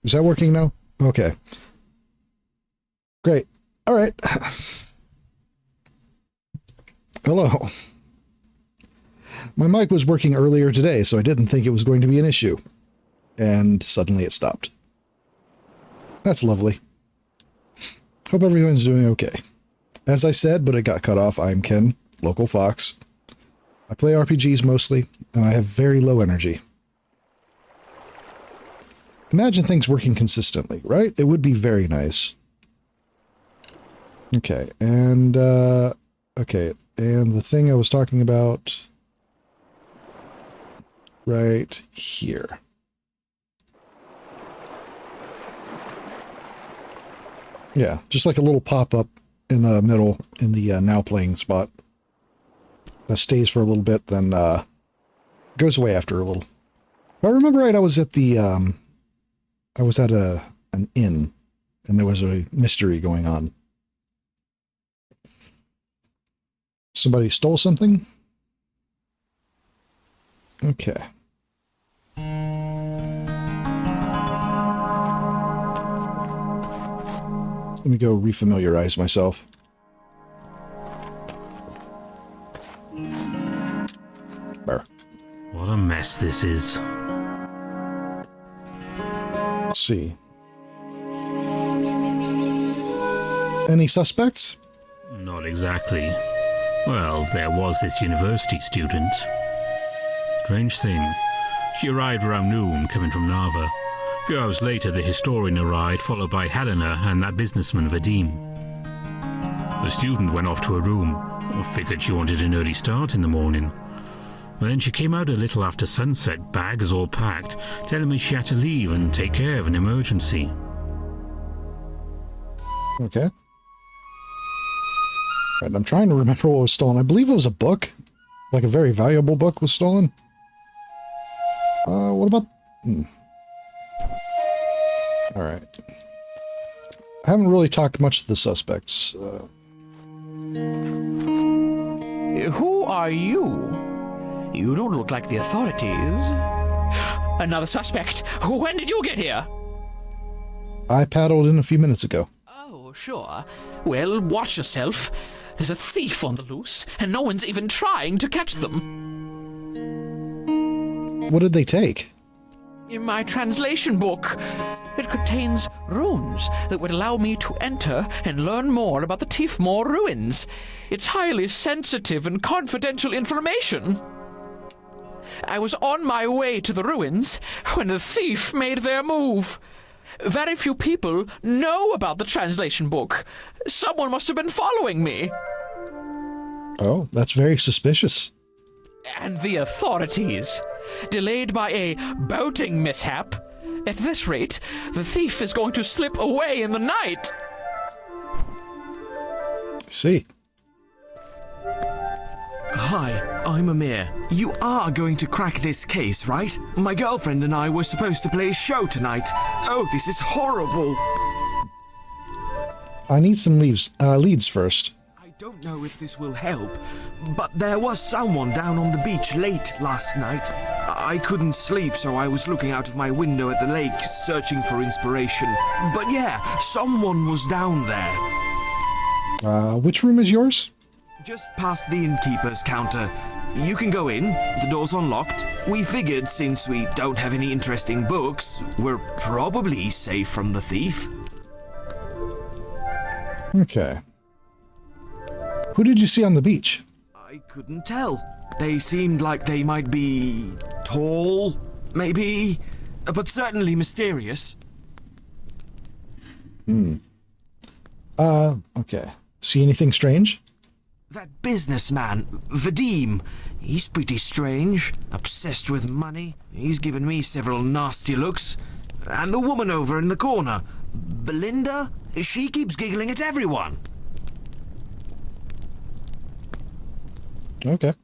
Is that working now? Okay. Great. All right. Hello. My mic was working earlier today, so I didn't think it was going to be an issue. And suddenly it stopped. That's lovely. Hope everyone's doing okay. As I said, but it got cut off, I'm Ken, local fox. I play RPGs mostly, and I have very low energy. Imagine things working consistently, right? It would be very nice. Okay, and the thing I was talking about right here. Yeah, just like a little pop-up in the middle in the now playing spot. That stays for a little bit, then goes away after a little. If I remember right, I was at an inn, and there was a mystery going on. Somebody stole something? Okay. Let me go refamiliarize myself. There. What a mess this is. Let's see. Any suspects? Not exactly. Well, there was this university student. Strange thing. She arrived around noon, coming from Narva. A few hours later, the historian arrived, followed by Helena and that businessman, Vadim. The student went off to her room. I figured she wanted an early start in the morning. But then she came out a little after sunset, bags all packed, telling me she had to leave and take care of an emergency. Okay. Right, I'm trying to remember what was stolen. I believe it was a book. Like a very valuable book was stolen. What about... Alright. I haven't really talked much to the suspects. Who are you? You don't look like the authorities. Another suspect. When did you get here? I paddled in a few minutes ago. Oh, sure. Well, watch yourself. There's a thief on the loose, and no one's even trying to catch them. What did they take? In my translation book, it contains runes that would allow me to enter and learn more about the Tifmore ruins. It's highly sensitive and confidential information. I was on my way to the ruins when the thief made their move. Very few people know about the translation book. Someone must have been following me. Oh, that's very suspicious. And the authorities. Delayed by a boating mishap. At this rate, the thief is going to slip away in the night. See. Hi, I'm Amir. You are going to crack this case, right? My girlfriend and I were supposed to play a show tonight. Oh, this is horrible. I need some leads first. I don't know if this will help, but there was someone down on the beach late last night. I couldn't sleep, so I was looking out of my window at the lake, searching for inspiration. But yeah, someone was down there. Which room is yours? Just past the innkeeper's counter. You can go in, the door's unlocked. We figured since we don't have any interesting books, we're probably safe from the thief. Okay. Who did you see on the beach? I couldn't tell. They seemed like they might be tall, maybe, but certainly mysterious. Okay. See anything strange? That businessman, Vadim, he's pretty strange, obsessed with money. He's given me several nasty looks. And the woman over in the corner, Belinda, she keeps giggling at everyone. Okay.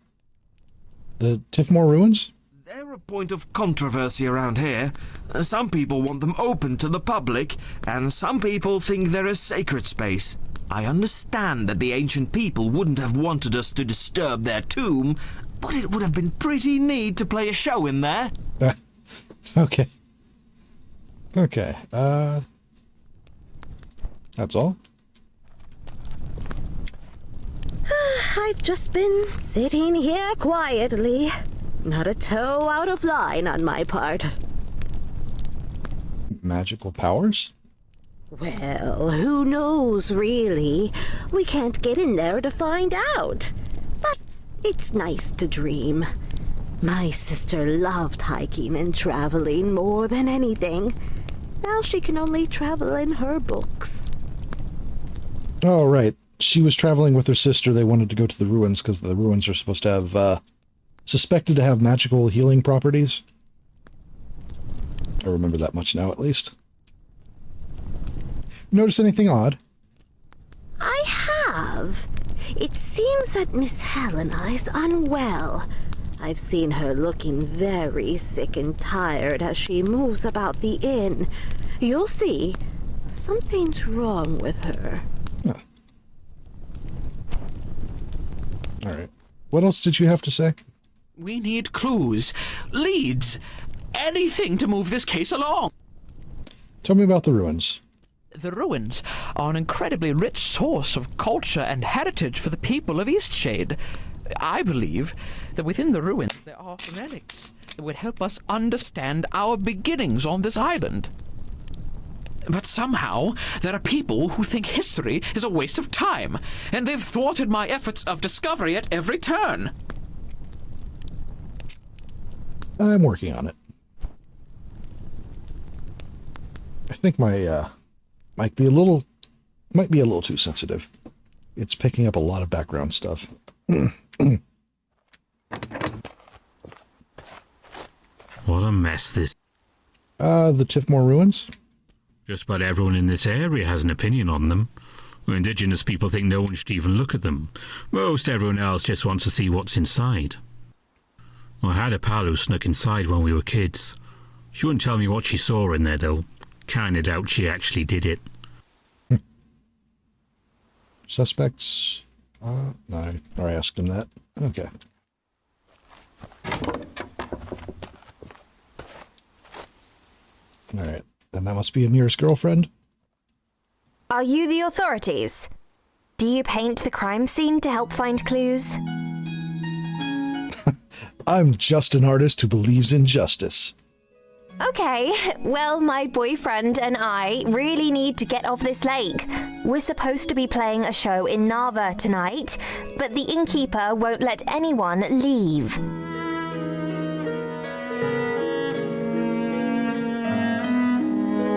The Tifmore ruins? They're a point of controversy around here. Some people want them open to the public, and some people think they're a sacred space. I understand that the ancient people wouldn't have wanted us to disturb their tomb, but it would have been pretty neat to play a show in there. Okay. Okay, that's all? I've just been sitting here quietly. Not a toe out of line on my part. Magical powers? Well, who knows, really? We can't get in there to find out. But it's nice to dream. My sister loved hiking and traveling more than anything. Now she can only travel in her books. Oh, right. She was traveling with her sister. They wanted to go to the ruins because the ruins are supposed to have, suspected to have magical healing properties. I remember that much now, at least. Notice anything odd? I have. It seems that Miss Helena is unwell. I've seen her looking very sick and tired as she moves about the inn. You'll see. Something's wrong with her. Huh. All right. What else did you have to say? We need clues, leads, anything to move this case along. Tell me about the ruins. The ruins are an incredibly rich source of culture and heritage for the people of Eastshade. I believe that within the ruins there are relics that would help us understand our beginnings on this island. But somehow, there are people who think history is a waste of time, and they've thwarted my efforts of discovery at every turn. I'm working on it. I think my might be a little too sensitive. It's picking up a lot of background stuff. What a mess this. The Tiffmore ruins? Just about everyone in this area has an opinion on them. Indigenous people think no one should even look at them. Most everyone else just wants to see what's inside. I had a pal who snuck inside when we were kids. She wouldn't tell me what she saw in there, though. Kinda doubt she actually did it. Suspects? No, I already asked him that. Okay. Alright, then that must be Amir's girlfriend? Are you the authorities? Do you paint the crime scene to help find clues? I'm just an artist who believes in justice. Okay, well, my boyfriend and I really need to get off this lake. We're supposed to be playing a show in Narva tonight, but the innkeeper won't let anyone leave.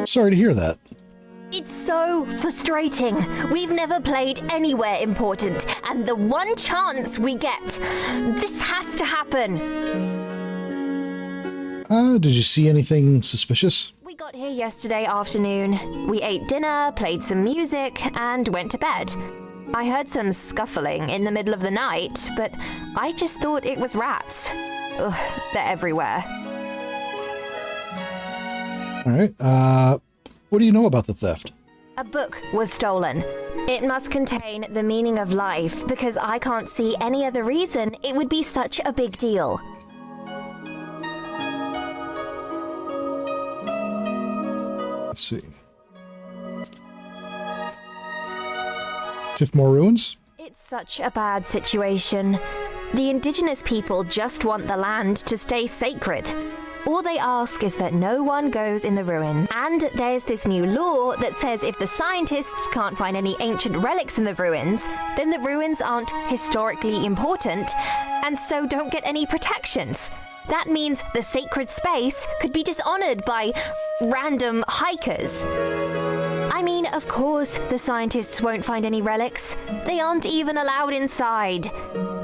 Sorry to hear that. It's so frustrating. We've never played anywhere important, and the one chance we get, this has to happen. Did you see anything suspicious? We got here yesterday afternoon. We ate dinner, played some music, and went to bed. I heard some scuffling in the middle of the night, but I just thought it was rats. Ugh, they're everywhere. Alright, what do you know about the theft? A book was stolen. It must contain the meaning of life, because I can't see any other reason it would be such a big deal. Let's see. Tiffmore ruins? It's such a bad situation. The indigenous people just want the land to stay sacred. All they ask is that no one goes in the ruins. And there's this new law that says if the scientists can't find any ancient relics in the ruins, then the ruins aren't historically important, and so don't get any protections. That means the sacred space could be dishonored by random hikers. I mean, of course, the scientists won't find any relics. They aren't even allowed inside.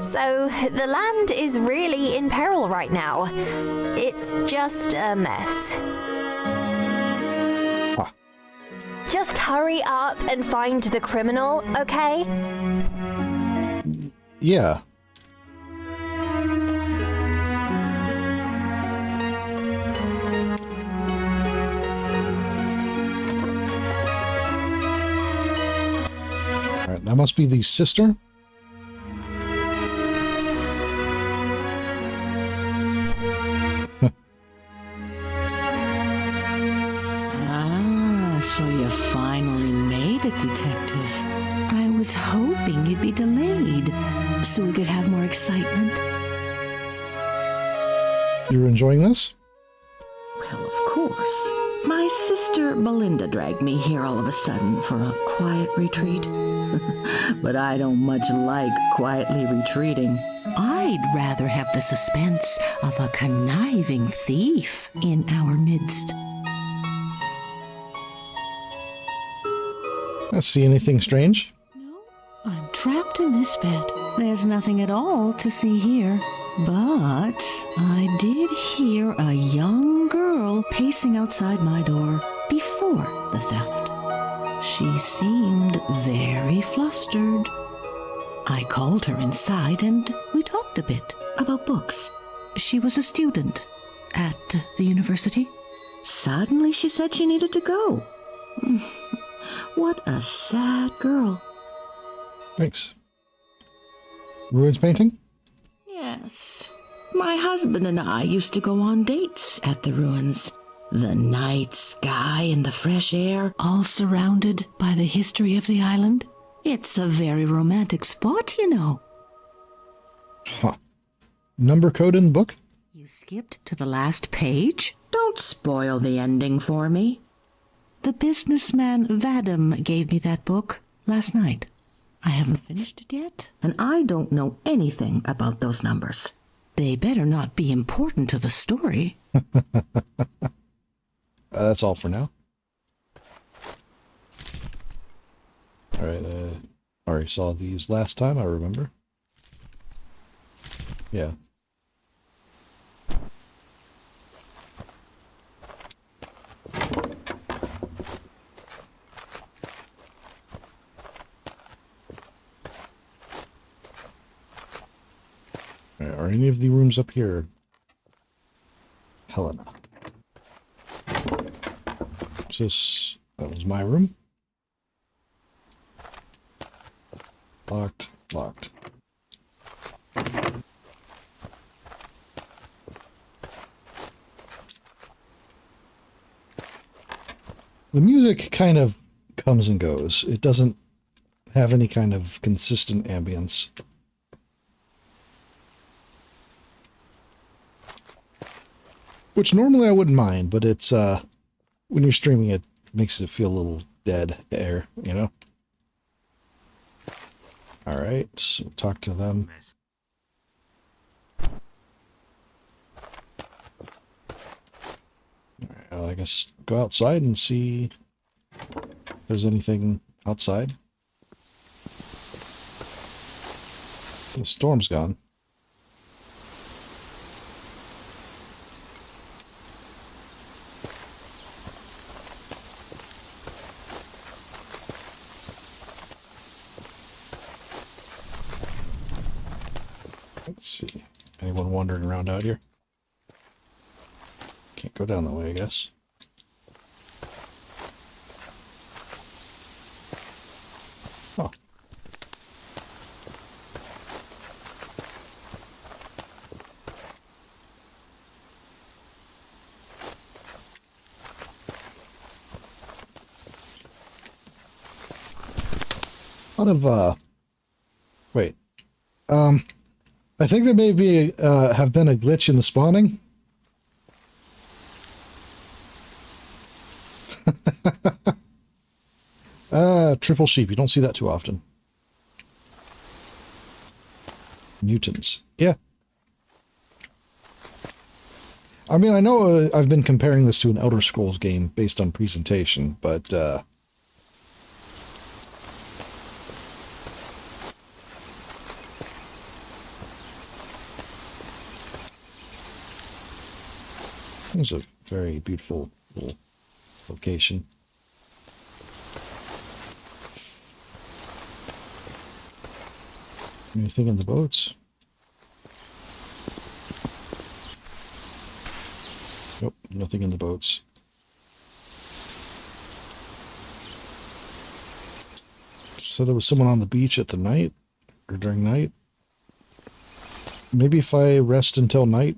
So, the land is really in peril right now. It's just a mess. Huh. Just hurry up and find the criminal, okay? Yeah. Alright, that must be the sister. have finally made it, Detective. I was hoping you'd be delayed so we could have more excitement. You're enjoying this? Well, of course. My sister Belinda dragged me here all of a sudden for a quiet retreat. But I don't much like quietly retreating. I'd rather have the suspense of a conniving thief in our midst. I see anything strange? No, I'm trapped in this bed. There's nothing at all to see here. But I did hear a young girl pacing outside my door before the theft. She seemed very flustered. I called her inside and we talked a bit about books. She was a student at the university. Suddenly she said she needed to go. What a sad girl. Thanks. Ruins painting? Yes. My husband and I used to go on dates at the ruins. The night sky and the fresh air, all surrounded by the history of the island. It's a very romantic spot, you know. Huh. Number code in the book? You skipped to the last page? Don't spoil the ending for me. The businessman Vadim gave me that book last night. I haven't finished it yet, and I don't know anything about those numbers. They better not be important to the story. That's all for now. Alright, already saw these last time, I remember. Yeah. Are any of the rooms up here? Helena. Is this... That was my room? Locked. Locked. The music kind of comes and goes. It doesn't have any kind of consistent ambience. Which normally I wouldn't mind, but it's, when you're streaming it makes it feel a little dead air, you know? Alright, so talk to them. Alright, well, I guess go outside and see if there's anything outside. The storm's gone. Let's see. Anyone wandering around out here? Can't go down that way, I guess. Oh. Out of, wait. I think there may be, have been a glitch in the spawning. Triple sheep. You don't see that too often. Mutants. Yeah. I mean, I know I've been comparing this to an Elder Scrolls game based on presentation, but, it's a very beautiful little location. Anything in the boats? Nope, nothing in the boats. So there was someone on the beach at the night, or during night. Maybe if I rest until night.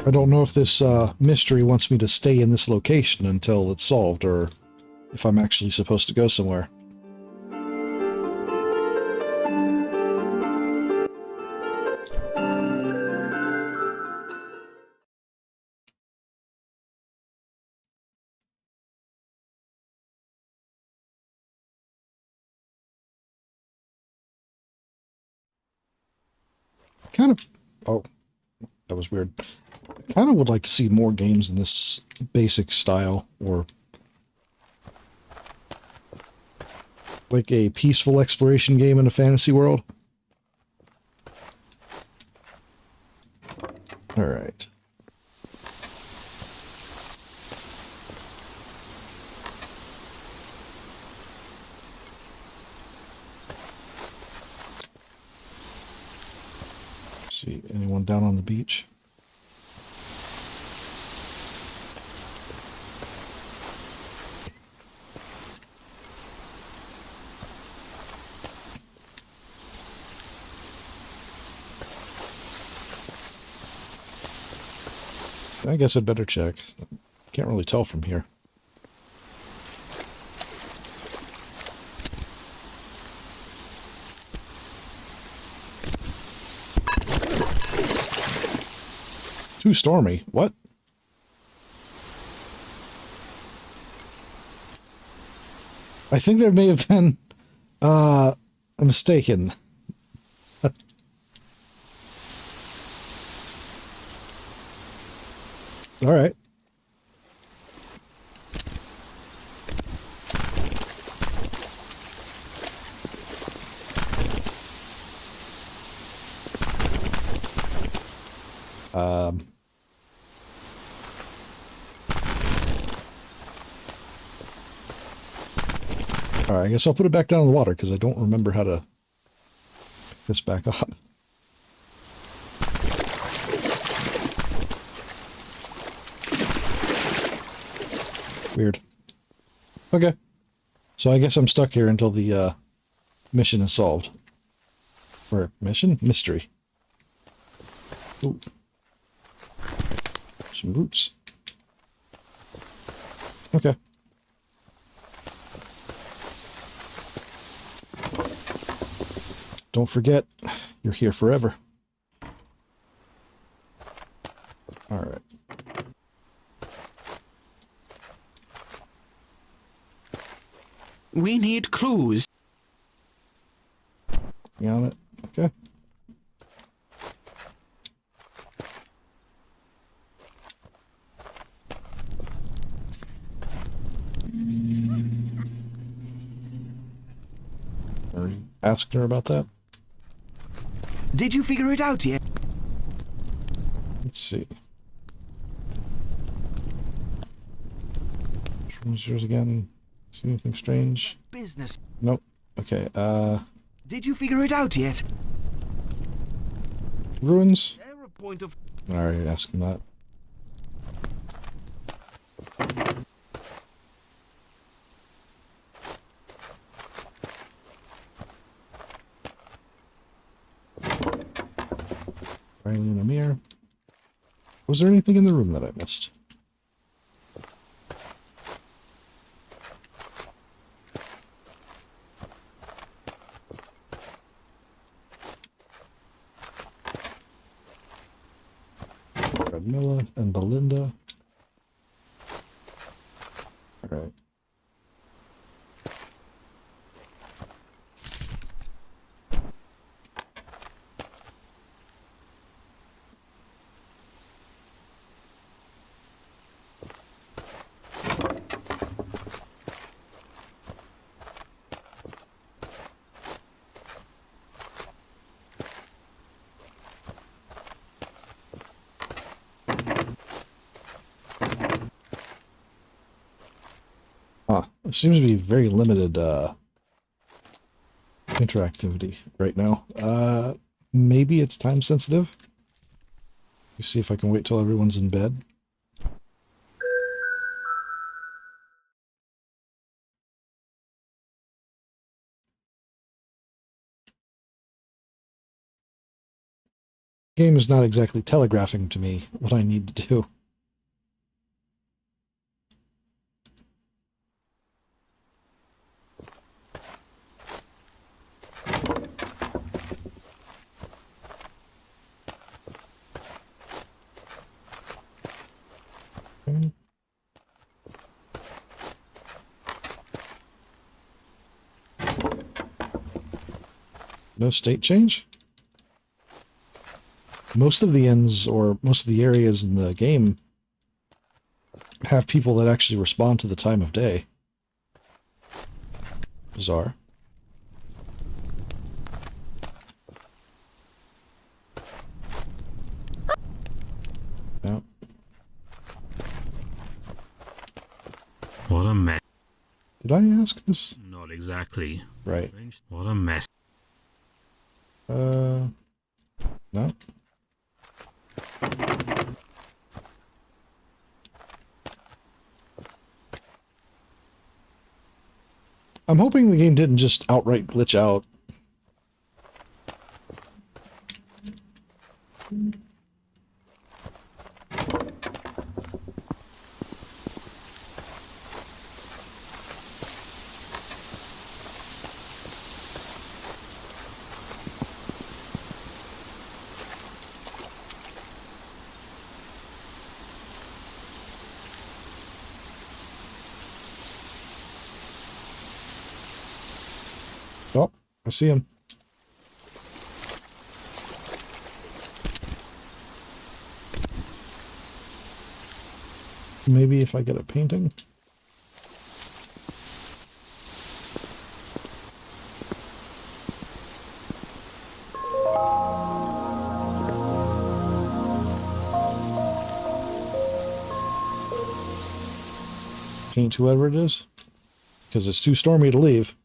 I don't know if this mystery wants me to stay in this location until it's solved, or if I'm actually supposed to go somewhere. Kind of... Oh, that was weird. I kind of would like to see more games in this basic style, or like a peaceful exploration game in a fantasy world. All right. See anyone down on the beach? I guess I'd better check. Can't really tell from here. Too stormy. What? I think there may have been a mistaken. All right. All right, I guess I'll put it back down in the water because I don't remember how to pick this back up. Weird. Okay. So I guess I'm stuck here until the mission is solved. Or mission? Mystery. Ooh. Some roots. Okay. Don't forget, you're here forever. All right. We need clues. You on it? Okay. Are you asking her about that? Did you figure it out yet? Let's see. What's yours again? See anything strange? Business. Nope. Okay, Did you figure it out yet? ruins? There a point of... Alright, asking that. Riley and Amir. Was there anything in the room that I missed? Radmilla and Belinda. Alright. There seems to be very limited interactivity right now. Maybe it's time sensitive. Let's see if I can wait till everyone's in bed. Game is not exactly telegraphing to me what I need to do. Okay. No state change? Most of the inns, or most of the areas in the game, have people that actually respond to the time of day. Bizarre. No. What a mess. Did I ask this? Not exactly. Right. What a mess. No. I'm hoping the game didn't just outright glitch out. Oh, I see him. Maybe if I get a painting. Paint whoever it is, because it's too stormy to leave.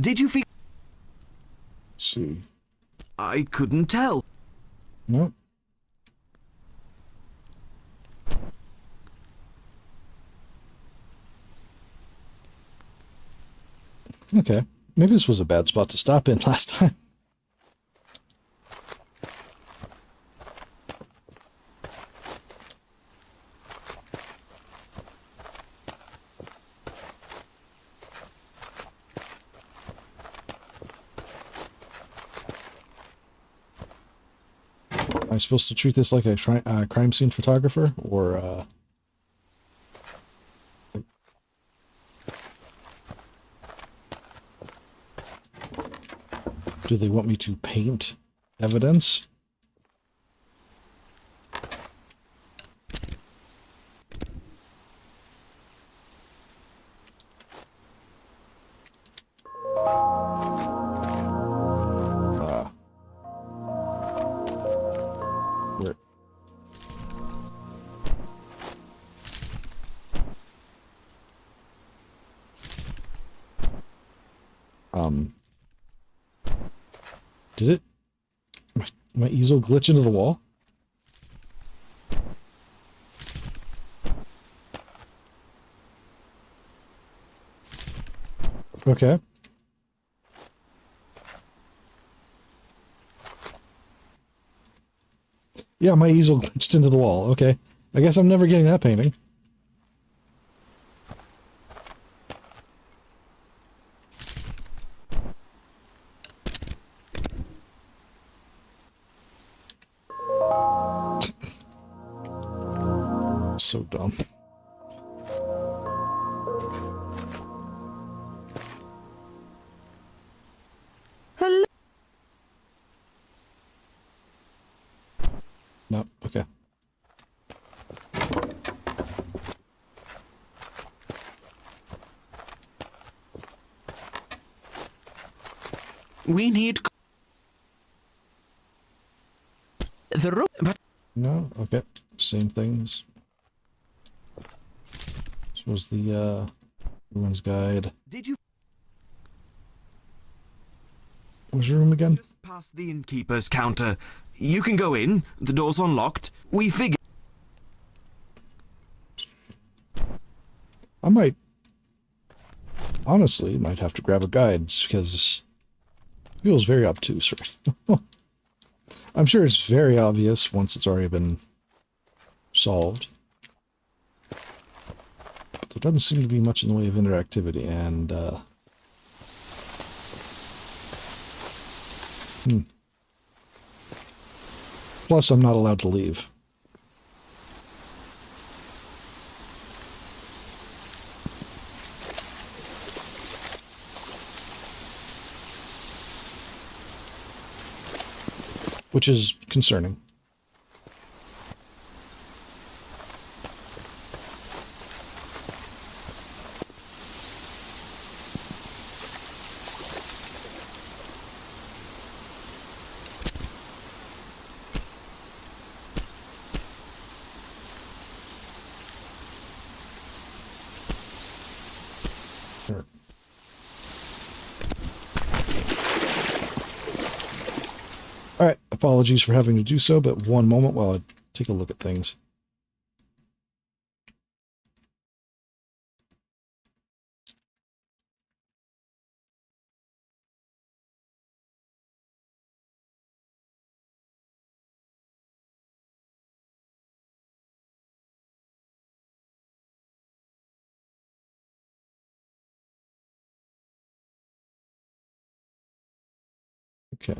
Did you feel... Let's see. I couldn't tell. Nope. Okay. Maybe this was a bad spot to stop in last time. Am I supposed to treat this like a crime scene photographer, or do they want me to paint evidence? Where? Did it? My easel glitch into the wall? Okay. Yeah, my easel glitched into the wall. Okay. I guess I'm never getting that painting. So dumb. Hello. No, okay. We need the room, but No, okay. Same things. This was the Ruins Guide. Did you... What was your room again? Just past the innkeeper's counter. You can go in. The door's unlocked. We figured... I honestly might have to grab a guide because it feels very obtuse, right? I'm sure it's very obvious once it's already been solved. But there doesn't seem to be much in the way of interactivity, and plus I'm not allowed to leave. Which is concerning. Alright, apologies for having to do so, but one moment while I take a look at things. Okay.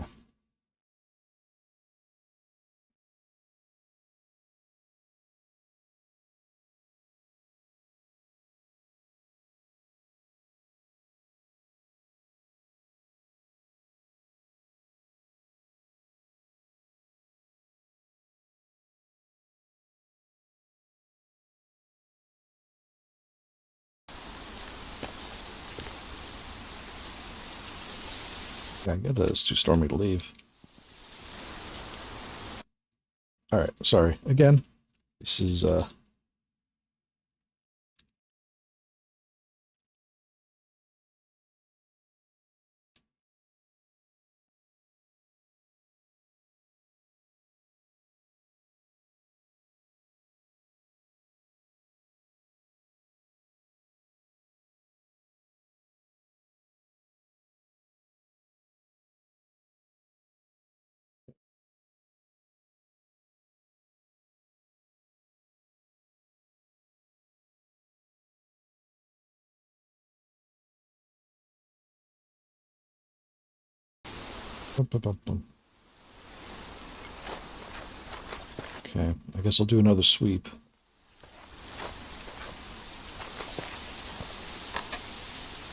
I get that it's too stormy to leave. Alright, sorry. Again, this is, okay, I guess I'll do another sweep.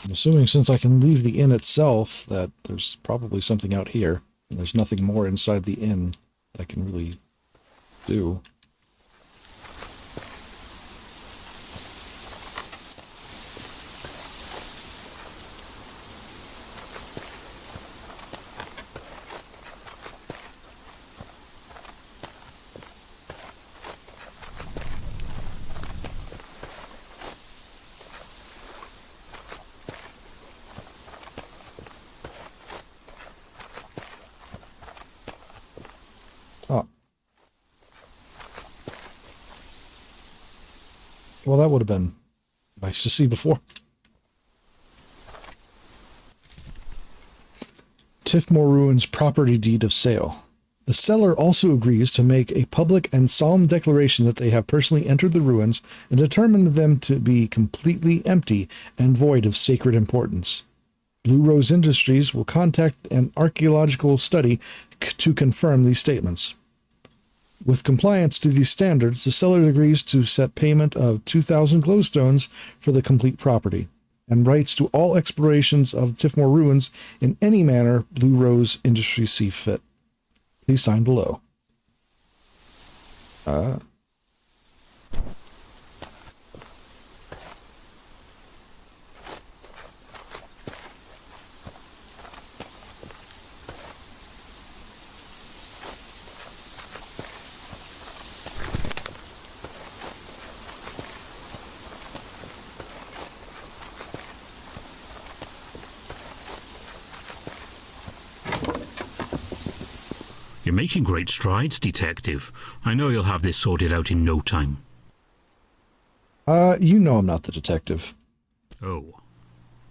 I'm assuming since I can leave the inn itself that there's probably something out here. And there's nothing more inside the inn that I can really do. Oh. Well, that would have been nice to see before. Tiffmore Ruins property deed of sale. The seller also agrees to make a public and solemn declaration that they have personally entered the ruins and determined them to be completely empty and void of sacred importance. Blue Rose Industries will contact an archaeological study to confirm these statements. With compliance to these standards, the seller agrees to set payment of 2,000 glowstones for the complete property, and rights to all explorations of Tiffmore Ruins in any manner Blue Rose Industries see fit. Please sign below. You're making great strides, Detective. I know you'll have this sorted out in no time. You know I'm not the detective. Oh,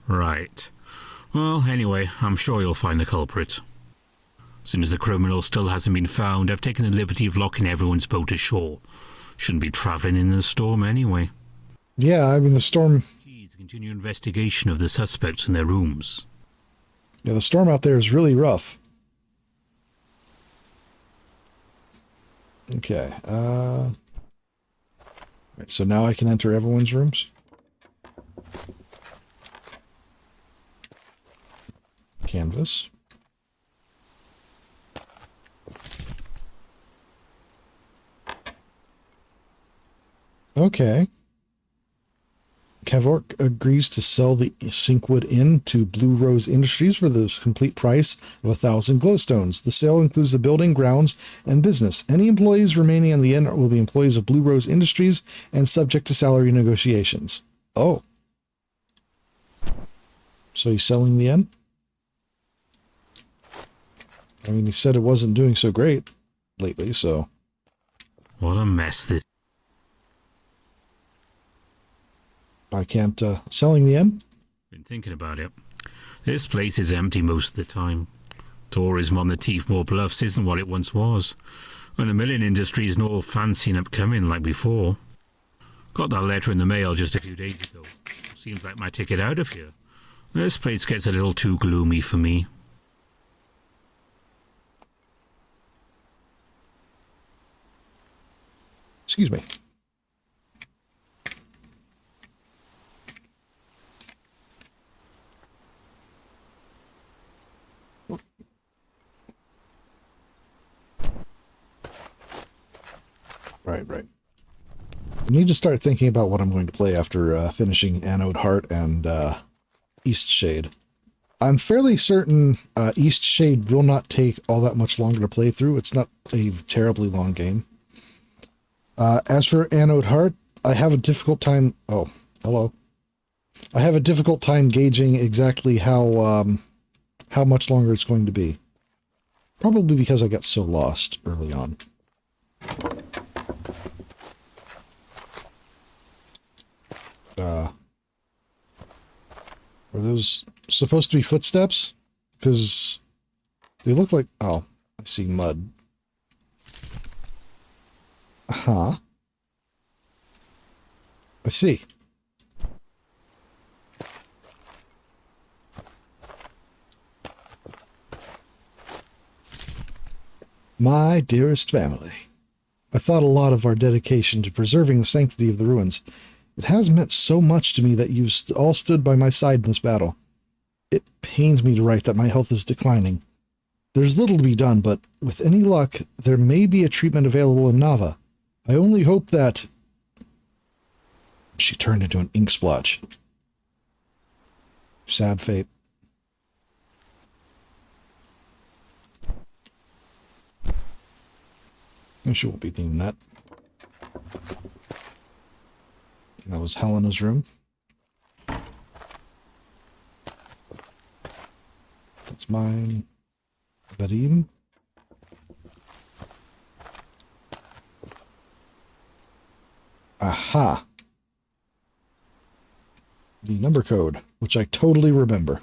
right. Well, anyway, I'm sure you'll find the culprit. As soon as the criminal still hasn't been found, I've taken the liberty of locking everyone's boat ashore. Shouldn't be travelling in the storm anyway. Yeah, I mean, the storm... Key to continue investigation of the suspects in their rooms. Yeah, the storm out there is really rough. Okay, right, so now I can enter everyone's rooms. Canvas. Okay. Kavork agrees to sell the Sinkwood Inn to Blue Rose Industries for the complete price of 1,000 glowstones. The sale includes the building, grounds, and business. Any employees remaining on the inn will be employees of Blue Rose Industries and subject to salary negotiations. Oh. So he's selling the inn? I mean, he said it wasn't doing so great lately, so... What a mess this... I can't, selling the inn? Been thinking about it. This place is empty most of the time. Tourism on the Teefmore Bluffs isn't what it once was. And the milling industry isn't all fancy and upcoming like before. Got that letter in the mail just a few days ago. Seems like my ticket out of here. This place gets a little too gloomy for me. Excuse me. Right. I need to start thinking about what I'm going to play after finishing Anode Heart and Eastshade. I'm fairly certain Eastshade will not take all that much longer to play through. It's not a terribly long game. As for Anode Heart, I have a difficult time... Oh, hello. I have a difficult time gauging exactly how much longer it's going to be. Probably because I got so lost early on. Are those supposed to be footsteps? Because they look like... Oh, I see mud. Huh. I see. My dearest family, I thought a lot of our dedication to preserving the sanctity of the ruins. It has meant so much to me that you've all stood by my side in this battle. It pains me to write that my health is declining. There's little to be done, but with any luck, there may be a treatment available in Nava. I only hope that... She turned into an ink splotch. Sad fate. And she won't be needing that. That was Helena's room. That's mine. Vadim. Aha. The number code, which I totally remember.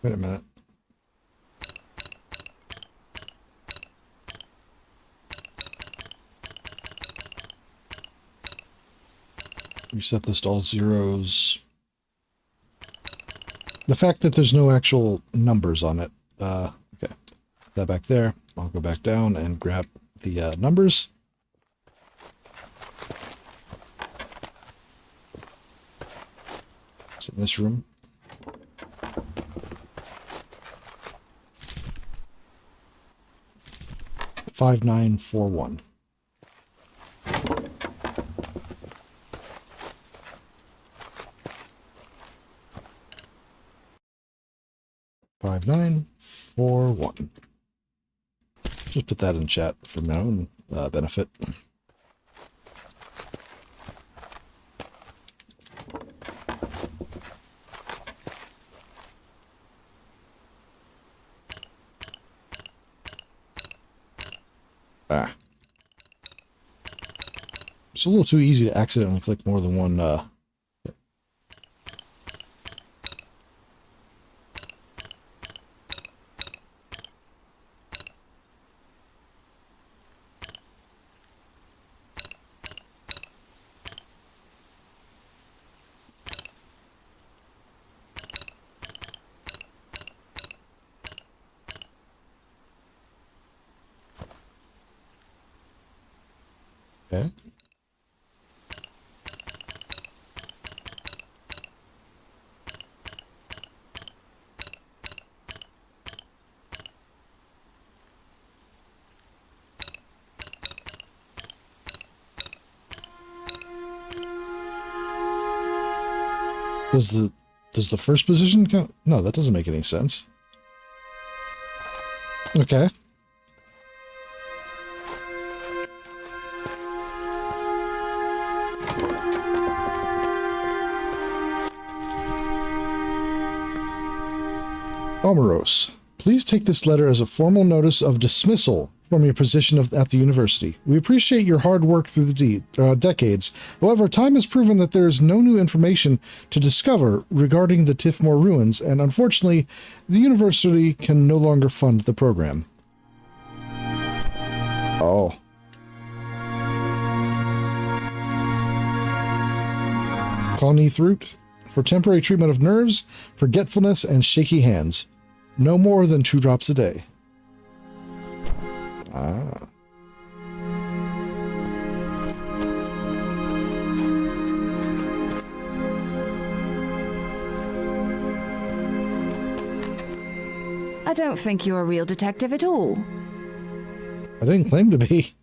Wait a minute. We set this to all zeros. The fact that there's no actual numbers on it. Okay. Put that back there. I'll go back down and grab the numbers. It's in this room. Five, 9, 4, 1. Five, 9, 4, 1. Just put that in chat for my own benefit. Ah. It's a little too easy to accidentally click more than one, Okay. Does the first position count? No, that doesn't make any sense. Okay. Omeros, please take this letter as a formal notice of dismissal from your position at the university. We appreciate your hard work through the decades. However, time has proven that there is no new information to discover regarding the Tifmore ruins, and unfortunately, the university can no longer fund the program. Oh. Colneath root for temporary treatment of nerves, forgetfulness, and shaky hands. No more than 2 drops a day. Ah. I don't think you're a real detective at all. I didn't claim to be.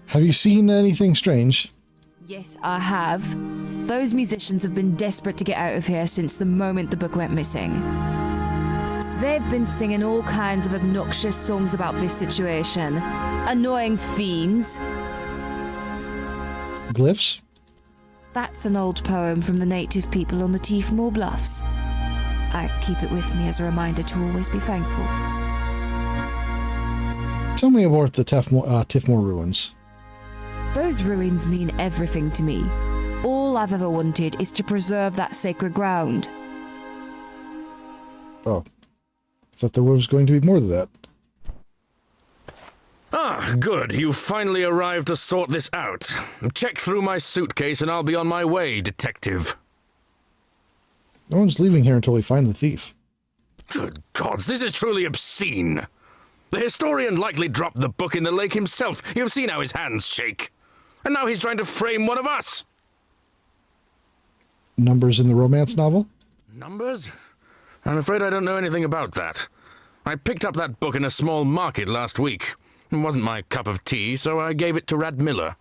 Have you seen anything strange? Yes, I have. Those musicians have been desperate to get out of here since the moment the book went missing. They've been singing all kinds of obnoxious songs about this situation. Annoying fiends. Glyphs? That's an old poem from the native people on the Tifmore Bluffs. I keep it with me as a reminder to always be thankful. Tell me about the Tifmore ruins. Those ruins mean everything to me. All I've ever wanted is to preserve that sacred ground. Oh. I thought there was going to be more to that. Ah, good. You've finally arrived to sort this out. Check through my suitcase and I'll be on my way, detective. No one's leaving here until we find the thief. Good gods, this is truly obscene. The historian likely dropped the book in the lake himself. You've seen how his hands shake. And now he's trying to frame one of us. Numbers in the romance novel? Numbers? I'm afraid I don't know anything about that. I picked up that book in a small market last week. It wasn't my cup of tea, so I gave it to Rad Miller.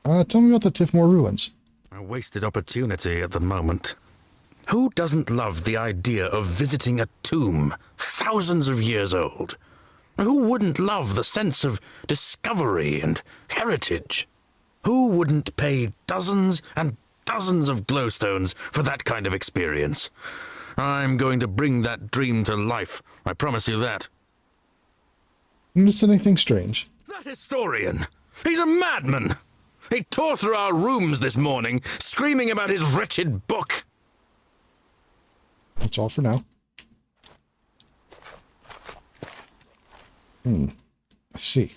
Tell me about the Tifmore ruins. A wasted opportunity at the moment. Who doesn't love the idea of visiting a tomb thousands of years old? Who wouldn't love the sense of discovery and heritage? Who wouldn't pay dozens and dozens of glowstones for that kind of experience? I'm going to bring that dream to life, I promise you that. Notice anything strange? That historian! He's a madman! He tore through our rooms this morning, screaming about his wretched book. That's all for now. I see.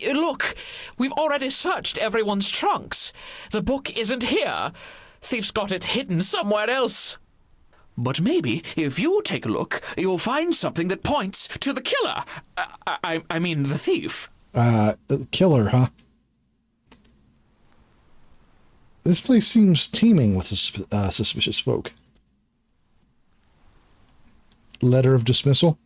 Look, we've already searched everyone's trunks. The book isn't here. Thief's got it hidden somewhere else. But maybe if you take a look, you'll find something that points to the killer. I mean the thief. The killer, huh? This place seems teeming with suspicious folk. Letter of dismissal?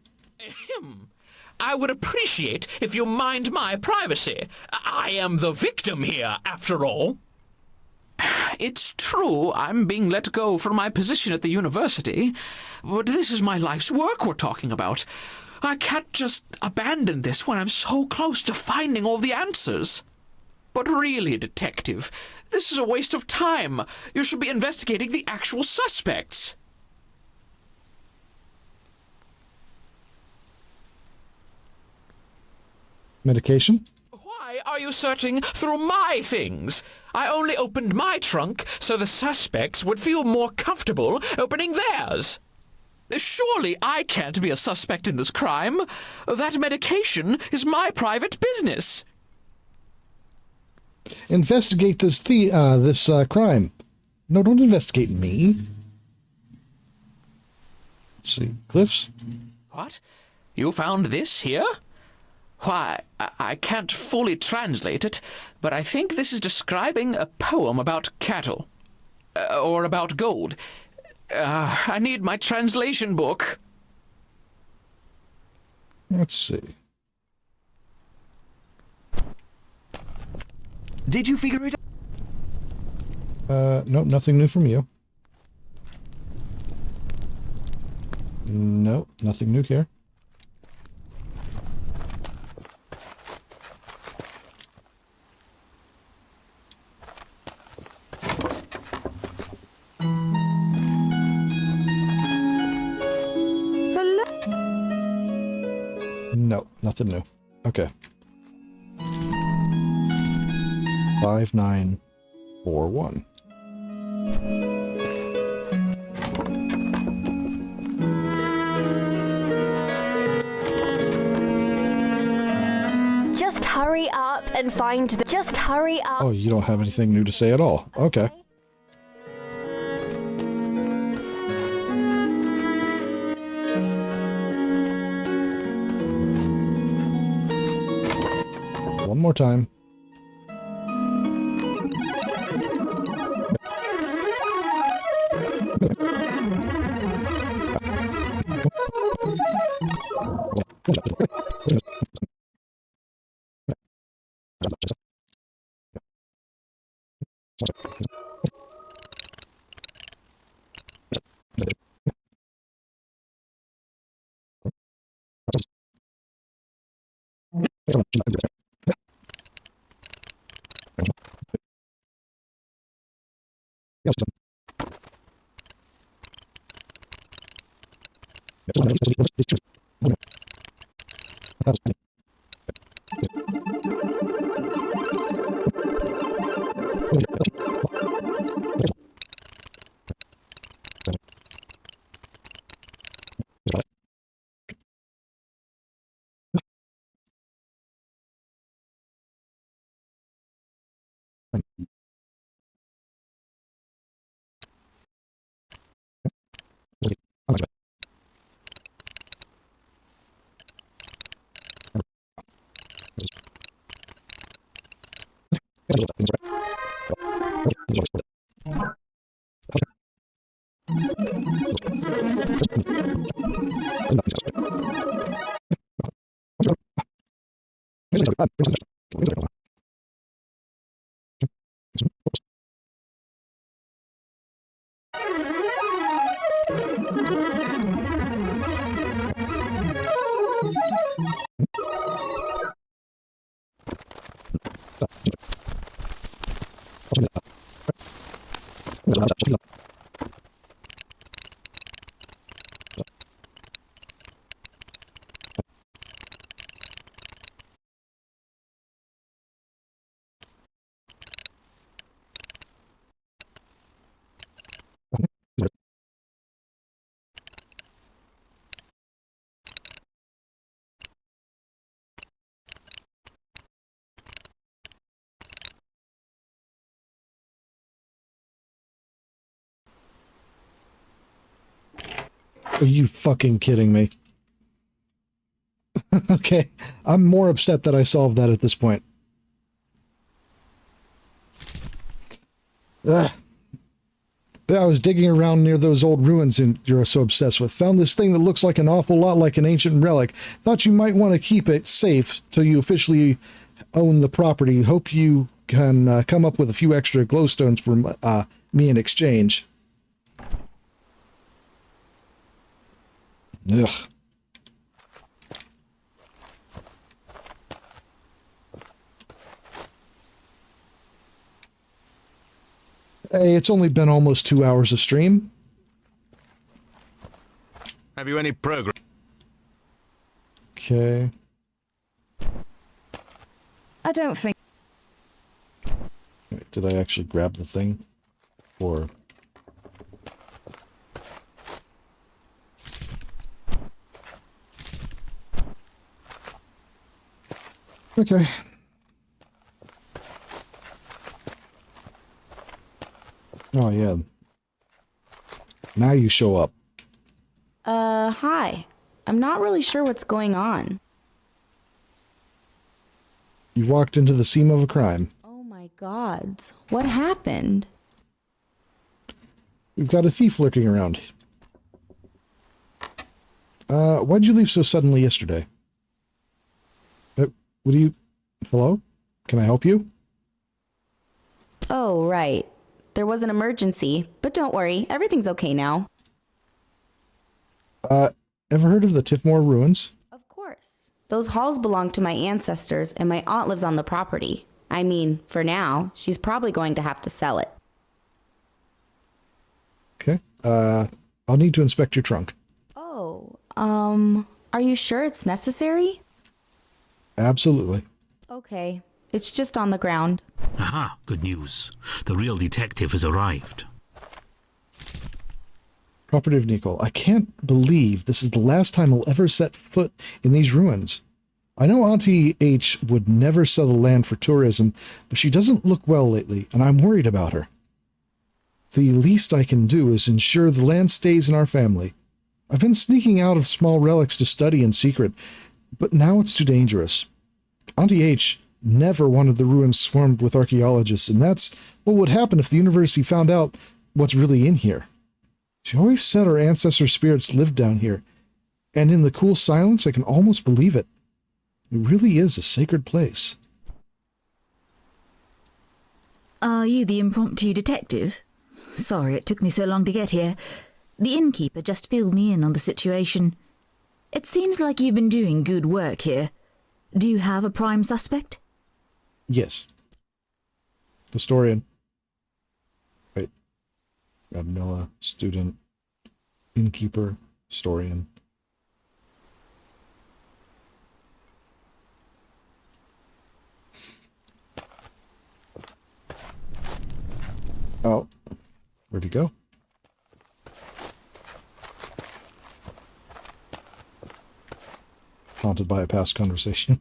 I would appreciate if you mind my privacy. I am the victim here, after all. It's true I'm being let go from my position at the university, but this is my life's work we're talking about. I can't just abandon this when I'm so close to finding all the answers. But really, Detective, this is a waste of time. You should be investigating the actual suspects. Medication? Why are you searching through my things? I only opened my trunk so the suspects would feel more comfortable opening theirs. Surely I can't be a suspect in this crime. That medication is my private business. Investigate this crime. No, don't investigate me. Let's see. Cliffs? What? You found this here? Why, I can't fully translate it, but I think this is describing a poem about cattle. Or about gold. I need my translation book. Let's see. Did you figure it out? Nope, nothing new from you. Nope, nothing new here. No, nothing new. Okay. 5941. Just hurry up and find the. Just hurry up. Oh, you don't have anything new to say at all. Okay. One more time. Are you fucking kidding me? Okay, I'm more upset that I solved that at this point. Ugh. I was digging around near those old ruins you're so obsessed with. Found this thing that looks like an awful lot like an ancient relic. Thought you might want to keep it safe till you officially own the property. Hope you can come up with a few extra glowstones for me in exchange. Ugh. Hey, it's only been almost 2 hours of stream. Have you any progress? Okay. I don't think. Wait, did I actually grab the thing? Or... Okay. Oh, yeah. Now you show up. Hi. I'm not really sure what's going on. You walked into the scene of a crime. Oh my gods. What happened? We've got a thief lurking around. Why'd you leave so suddenly yesterday? What do you... Hello? Can I help you? Oh, right. There was an emergency, but don't worry, everything's okay now. Ever heard of the Tifmore ruins? Of course. Those halls belong to my ancestors, and my aunt lives on the property. I mean, for now, she's probably going to have to sell it. Okay. I'll need to inspect your trunk. Oh, are you sure it's necessary? Absolutely. Okay. It's just on the ground. Aha, good news. The real detective has arrived. Property of Nicole. I can't believe this is the last time I'll ever set foot in these ruins. I know Auntie H would never sell the land for tourism, but she doesn't look well lately, and I'm worried about her. The least I can do is ensure the land stays in our family. I've been sneaking out of small relics to study in secret, but now it's too dangerous. Auntie H never wanted the ruins swarmed with archaeologists, and that's what would happen if the university found out what's really in here. She always said our ancestor spirits lived down here, and in the cool silence, I can almost believe it. It really is a sacred place. Are you the impromptu detective? Sorry it took me so long to get here. The innkeeper just filled me in on the situation. It seems like you've been doing good work here. Do you have a prime suspect? Yes. Historian. Wait. Radmilla, student, innkeeper, historian. Oh. Where'd he go? Haunted by a past conversation.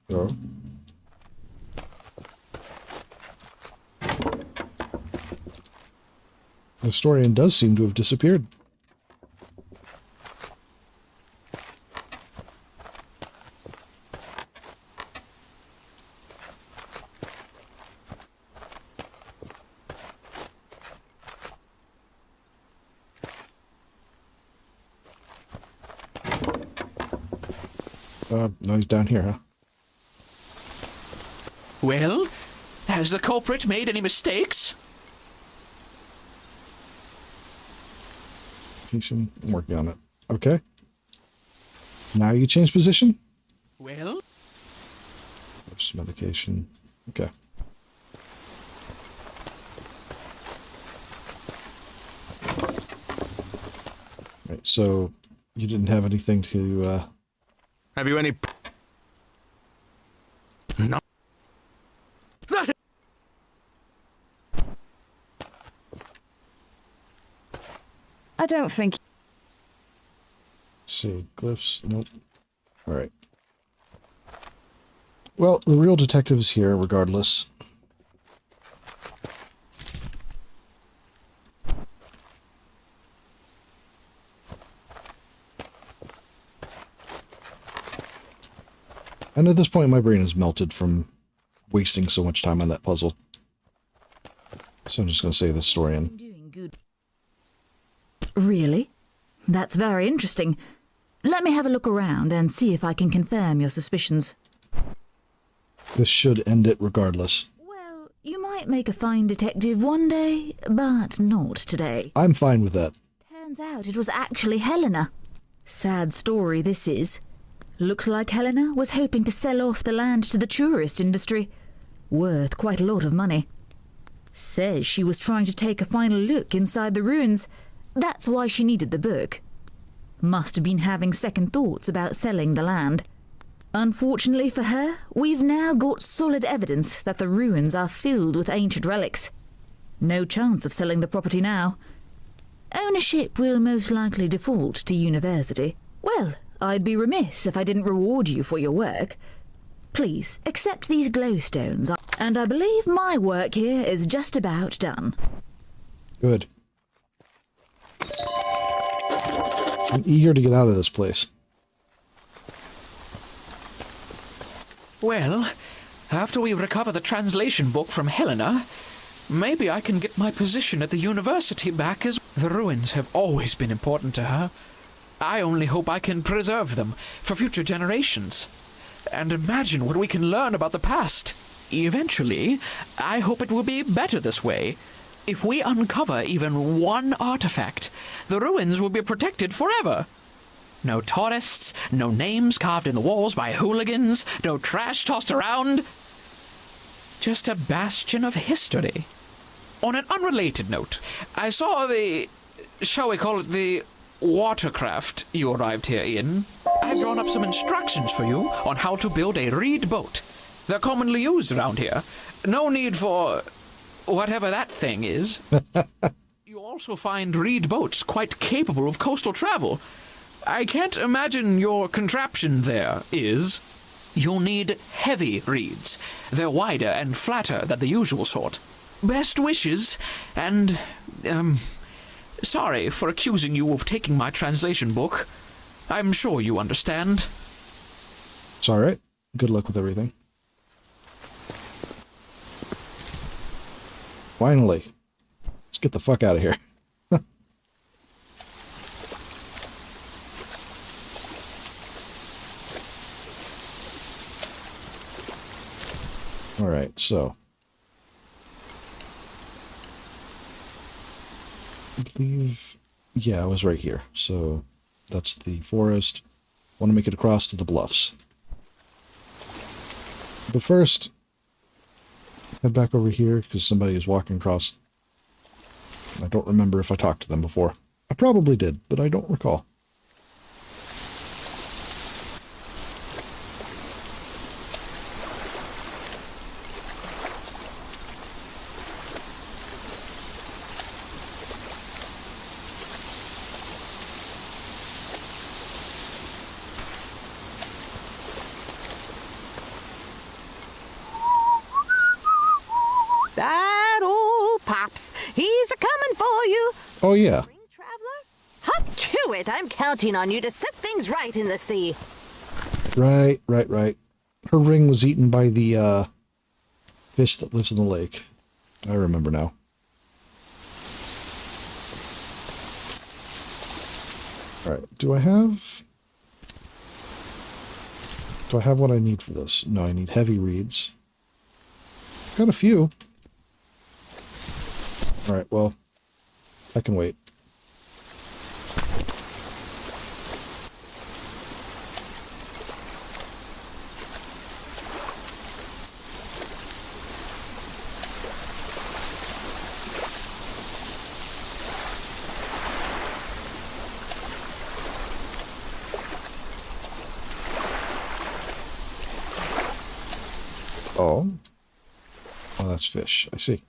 Oh. The historian does seem to have disappeared. No, he's down here, huh? Well, has the culprit made any mistakes? I'm working on it. Okay. Now you change position? Well? Oops, medication. Okay. Right, so you didn't have anything to, Have you any... No. I don't think. Let's see, glyphs, nope. Alright. Well, the real detective is here, regardless. And at this point, my brain is melted from wasting so much time on that puzzle. So I'm just going to say the historian. Doing good. Really? That's very interesting. Let me have a look around and see if I can confirm your suspicions. This should end it regardless. Well, you might make a fine detective one day, but not today. I'm fine with that. Turns out it was actually Helena. Sad story this is. Looks like Helena was hoping to sell off the land to the tourist industry. Worth quite a lot of money. Says she was trying to take a final look inside the ruins. That's why she needed the book. Must have been having second thoughts about selling the land. Unfortunately for her, we've now got solid evidence that the ruins are filled with ancient relics. No chance of selling the property now. Ownership will most likely default to university. Well, I'd be remiss if I didn't reward you for your work. Please, accept these glowstones, and I believe my work here is just about done. Good. I'm eager to get out of this place. Well, after we recover the translation book from Helena, maybe I can get my position at the university back as... The ruins have always been important to her. I only hope I can preserve them for future generations. And imagine what we can learn about the past. Eventually, I hope it will be better this way. If we uncover even one artifact, the ruins will be protected forever. No tourists, no names carved in the walls by hooligans, no trash tossed around. Just a bastion of history. On an unrelated note, I saw the... shall we call it the... watercraft you arrived here in. I've drawn up some instructions for you on how to build a reed boat. They're commonly used around here. No need for... whatever that thing is. You also find reed boats quite capable of coastal travel. I can't imagine your contraption there is. You'll need heavy reeds. They're wider and flatter than the usual sort. Best wishes, and, sorry for accusing you of taking my translation book. I'm sure you understand. It's alright. Good luck with everything. Finally. Let's get the fuck out of here. Alright, so. I believe... yeah, I was right here. So, that's the forest. Want to make it across to the bluffs. But first, head back over here, because somebody is walking across. I don't remember if I talked to them before. I probably did, but I don't recall. That old Pops, he's a-coming for you. Oh, yeah. Ring traveler? Hop to it. I'm counting on you to set things right in the sea. Right. Her ring was eaten by the, fish that lives in the lake. I remember now. Alright, do I have what I need for this? No, I need heavy reeds. Got a few. Alright, well, I can wait. Oh. Oh, that's fish. I see.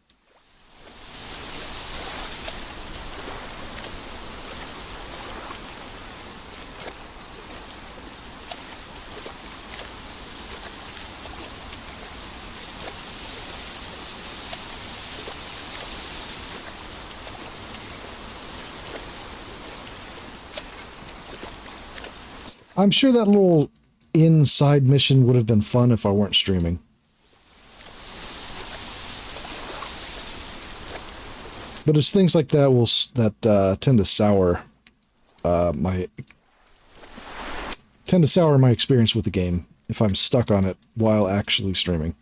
I'm sure that little inside mission would have been fun if I weren't streaming. But it's things like that tend to sour my tend to sour my experience with the game if I'm stuck on it while actually streaming.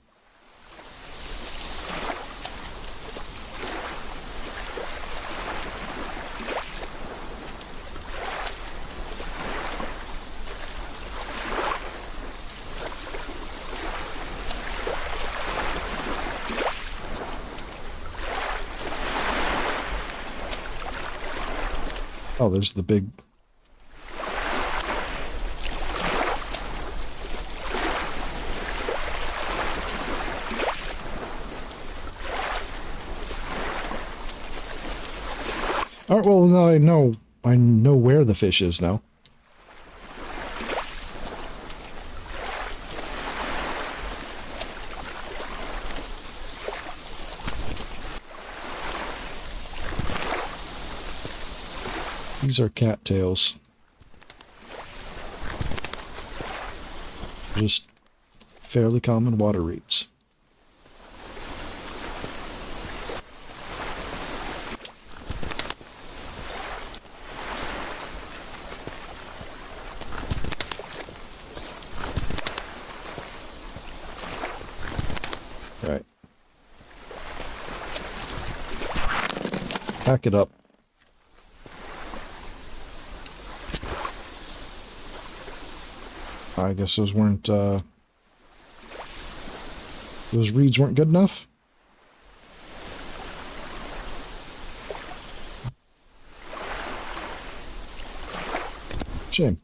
Oh, there's the big... Alright, well, now I know where the fish is now. These are cattails. Just fairly common water reeds. Right. Pack it up. I guess those weren't, those reeds weren't good enough? Shame.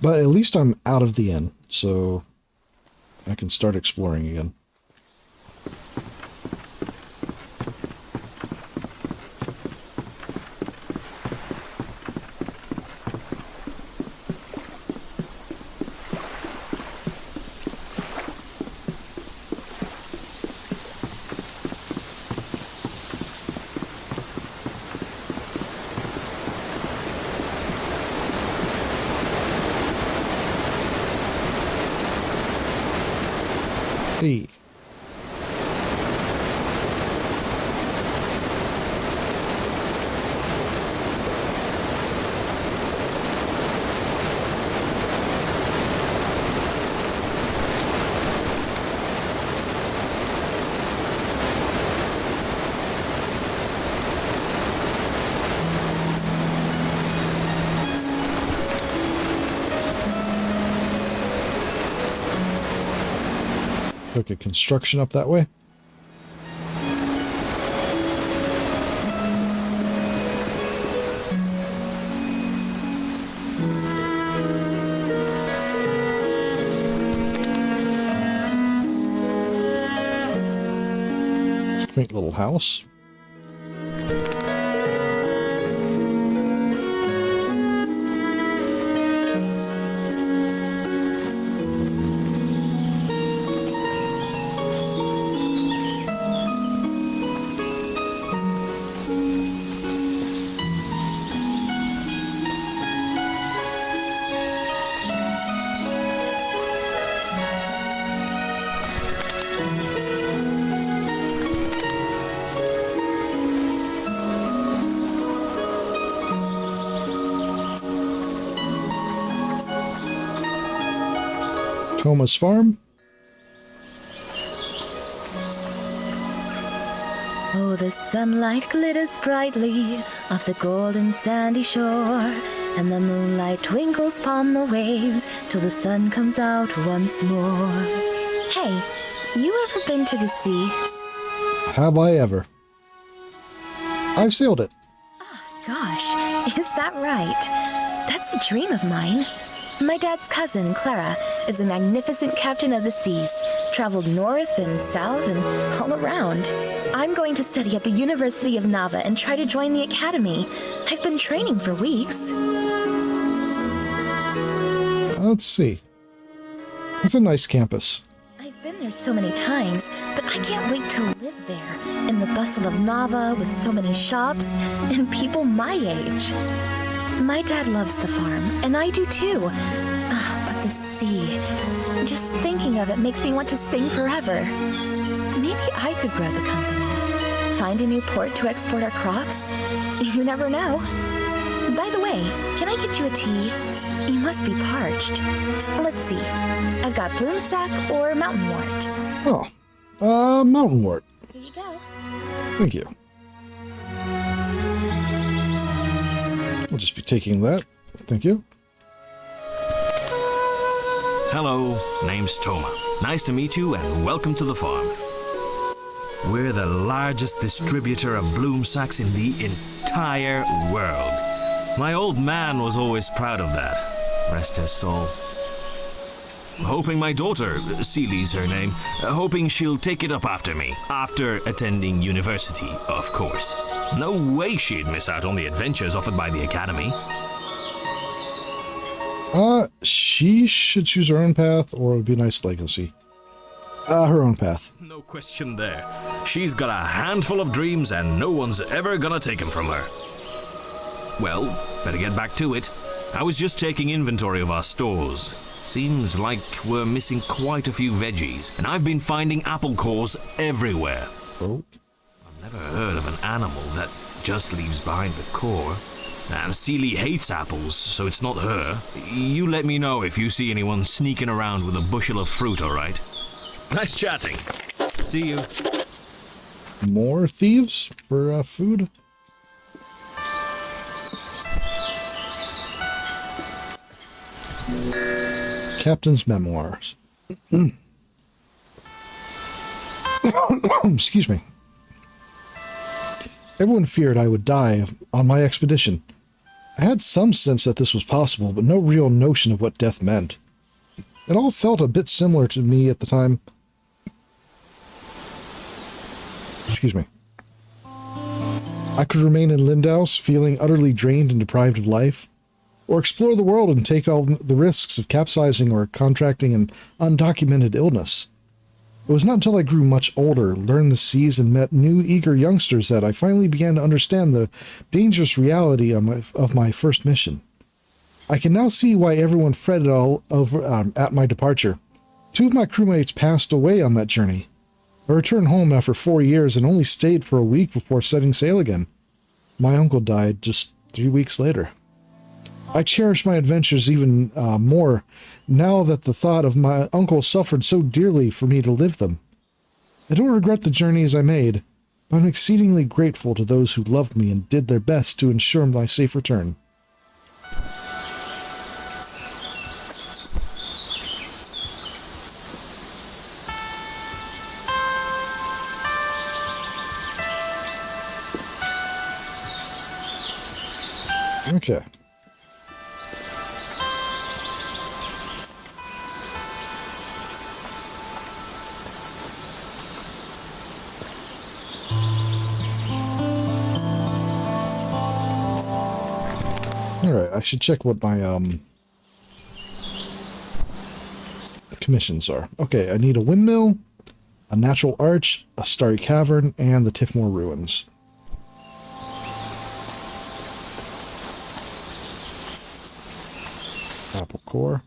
But at least I'm out of the inn, so I can start exploring again. Hey. Look at construction up that way. Quaint little house. Thomas Farm. Oh, the sunlight glitters brightly off the golden sandy shore, and the moonlight twinkles upon the waves till the sun comes out once more. Hey, you ever been to the sea? Have I ever? I've sailed it. Gosh, is that right? That's a dream of mine. My dad's cousin, Clara, is a magnificent captain of the seas, traveled north and south and all around. I'm going to study at the University of Nava and try to join the academy. I've been training for weeks. Let's see. It's a nice campus. I've been there so many times, but I can't wait to live there, in the bustle of Nava with so many shops and people my age. My dad loves the farm, and I do too. But the sea, just thinking of it makes me want to sing forever. Maybe I could grow the company, find a new port to export our crops. You never know. By the way, can I get you a tea? You must be parched. Let's see. I've got bloomsack or mountain wort. Oh, mountain wort. Here you go. Thank you. I'll just be taking that. Thank you. Hello, name's Toma. Nice to meet you and welcome to the farm. We're the largest distributor of bloom sacks in the entire world. My old man was always proud of that. Rest his soul. Hoping my daughter, Seely's her name, hoping she'll take it up after me. After attending university, of course. No way she'd miss out on the adventures offered by the academy. She should choose her own path, or it would be a nice legacy. Her own path. No question there. She's got a handful of dreams and no one's ever gonna take them from her. Well, better get back to it. I was just taking inventory of our stores. Seems like we're missing quite a few veggies, and I've been finding apple cores everywhere. Oh. I've never heard of an animal that just leaves behind the core. And Seely hates apples, so it's not her. You let me know if you see anyone sneaking around with a bushel of fruit, alright? Nice chatting. See you. More thieves for food? Captain's memoirs. Excuse me. Everyone feared I would die on my expedition. I had some sense that this was possible, but no real notion of what death meant. It all felt a bit similar to me at the time. Excuse me. I could remain in Lindau's, feeling utterly drained and deprived of life, or explore the world and take all the risks of capsizing or contracting an undocumented illness. It was not until I grew much older, learned the seas, and met new, eager youngsters that I finally began to understand the dangerous reality of my first mission. I can now see why everyone fretted all over at my departure. 2 of my crewmates passed away on that journey. I returned home after 4 years and only stayed for a week before setting sail again. My uncle died just 3 weeks later. I cherish my adventures even more now that the thought of my uncle suffered so dearly for me to live them. I don't regret the journeys I made, but I'm exceedingly grateful to those who loved me and did their best to ensure my safe return. Okay. Alright, I should check what my, commissions are. Okay, I need a windmill, a natural arch, a starry cavern, and the Tiffmore ruins. Apple core.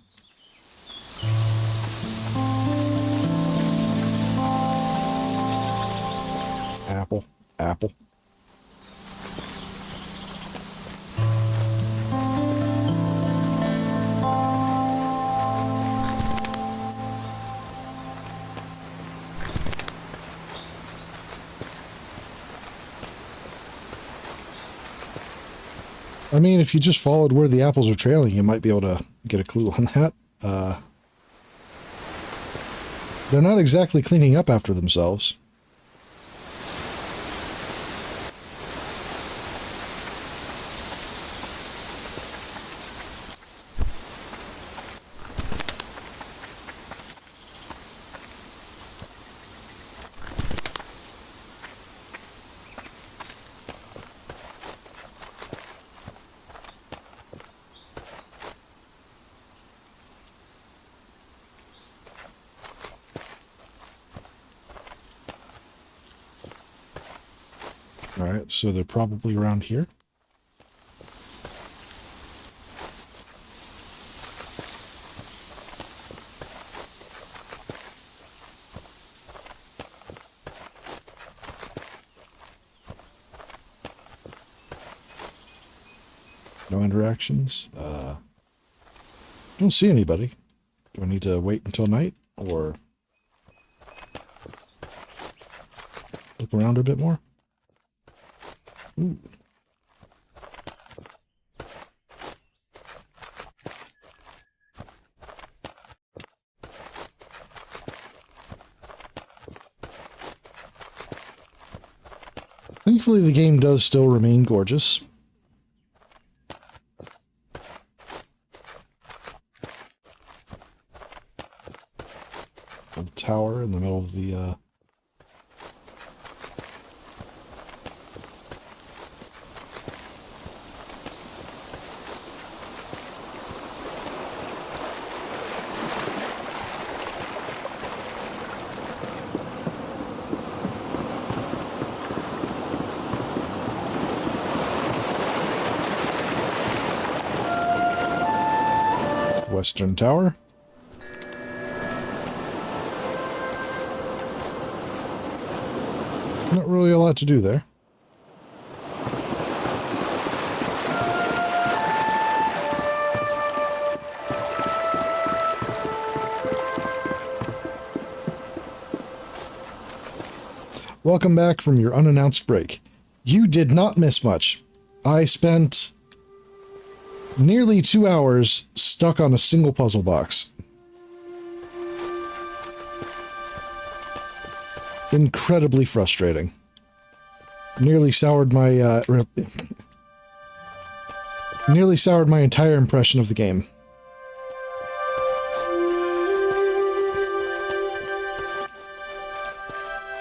Apple. Apple. I mean, if you just followed where the apples are trailing, you might be able to get a clue on that. They're not exactly cleaning up after themselves. Alright, so they're probably around here. No interactions. Don't see anybody. Do I need to wait until night, or look around a bit more? Ooh. Thankfully, the game does still remain gorgeous. A tower in the middle of the Western Tower. Not really a lot to do there. Welcome back from your unannounced break. You did not miss much. I spent nearly 2 hours stuck on a single puzzle box. Incredibly frustrating. Nearly soured my entire impression of the game.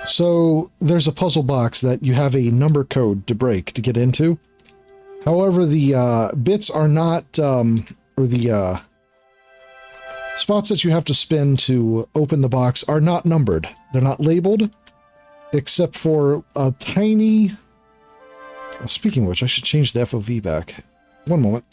So there's a puzzle box that you have a number code to break to get into. However, the bits are not, or the spots that you have to spin to open the box are not numbered. They're not labeled, except for a tiny... Speaking of which, I should change the FOV back. One moment.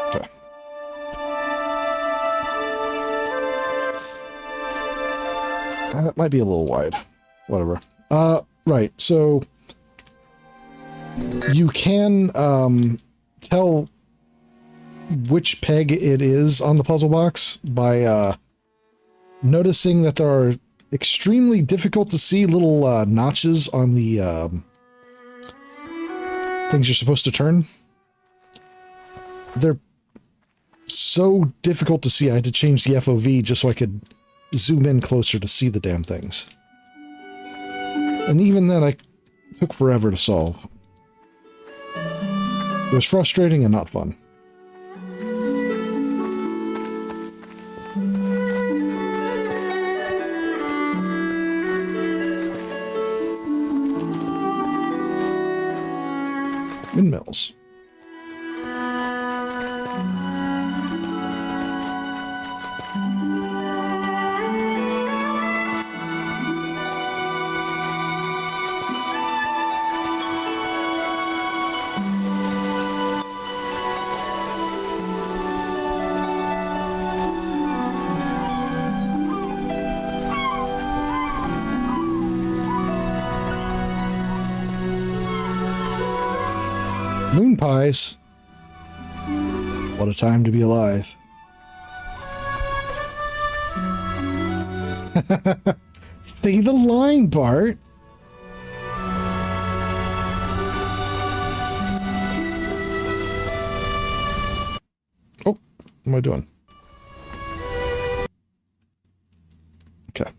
Okay. That might be a little wide. Whatever. Right, so you can tell which peg it is on the puzzle box by noticing that there are extremely difficult to see little notches on the things you're supposed to turn. They're so difficult to see, I had to change the FOV just so I could zoom in closer to see the damn things. And even then, I took forever to solve. It was frustrating and not fun. Windmills. Moon pies. What a time to be alive. Stay the line, Bart. Oh, what am I doing? Okay.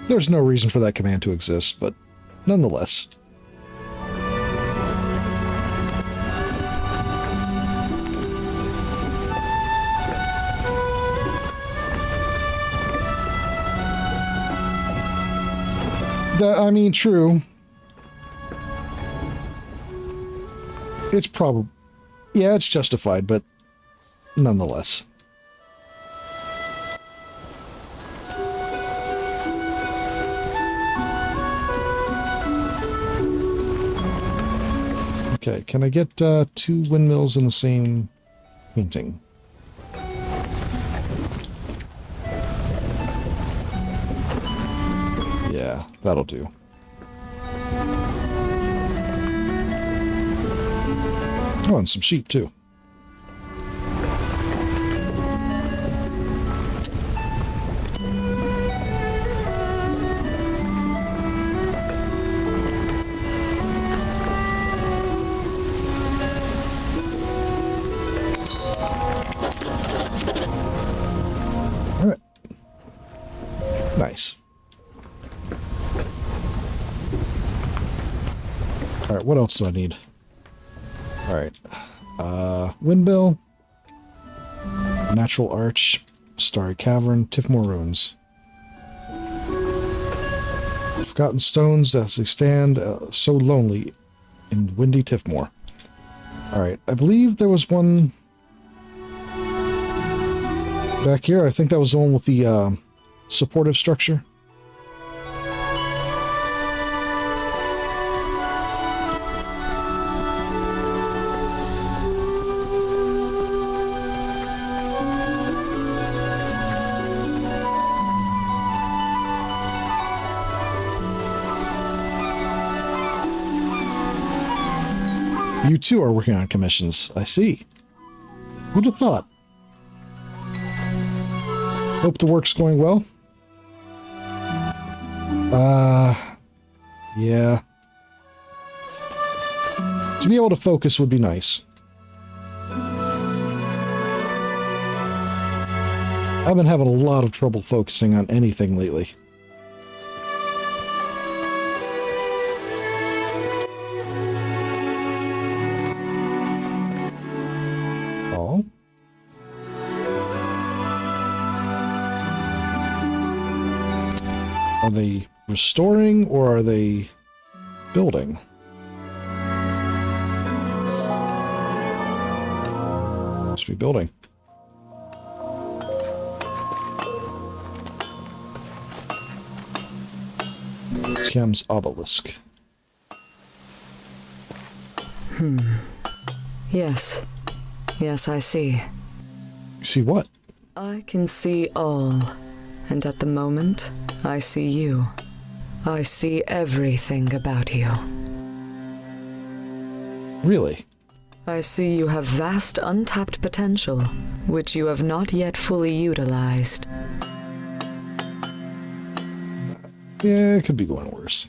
There's no reason for that command to exist, but nonetheless. I mean, true. It's Yeah, it's justified, but nonetheless. Okay, can I get 2 windmills in the same painting? Yeah, that'll do. Oh, and some sheep, too. All right. Nice. All right, what else do I need? All right. Windmill, Natural Arch, Starry Cavern, Tifmore Ruins. Forgotten Stones as they stand so lonely in windy Tifmore. All right, I believe there was one back here. I think that was the one with the supportive structure. You too are working on commissions. I see. Who'd have thought? Hope the work's going well. Yeah. To be able to focus would be nice. I've been having a lot of trouble focusing on anything lately. Oh. Are they restoring or are they building? Must be building. Schem's obelisk. Yes. Yes, I see. See what? I can see all. And at the moment, I see you. I see everything about you. Really? I see you have vast untapped potential, which you have not yet fully utilized. Yeah, it could be going worse.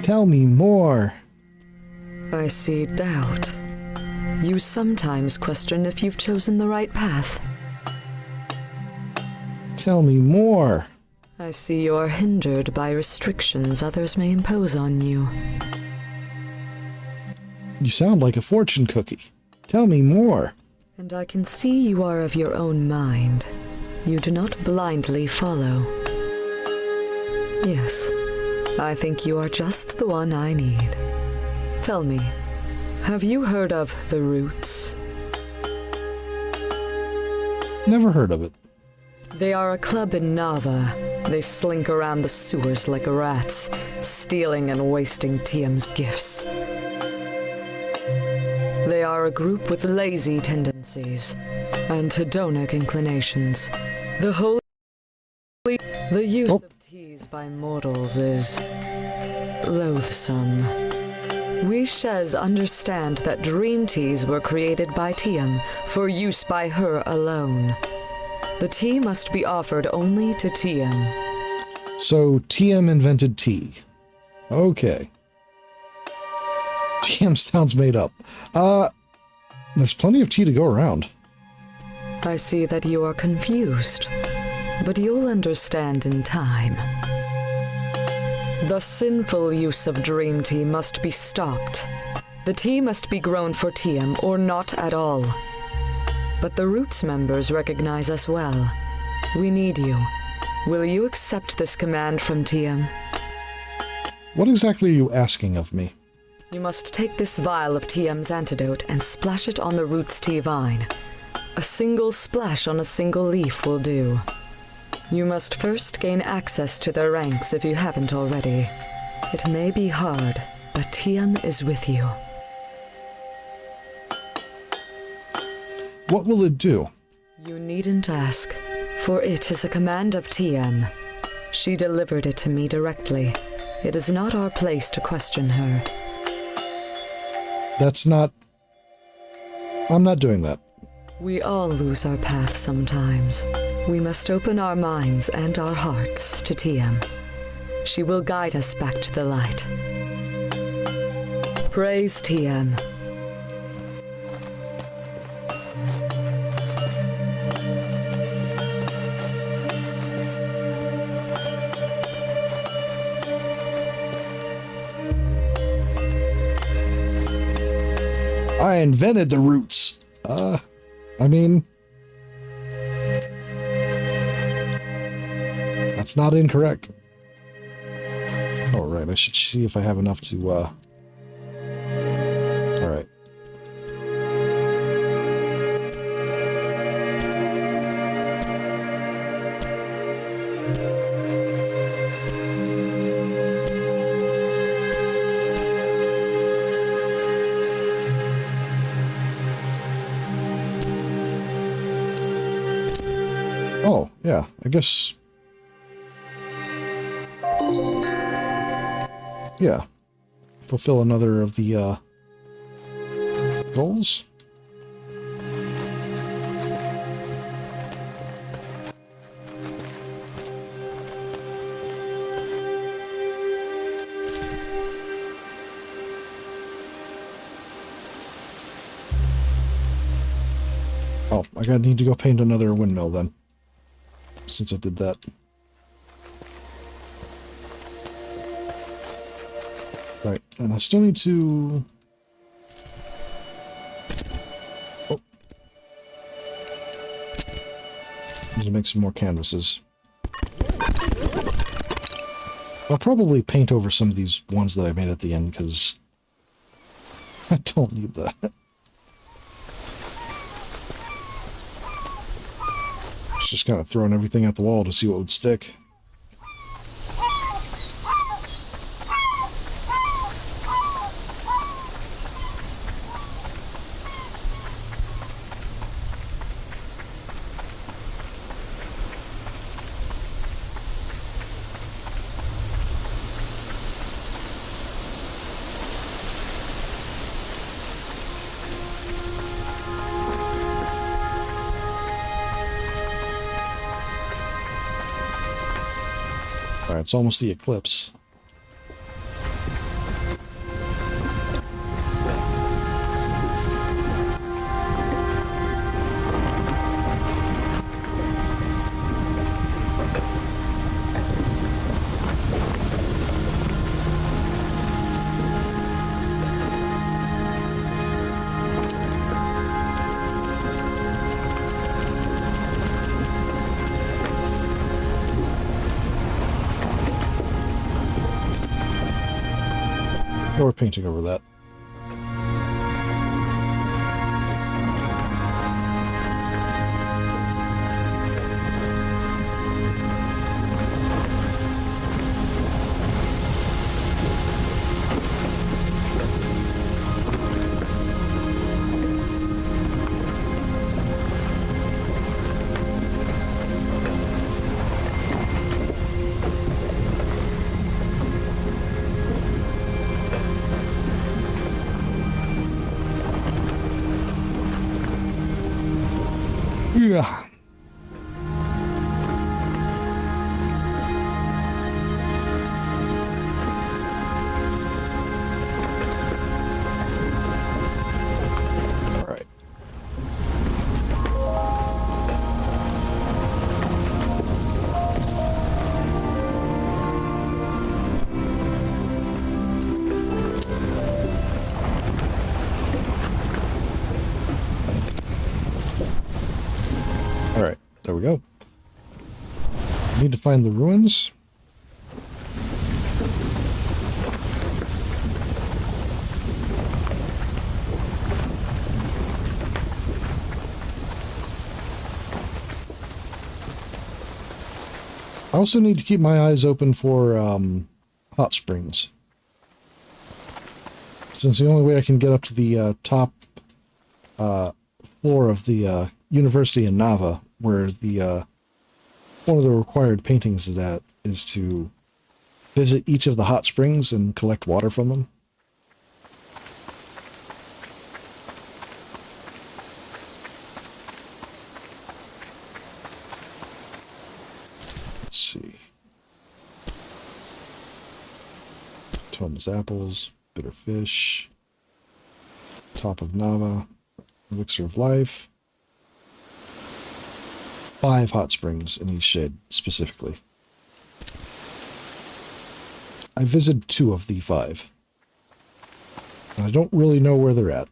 Tell me more. I see doubt. You sometimes question if you've chosen the right path. Tell me more. I see you are hindered by restrictions others may impose on you. You sound like a fortune cookie. Tell me more. And I can see you are of your own mind. You do not blindly follow. Yes, I think you are just the one I need. Tell me, have you heard of the Roots? Never heard of it. They are a club in Nava. They slink around the sewers like rats, stealing and wasting TM's gifts. They are a group with lazy tendencies and hedonic inclinations. The use of teas by mortals is loathsome. We Shez understand that dream teas were created by TM for use by her alone. The tea must be offered only to TM. So TM invented tea. Okay. TM sounds made up. There's plenty of tea to go around. I see that you are confused, but you'll understand in time. The sinful use of dream tea must be stopped. The tea must be grown for TM or not at all. But the Roots members recognize us well. We need you. Will you accept this command from TM? What exactly are you asking of me? You must take this vial of TM's antidote and splash it on the roots tea vine. A single splash on a single leaf will do. You must first gain access to their ranks if you haven't already. It may be hard, but TM is with you. What will it do? You needn't ask, for it is a command of TM. She delivered it to me directly. It is not our place to question her. That's not... I'm not doing that. We all lose our path sometimes. We must open our minds and our hearts to TM. She will guide us back to the light. Praise TM. I invented the roots. I mean... That's not incorrect. Oh, right. I should see if I have enough to, Alright. Oh, yeah, I guess... Yeah. Fulfill another of the, goals? Oh, I need to go paint another windmill then. Since I did that. Right, and I still need to... Oh. Need to make some more canvases. I'll probably paint over some of these ones that I made at the end, because I don't need that. Just kind of throwing everything at the wall to see what would stick. Alright, it's almost the eclipse. Or painting over that. Yeah. All right. Alright, there we go. Need to find the ruins. I also need to keep my eyes open for hot springs. Since the only way I can get up to the top floor of the university in Nava, where the one of the required paintings is at, is to visit each of the hot springs and collect water from them. Let's see. Toma's apples, bitter fish, top of Nava, elixir of life. 5 hot springs in Eastshade, specifically. I visited 2 of the 5. And I don't really know where they're at.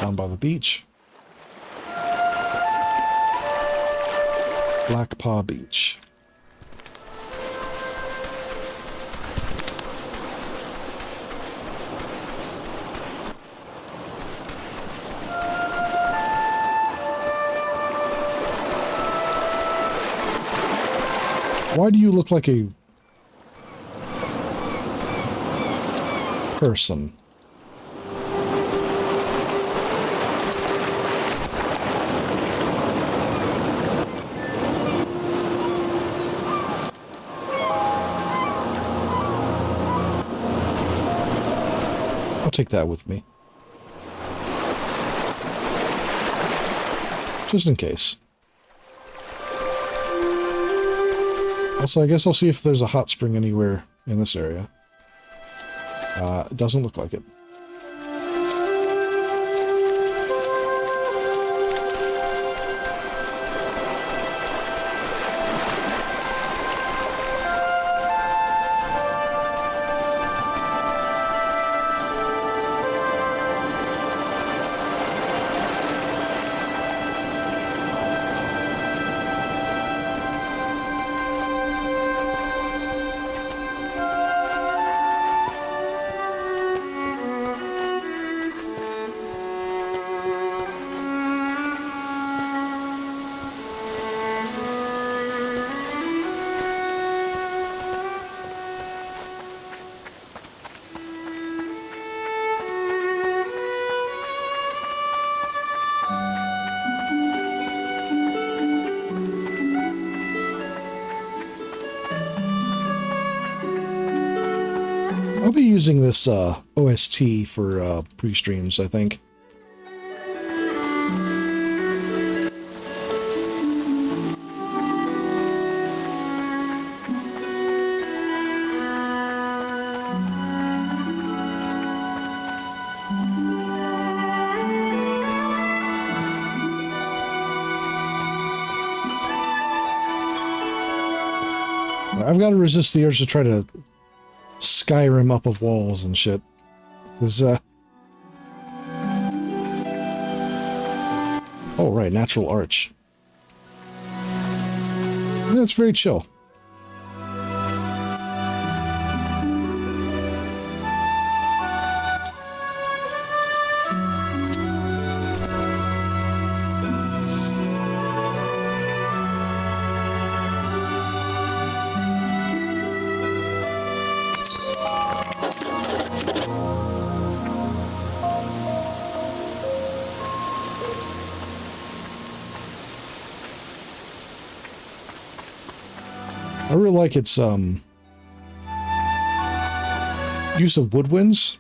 Down by the beach. Black Paw Beach. Why do you look like a person? I'll take that with me. Just in case. Also, I guess I'll see if there's a hot spring anywhere in this area. It doesn't look like it. I'll be using this OST for pre-streams, I think. I've got to resist the urge to try to Skyrim up of walls and shit. Because, oh, right, natural arch. That's very chill. I really like its use of woodwinds,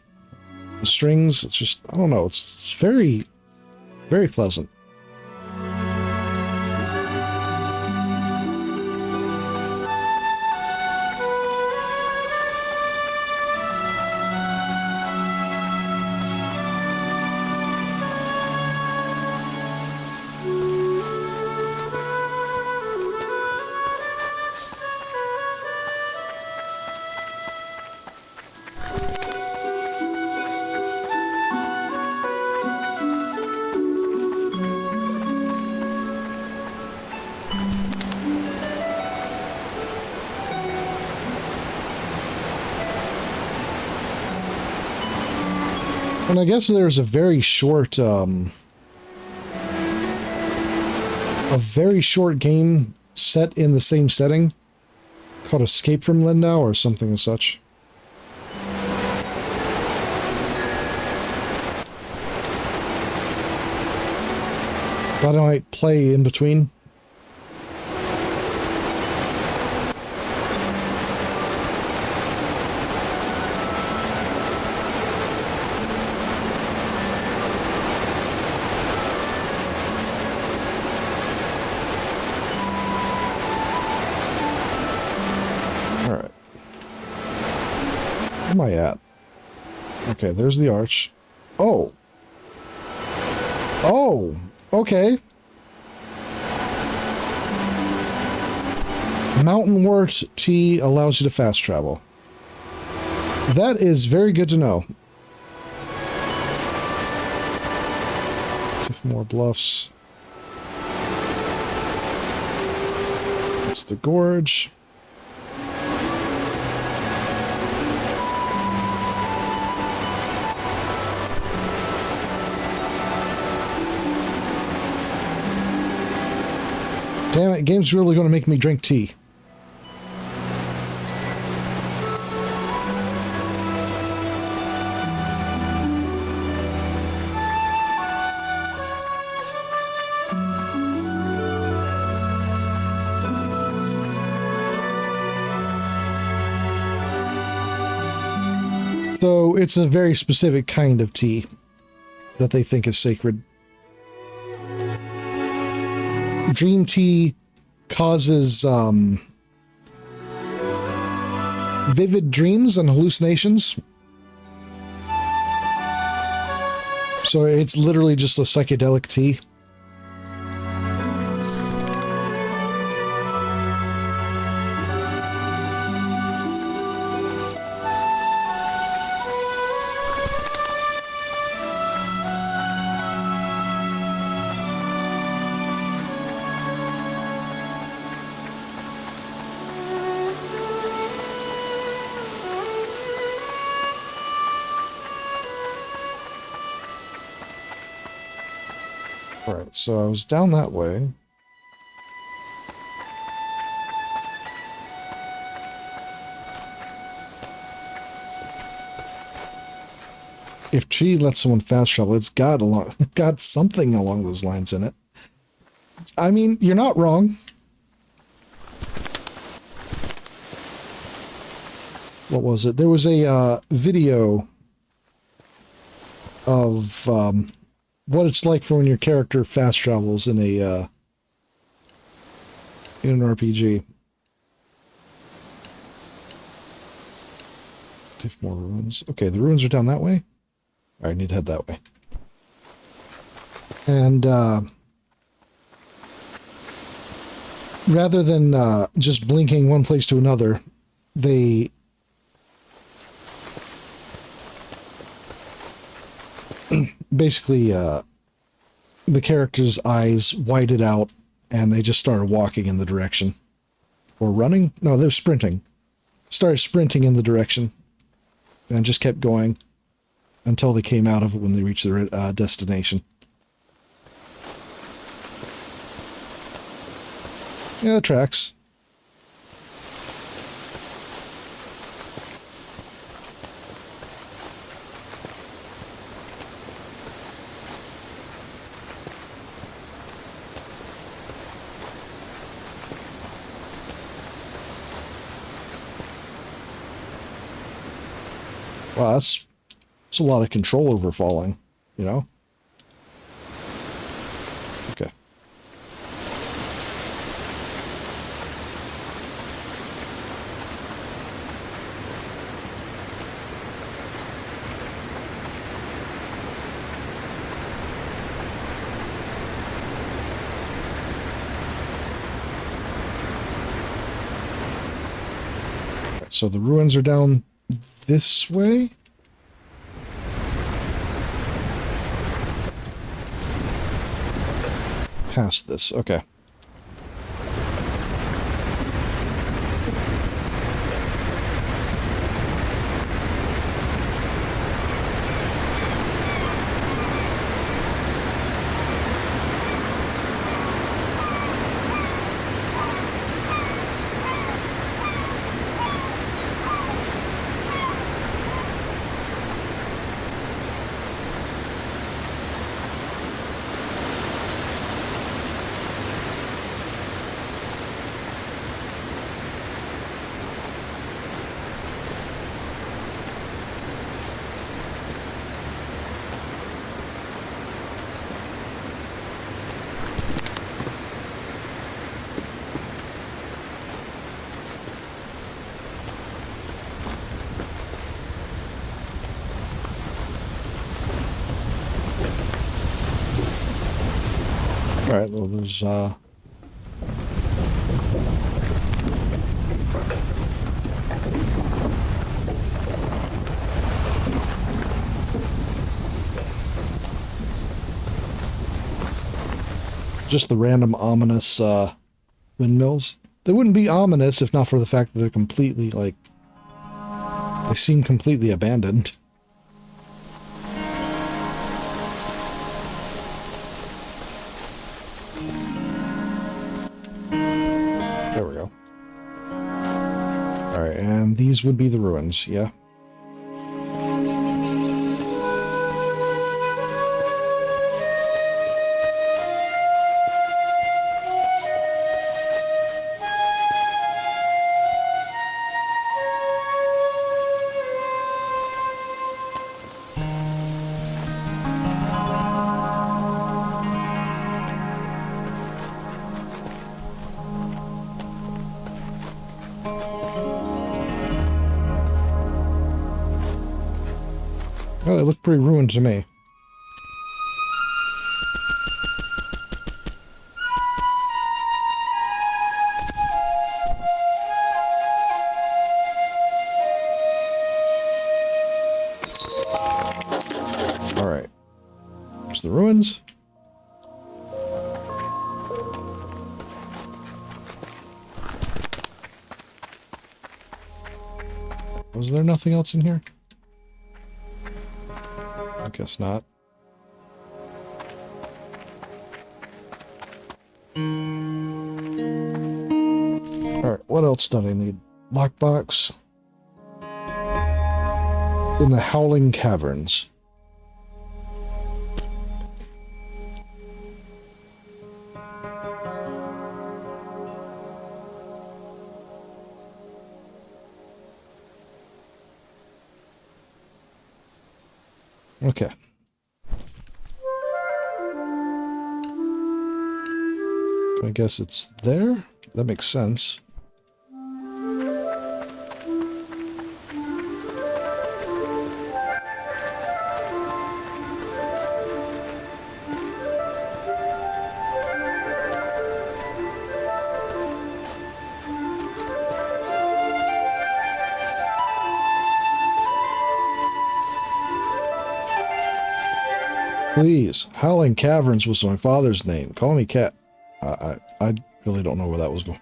the strings. It's just, I don't know, it's very, very pleasant. And I guess there's a very short game set in the same setting called Escape from Lindau or something as such. But I might play in between. Alright. Where am I at? Okay, there's the arch. Oh! Oh! Okay. Mountain Wart Tea allows you to fast travel. That is very good to know. More bluffs. It's the gorge. Damn it, game's really going to make me drink tea. So it's a very specific kind of tea that they think is sacred. Dream tea causes vivid dreams and hallucinations. So it's literally just a psychedelic tea. Alright, so I was down that way. If tree lets someone fast travel, it's got something along those lines in it. I mean, you're not wrong. What was it? There was a video of what it's like for when your character fast travels in a in an RPG. If more ruins. Okay, the ruins are down that way. All right, I need to head that way. And rather than just blinking one place to another, they basically the character's eyes whited out and they just started walking in the direction. Or running? No, they were sprinting. Started sprinting in the direction and just kept going until they came out of it when they reached their destination. Yeah, that tracks. Wow, that's a lot of control over falling, you know? Okay. So the ruins are down this way? Past this, okay. Alright, well, there's, just the random ominous, windmills. They wouldn't be ominous if not for the fact that they're completely, like, they seem completely abandoned. There we go. Alright, and these would be the ruins, yeah? Well, they look pretty ruined to me. Alright. There's the ruins. Was there nothing else in here? I guess not. Alright, what else do I need? Lockbox. In the Howling Caverns. Okay. I guess it's there? That makes sense. Please, Howling Caverns was my father's name. Call me Cat. I really don't know where that was going.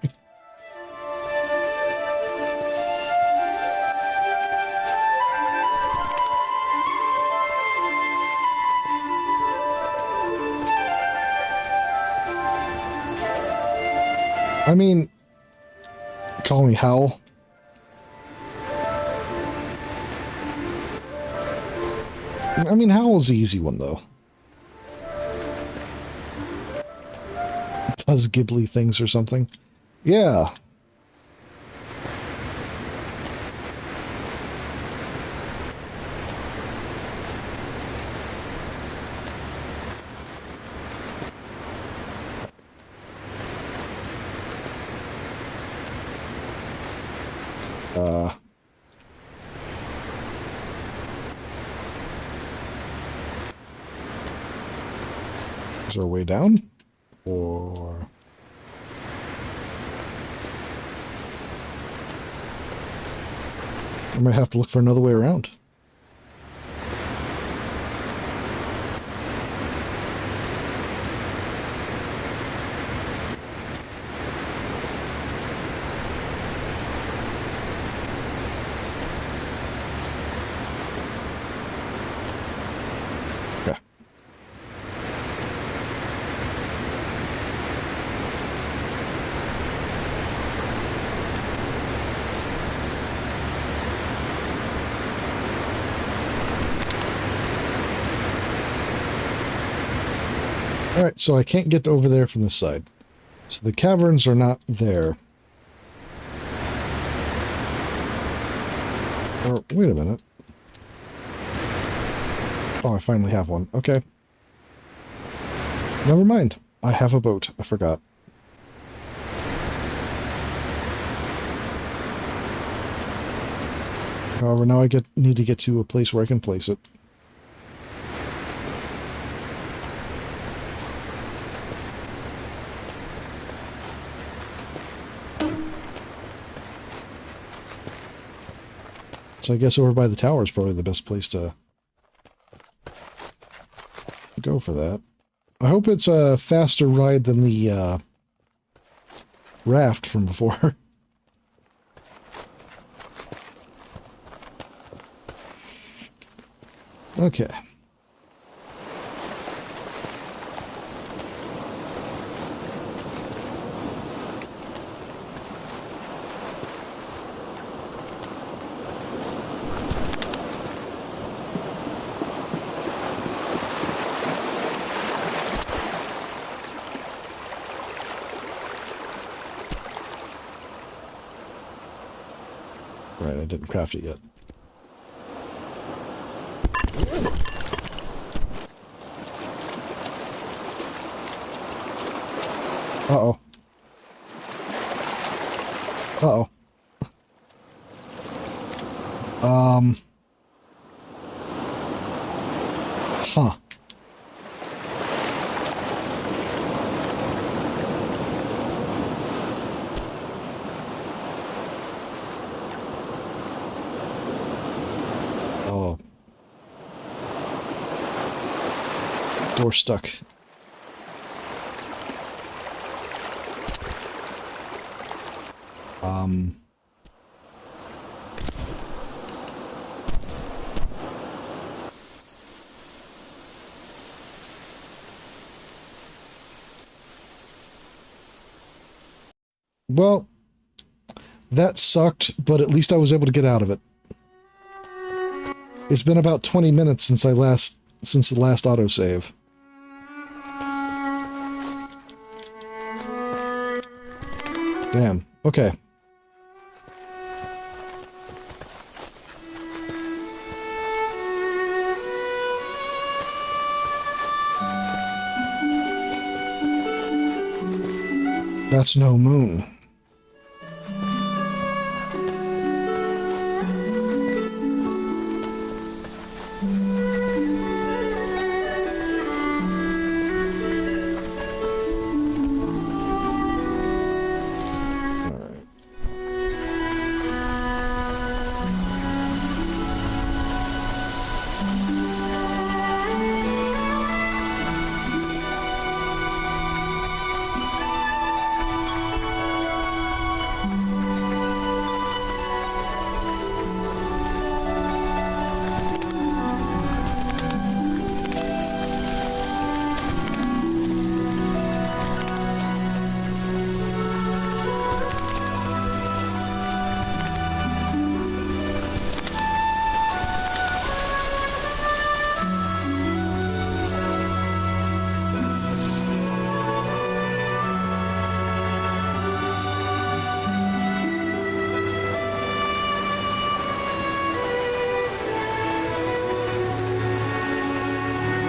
I mean, call me Howl. I mean, Howl's the easy one, though. Does Ghibli things or something. Yeah. Is there a way down? Or... I might have to look for another way around. Okay. Alright, so I can't get over there from this side. So the caverns are not there. Or, wait a minute. Oh, I finally have one. Okay. Never mind. I have a boat. I forgot. However, now I need to get to a place where I can place it. So I guess over by the tower is probably the best place to go for that. I hope it's a faster ride than the raft from before. Okay. Right, I didn't craft it yet. Uh-oh. Uh-oh. Huh. Oh. Door stuck. Well, that sucked, but at least I was able to get out of it. It's been about 20 minutes since the last autosave. Damn. Okay. That's no moon.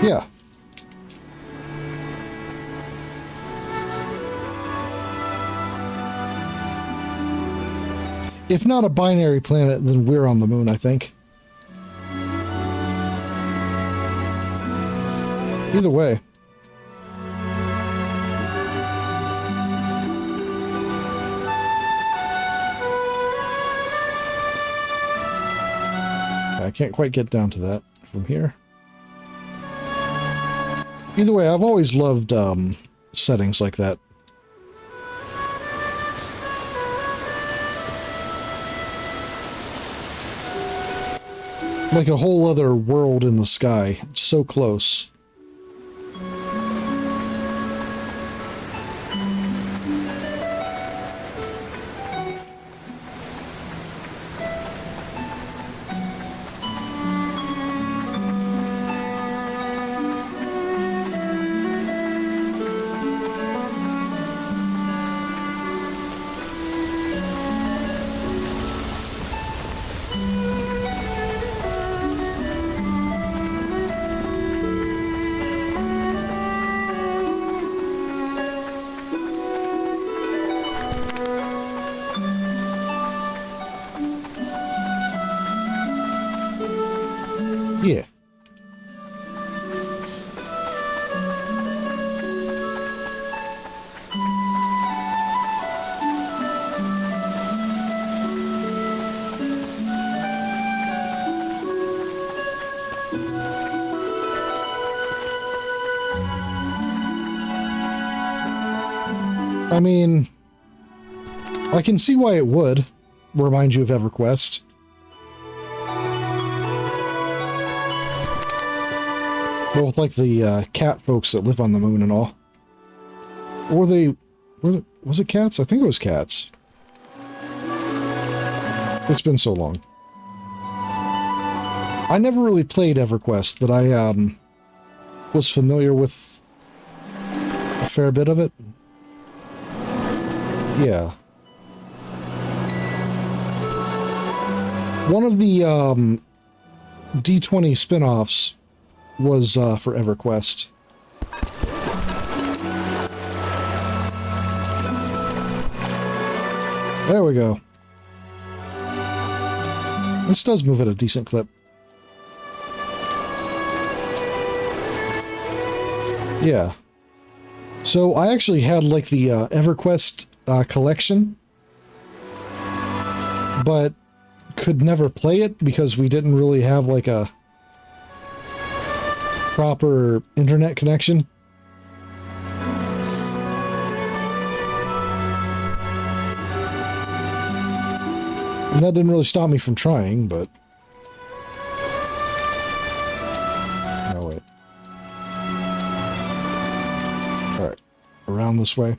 Yeah. If not a binary planet, then we're on the moon, I think. Either way. I can't quite get down to that from here. Either way, I've always loved settings like that. Like a whole other world in the sky. It's so close. Yeah. I mean, I can see why it would remind you of EverQuest. Well, with like the cat folks that live on the moon and all. Or they... Was it cats? I think it was cats. It's been so long. I never really played EverQuest, but I was familiar with a fair bit of it. Yeah. One of the D20 spin-offs was for EverQuest. There we go. This does move at a decent clip. Yeah. So I actually had like the EverQuest collection, but could never play it because we didn't really have like a proper internet connection. And that didn't really stop me from trying, but... Oh, wait. Alright. Around this way.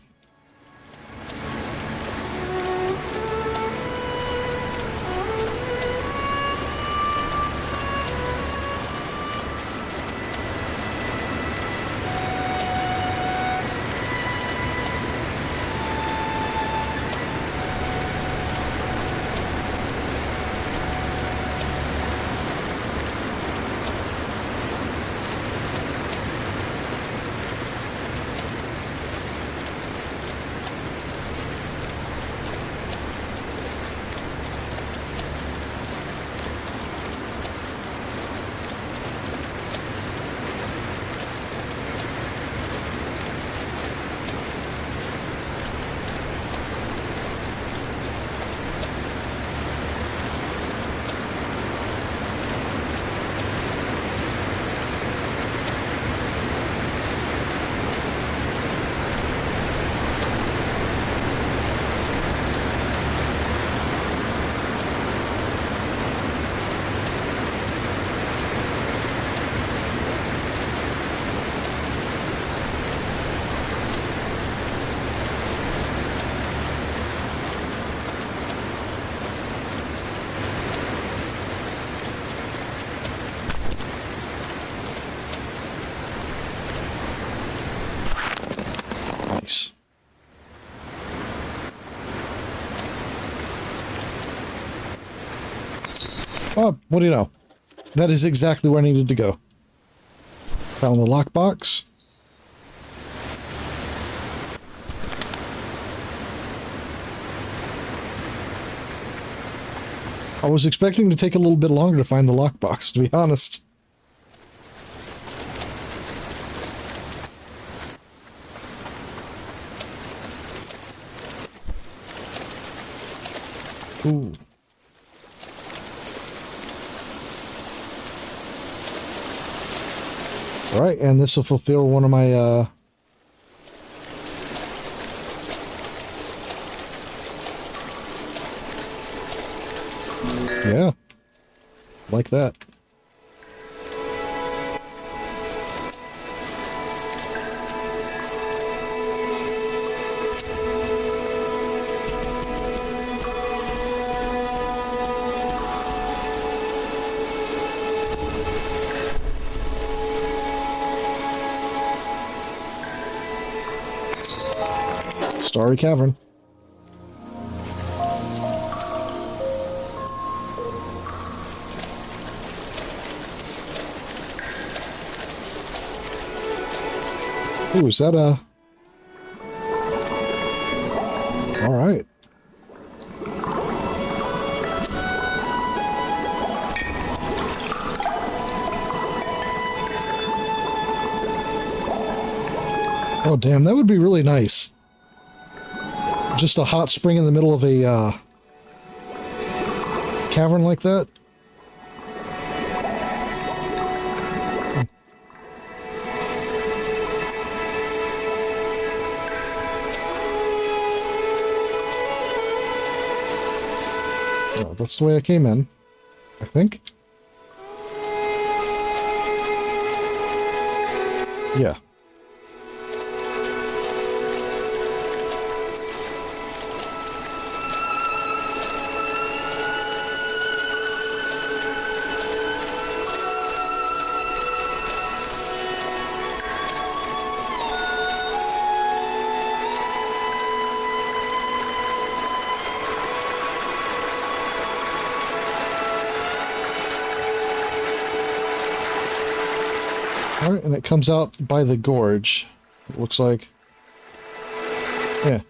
Oh, what do you know? That is exactly where I needed to go. Found the lockbox. I was expecting to take a little bit longer to find the lockbox, to be honest. Ooh. Alright, and this will fulfill one of my, yeah. Like that. Starry Cavern. Ooh, is that a... All right. Oh, damn, that would be really nice. Just a hot spring in the middle of a cavern like that. That's the way I came in, I think. Yeah. Alright, and it comes out by the gorge, it looks like. Yeah.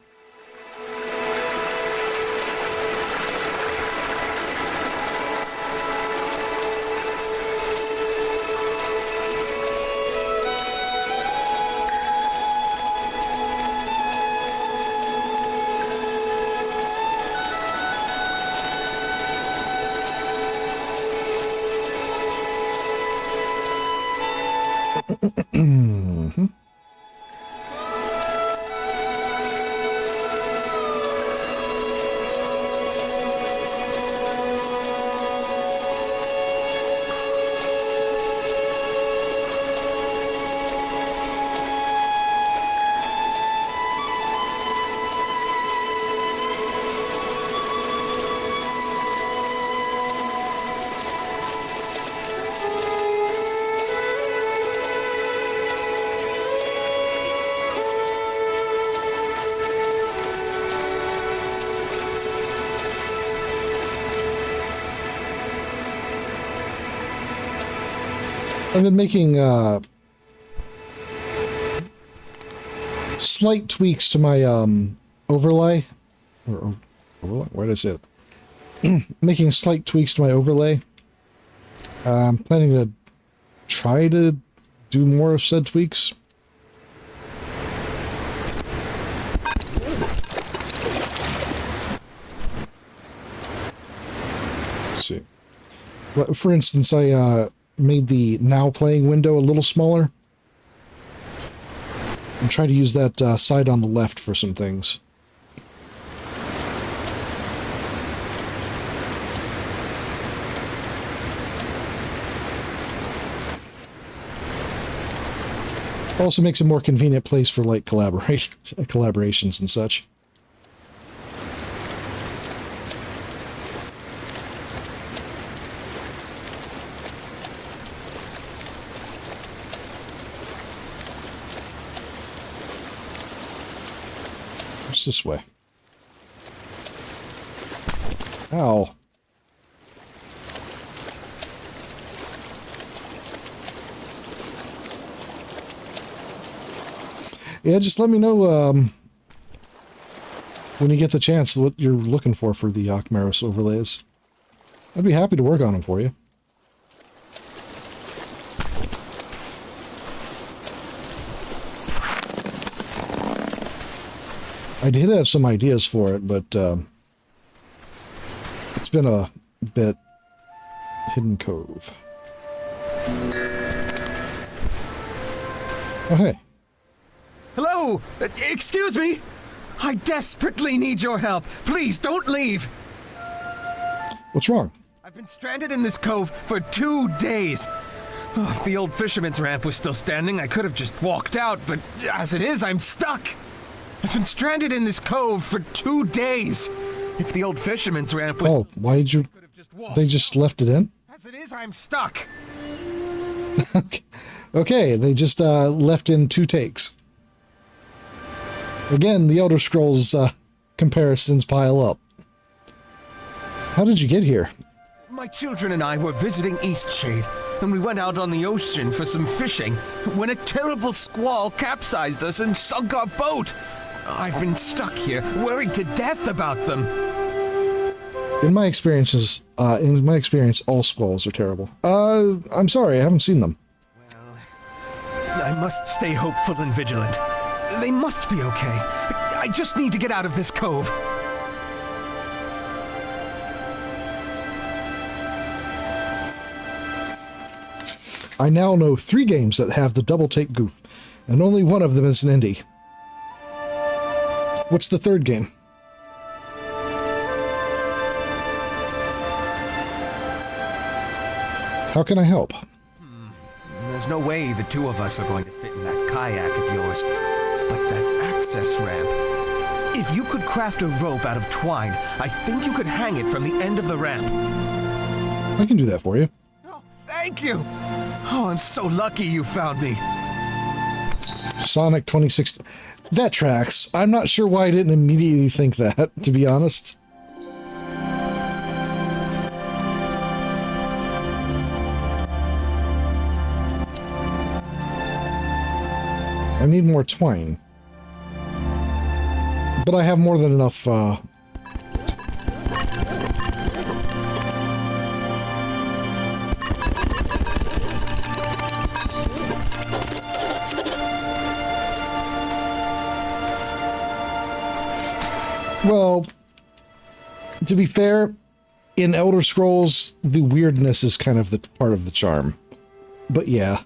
I've been making slight tweaks to my overlay. Overlay? Where did I say it? Making slight tweaks to my overlay. I'm planning to try to do more of said tweaks. Let's see. Well, for instance, I made the now playing window a little smaller and try to use that side on the left for some things. Also makes a more convenient place for like collaborations and such. This way. Ow. Yeah, just let me know when you get the chance what you're looking for the Akmaros overlays. I'd be happy to work on them for you. I did have some ideas for it, but it's been a bit hidden cove. Oh, hey. Hello! Excuse me! I desperately need your help. Please, don't leave! What's wrong? I've been stranded in this cove for 2 days. Oh, if the old fisherman's ramp was still standing, I could have just walked out, but as it is, I'm stuck. I've been stranded in this cove for 2 days. If the old fisherman's ramp was... Oh, why did you... They just left it in? As it is, I'm stuck. Okay, they just left in 2 takes. Again, the Elder Scrolls comparisons pile up. How did you get here? My children and I were visiting Eastshade, and we went out on the ocean for some fishing when a terrible squall capsized us and sunk our boat. I've been stuck here, worried to death about them. In my experience, all squalls are terrible. I'm sorry, I haven't seen them. Well, I must stay hopeful and vigilant. They must be okay. I just need to get out of this cove. I now know 3 games that have the double take goof, and only one of them is an indie. What's the 3rd game? How can I help? There's no way the two of us are going to fit in that kayak of yours. But that access ramp... If you could craft a rope out of twine, I think you could hang it from the end of the ramp. I can do that for you. Oh, thank you! Oh, I'm so lucky you found me. Sonic 2016. That tracks. I'm not sure why I didn't immediately think that, to be honest. I need more twine. But I have more than enough, Well, to be fair, in Elder Scrolls, the weirdness is kind of the part of the charm. But yeah.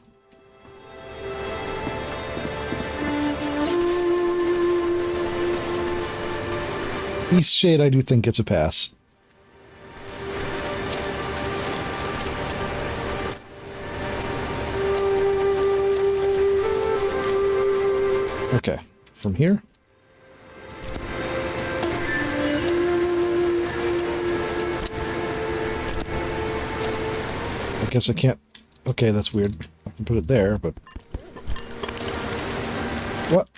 Eastshade, I do think gets a pass. Okay, from here. I guess I can't... Okay, that's weird. I can put it there, but... What?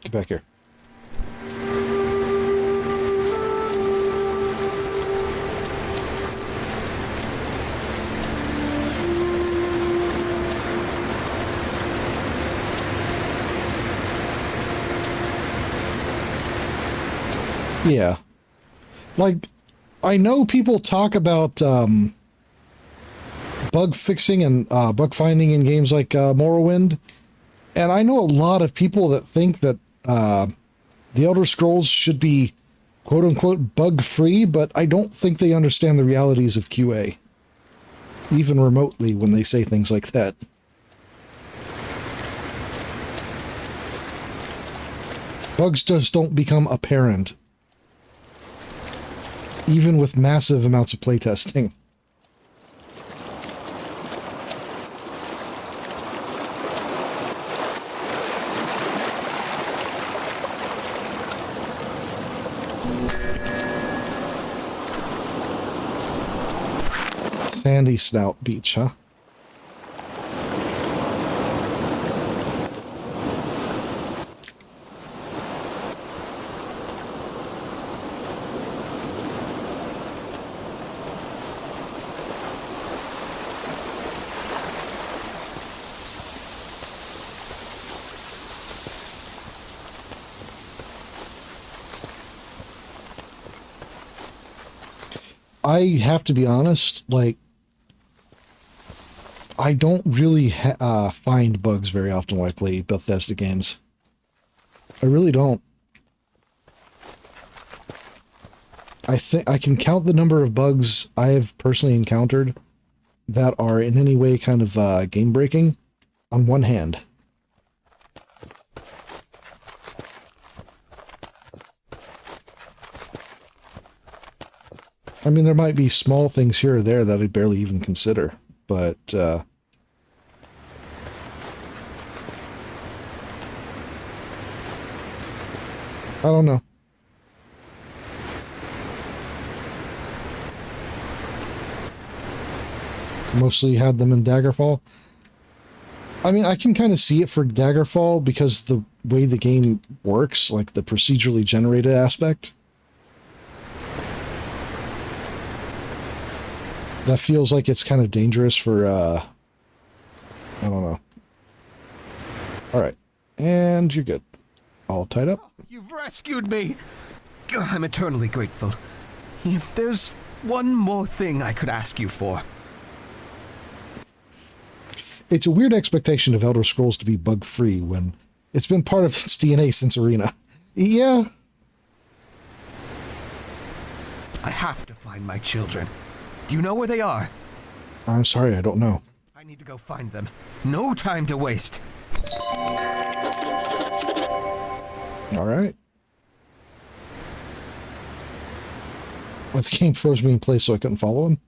Get back here. Yeah. Like, I know people talk about bug fixing and bug finding in games like Morrowind, and I know a lot of people that think that the Elder Scrolls should be quote-unquote bug-free, but I don't think they understand the realities of QA, even remotely, when they say things like that. Bugs just don't become apparent, even with massive amounts of playtesting. Sandy Snout Beach, huh? I have to be honest, like, I don't really find bugs very often when I play Bethesda games. I really don't. I think I can count the number of bugs I have personally encountered that are in any way kind of game-breaking on one hand. I mean, there might be small things here or there that I barely even consider, but I don't know. Mostly had them in Daggerfall. I mean, I can kind of see it for Daggerfall because the way the game works, like the procedurally generated aspect. That feels like it's kind of dangerous for, I don't know. Alright. And you're good. All tied up. You've rescued me! I'm eternally grateful. If there's one more thing I could ask you for. It's a weird expectation of Elder Scrolls to be bug-free when it's been part of its DNA since Arena. Yeah. I have to find my children. Do you know where they are? I'm sorry, I don't know. I need to go find them. No time to waste. Alright. Well, the game froze me in place so I couldn't follow him.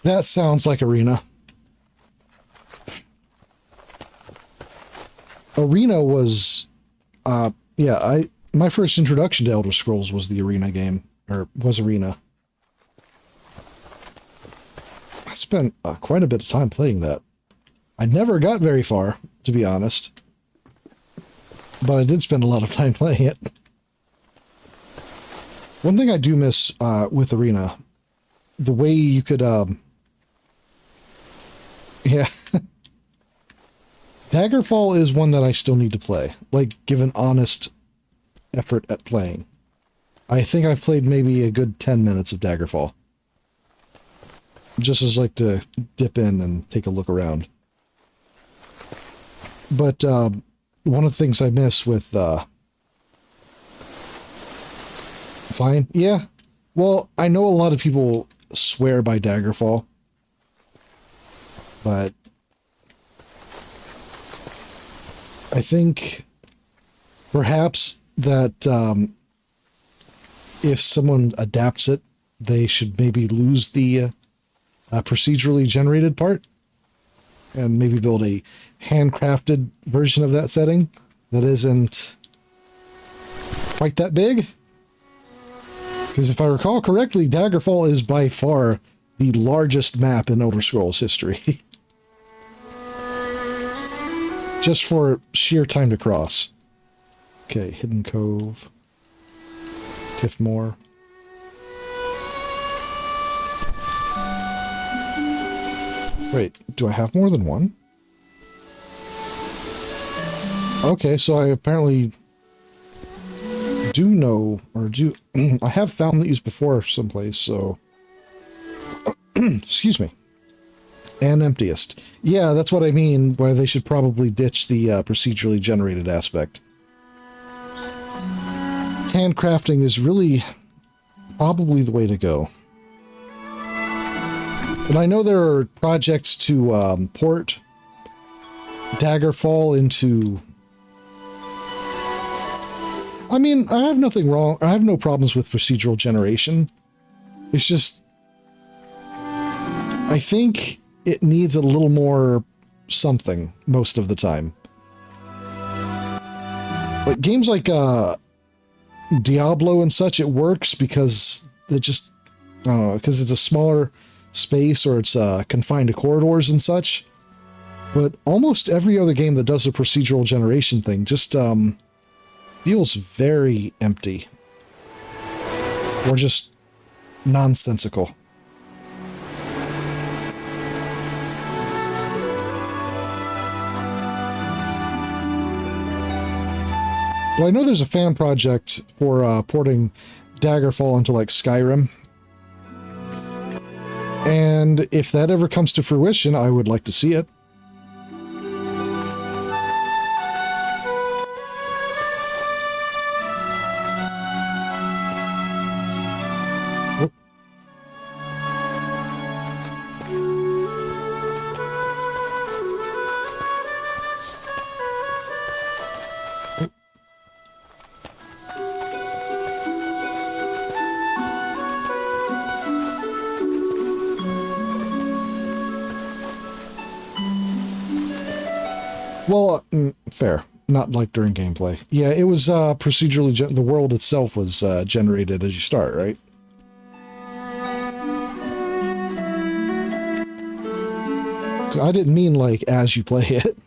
That sounds like Arena. Arena was, my first introduction to Elder Scrolls was the Arena game, or was Arena. I spent quite a bit of time playing that. I never got very far, to be honest, but I did spend a lot of time playing it. One thing I do miss with Arena, the way you could, yeah. Daggerfall is one that I still need to play. Like, give an honest effort at playing. I think I've played maybe a good 10 minutes of Daggerfall. Just as like to dip in and take a look around. But one of the things I miss with fine, yeah. Well, I know a lot of people swear by Daggerfall, but I think perhaps that if someone adapts it, they should maybe lose the procedurally generated part and maybe build a handcrafted version of that setting that isn't quite that big. Because if I recall correctly, Daggerfall is by far the largest map in Elder Scrolls history. Just for sheer time to cross. Okay, Hidden Cove. Tiffmore. Wait, do I have more than one? Okay, so I apparently do know, or do... I have found these before someplace, so... Excuse me. And emptiest. Yeah, that's what I mean, why they should probably ditch the procedurally generated aspect. Handcrafting is really probably the way to go. And I know there are projects to port Daggerfall into... I mean, I have nothing wrong. I have no problems with procedural generation. It's just... I think it needs a little more something most of the time. But games like Diablo and such, it works because it just... I don't know, because it's a smaller space or it's confined to corridors and such. But almost every other game that does a procedural generation thing just feels very empty. Or just nonsensical. Well, I know there's a fan project for porting Daggerfall into like Skyrim. And if that ever comes to fruition, I would like to see it. Well, fair. Not like during gameplay. Yeah, it was procedurally... the world itself was generated as you start, right? I didn't mean like as you play it.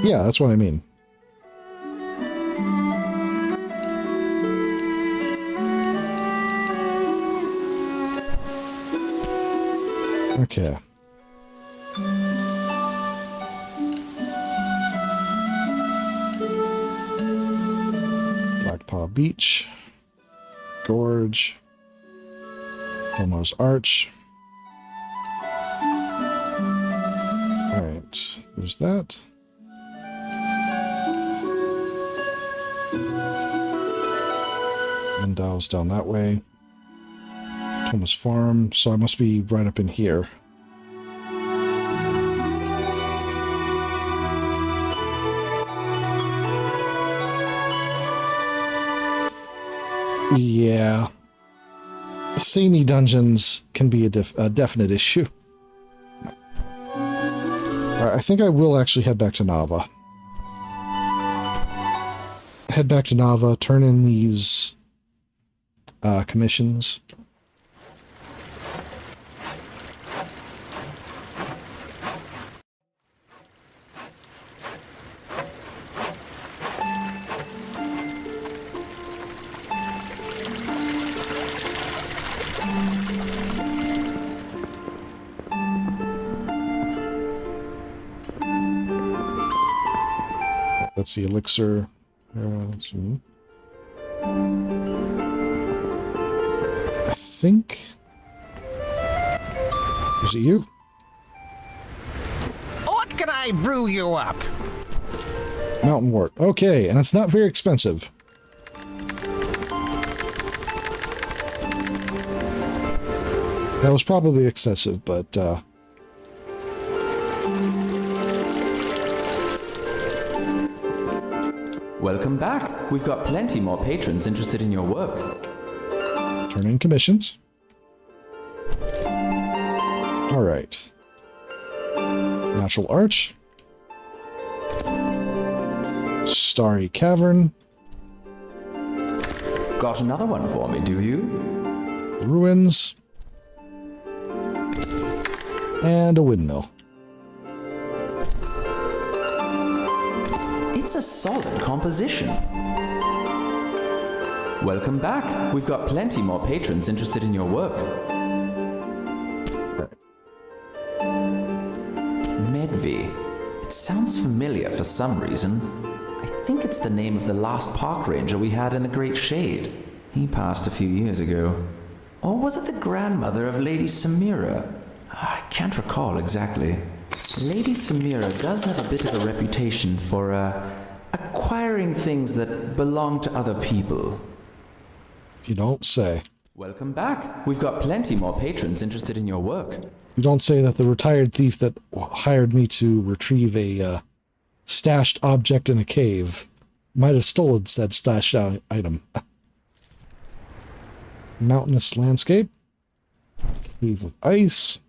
Yeah, that's what I mean. Okay. Blackpaw Beach, Gorge, Elmo's Arch. Alright, there's that. Lindau's down that way. Thomas Farm, so I must be right up in here. Yeah. samey dungeons can be a definite issue. Alright, I think I will actually head back to Nava. Head back to Nava, turn in these commissions. That's the elixir. I think. Is it you? What can I brew you up? Mountain wort. Okay, and it's not very expensive. That was probably excessive, but Welcome back. We've got plenty more patrons interested in your work. turn in commissions. All right. Natural Arch. Starry Cavern. Got another one for me, do you? Ruins. And a windmill. It's a solid composition. Welcome back. We've got plenty more patrons interested in your work. Medvi. It sounds familiar for some reason. I think it's the name of the last park ranger we had in the Great Shade. He passed a few years ago. Or was it the grandmother of Lady Samira? I can't recall exactly. Lady Samira does have a bit of a reputation for, acquiring things that belong to other people. You don't say. Welcome back. We've got plenty more patrons interested in your work. You don't say that the retired thief that hired me to retrieve a stashed object in a cave might have stolen said stashed item. Mountainous landscape. Cave of ice.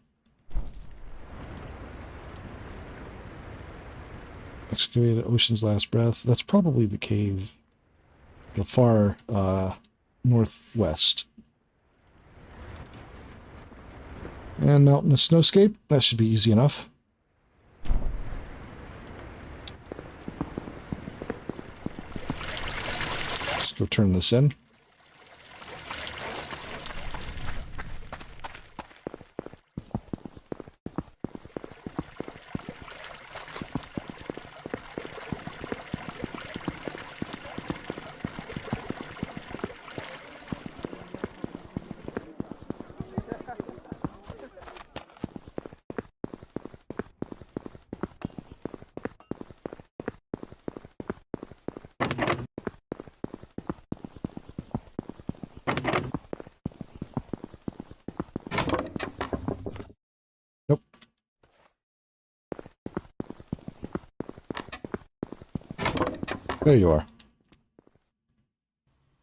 Excavated ocean's last breath. That's probably the cave. The far northwest. And mountainous snowscape. That should be easy enough. Let's go turn this in. There you are.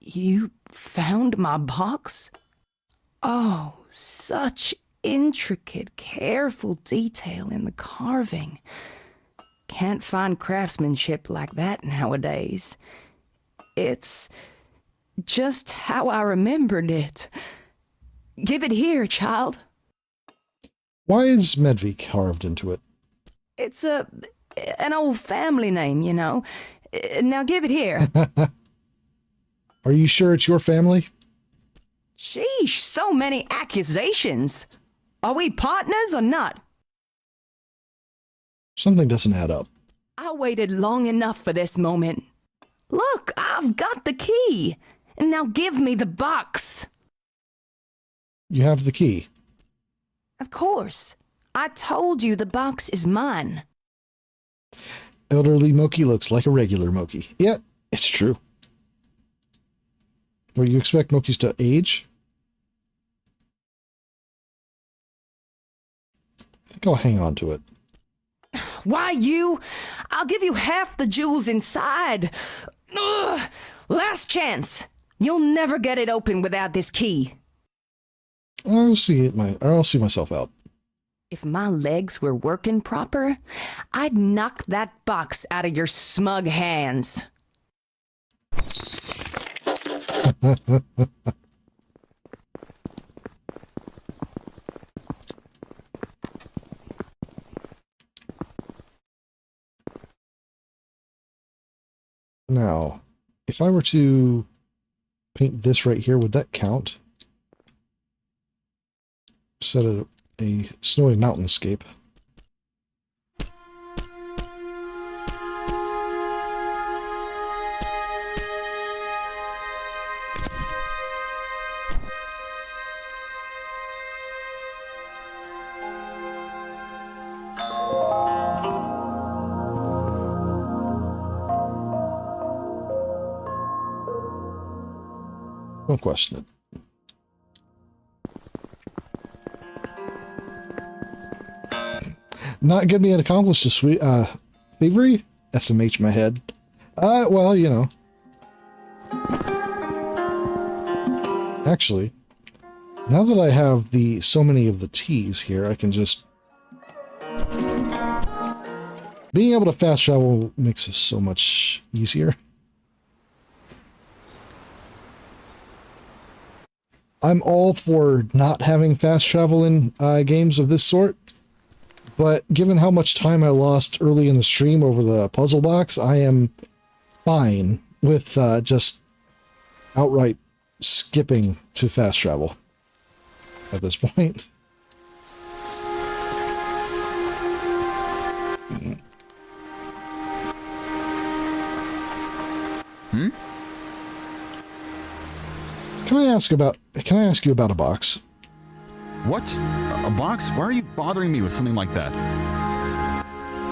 You found my box? Oh, such intricate, careful detail in the carving. Can't find craftsmanship like that nowadays. It's just how I remembered it. Give it here, child. Why is Medvi carved into it? It's an old family name, you know. Now give it here. Are you sure it's your family? Sheesh, so many accusations. Are we partners or not? Something doesn't add up. I waited long enough for this moment. Look, I've got the key. Now give me the box. You have the key. Of course. I told you the box is mine. Elderly Moki looks like a regular Moki. Yeah, it's true. Well, you expect Mokis to age? I think I'll hang on to it. Why you? I'll give you half the jewels inside. Ugh. Last chance. You'll never get it open without this key. I'll see myself out. If my legs were working proper, I'd knock that box out of your smug hands. Now, if I were to paint this right here, would that count? Set a snowy mountainscape. Don't question it. Not getting me an accomplice to thievery? SMH my head. Well, you know. Actually, now that I have so many of the T's here, I can just... Being able to fast travel makes this so much easier. I'm all for not having fast travel in games of this sort, but given how much time I lost early in the stream over the puzzle box, I am fine with just outright skipping to fast travel at this point. Hmm? Can I ask you about a box? What? A box? Why are you bothering me with something like that?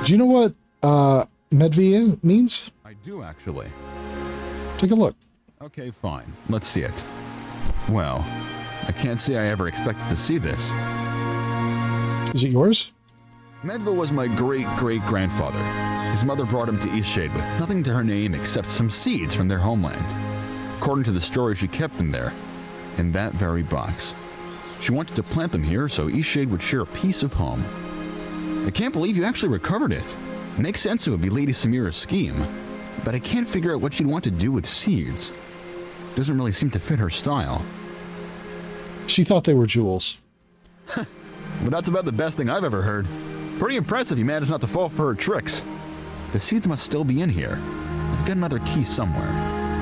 Do you know what Medvia means? I do, actually. Take a look. Okay, fine. Let's see it. Well, I can't say I ever expected to see this. Is it yours? Medva was my great-great-grandfather. His mother brought him to Eastshade with nothing to her name except some seeds from their homeland. According to the story, she kept them there, in that very box. She wanted to plant them here so Eastshade would share a piece of home. I can't believe you actually recovered it. Makes sense it would be Lady Samira's scheme, but I can't figure out what she'd want to do with seeds. Doesn't really seem to fit her style. She thought they were jewels. But that's about the best thing I've ever heard. Pretty impressive you managed not to fall for her tricks. The seeds must still be in here. I've got another key somewhere.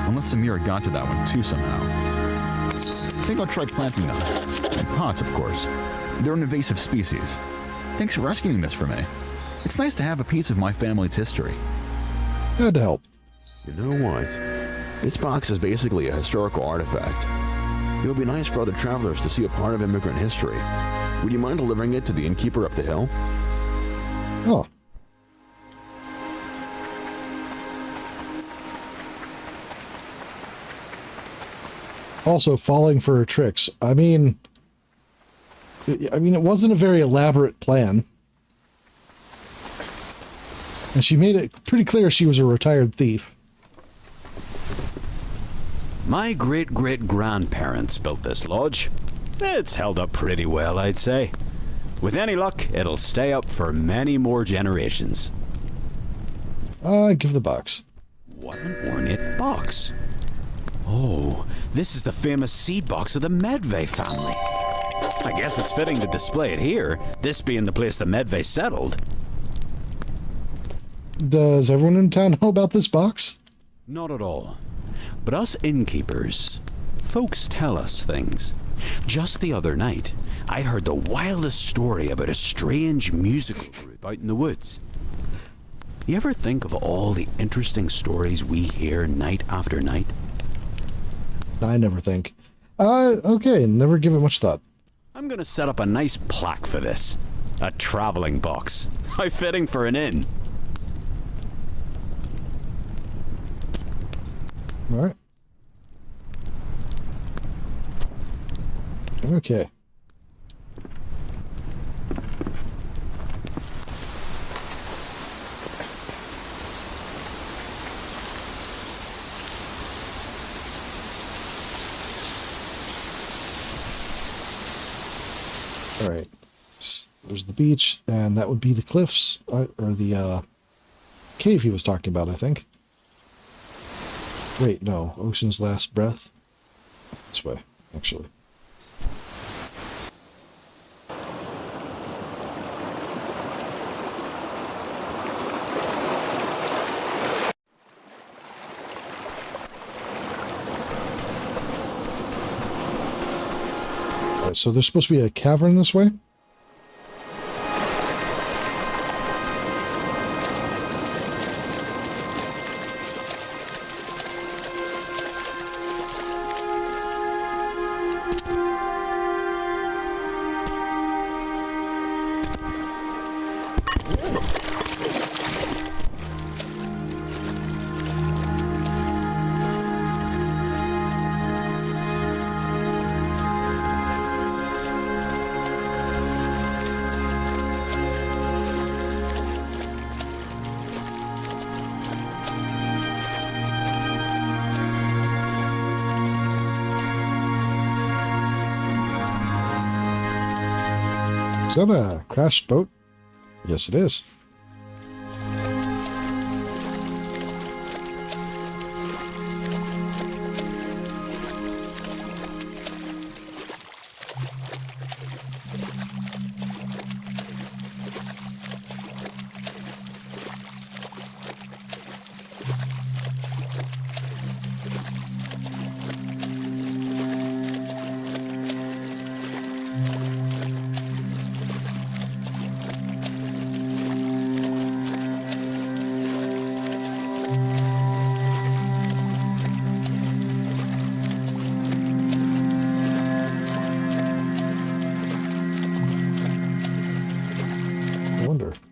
Unless Samira got to that one too somehow. I think I'll try planting them. In pots, of course. They're an invasive species. Thanks for rescuing this for me. It's nice to have a piece of my family's history. Had to help. You know what? This box is basically a historical artifact. It would be nice for other travelers to see a part of immigrant history. Would you mind delivering it to the innkeeper up the hill? Oh. Also, falling for her tricks. I mean, it wasn't a very elaborate plan. And she made it pretty clear she was a retired thief. My great-great-grandparents built this lodge. It's held up pretty well, I'd say. With any luck, it'll stay up for many more generations. Give the box. What an ornate box. Oh, this is the famous seed box of the Medvay family. I guess it's fitting to display it here, this being the place the Medvay settled. Does everyone in town know about this box? Not at all. But us innkeepers, folks tell us things. Just the other night, I heard the wildest story about a strange musical group out in the woods. You ever think of all the interesting stories we hear night after night? I never think. Okay, never give it much thought. I'm gonna set up a nice plaque for this. A traveling box. How fitting for an inn. Alright. Okay. Alright. There's the beach, and that would be the cliffs, or the cave he was talking about, I think. Wait, no. Ocean's Last Breath. This way, actually. Alright, so there's supposed to be a cavern this way? Is that a crashed boat? Yes, it is.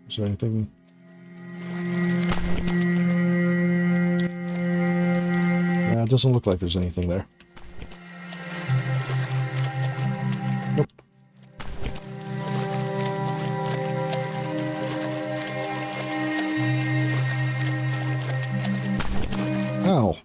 Is there anything? It doesn't look like there's anything there. Nope. Ow.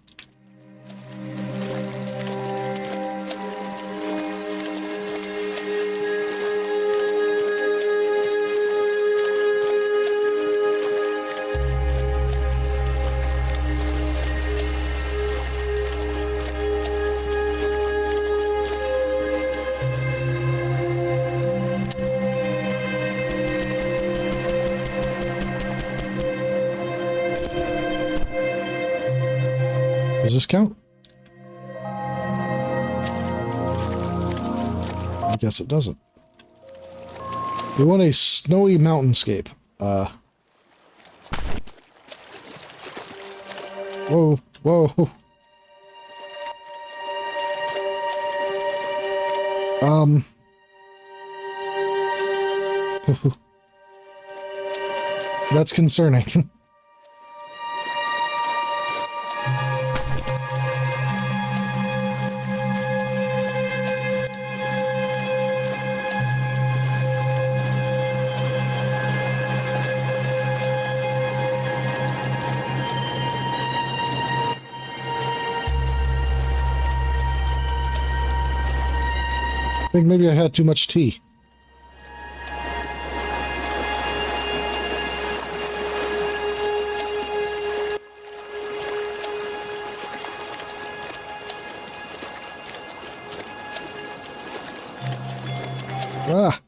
Does this count? I guess it doesn't. We want a snowy mountainscape. Whoa, whoa. That's concerning. I think maybe I had too much tea. Ah.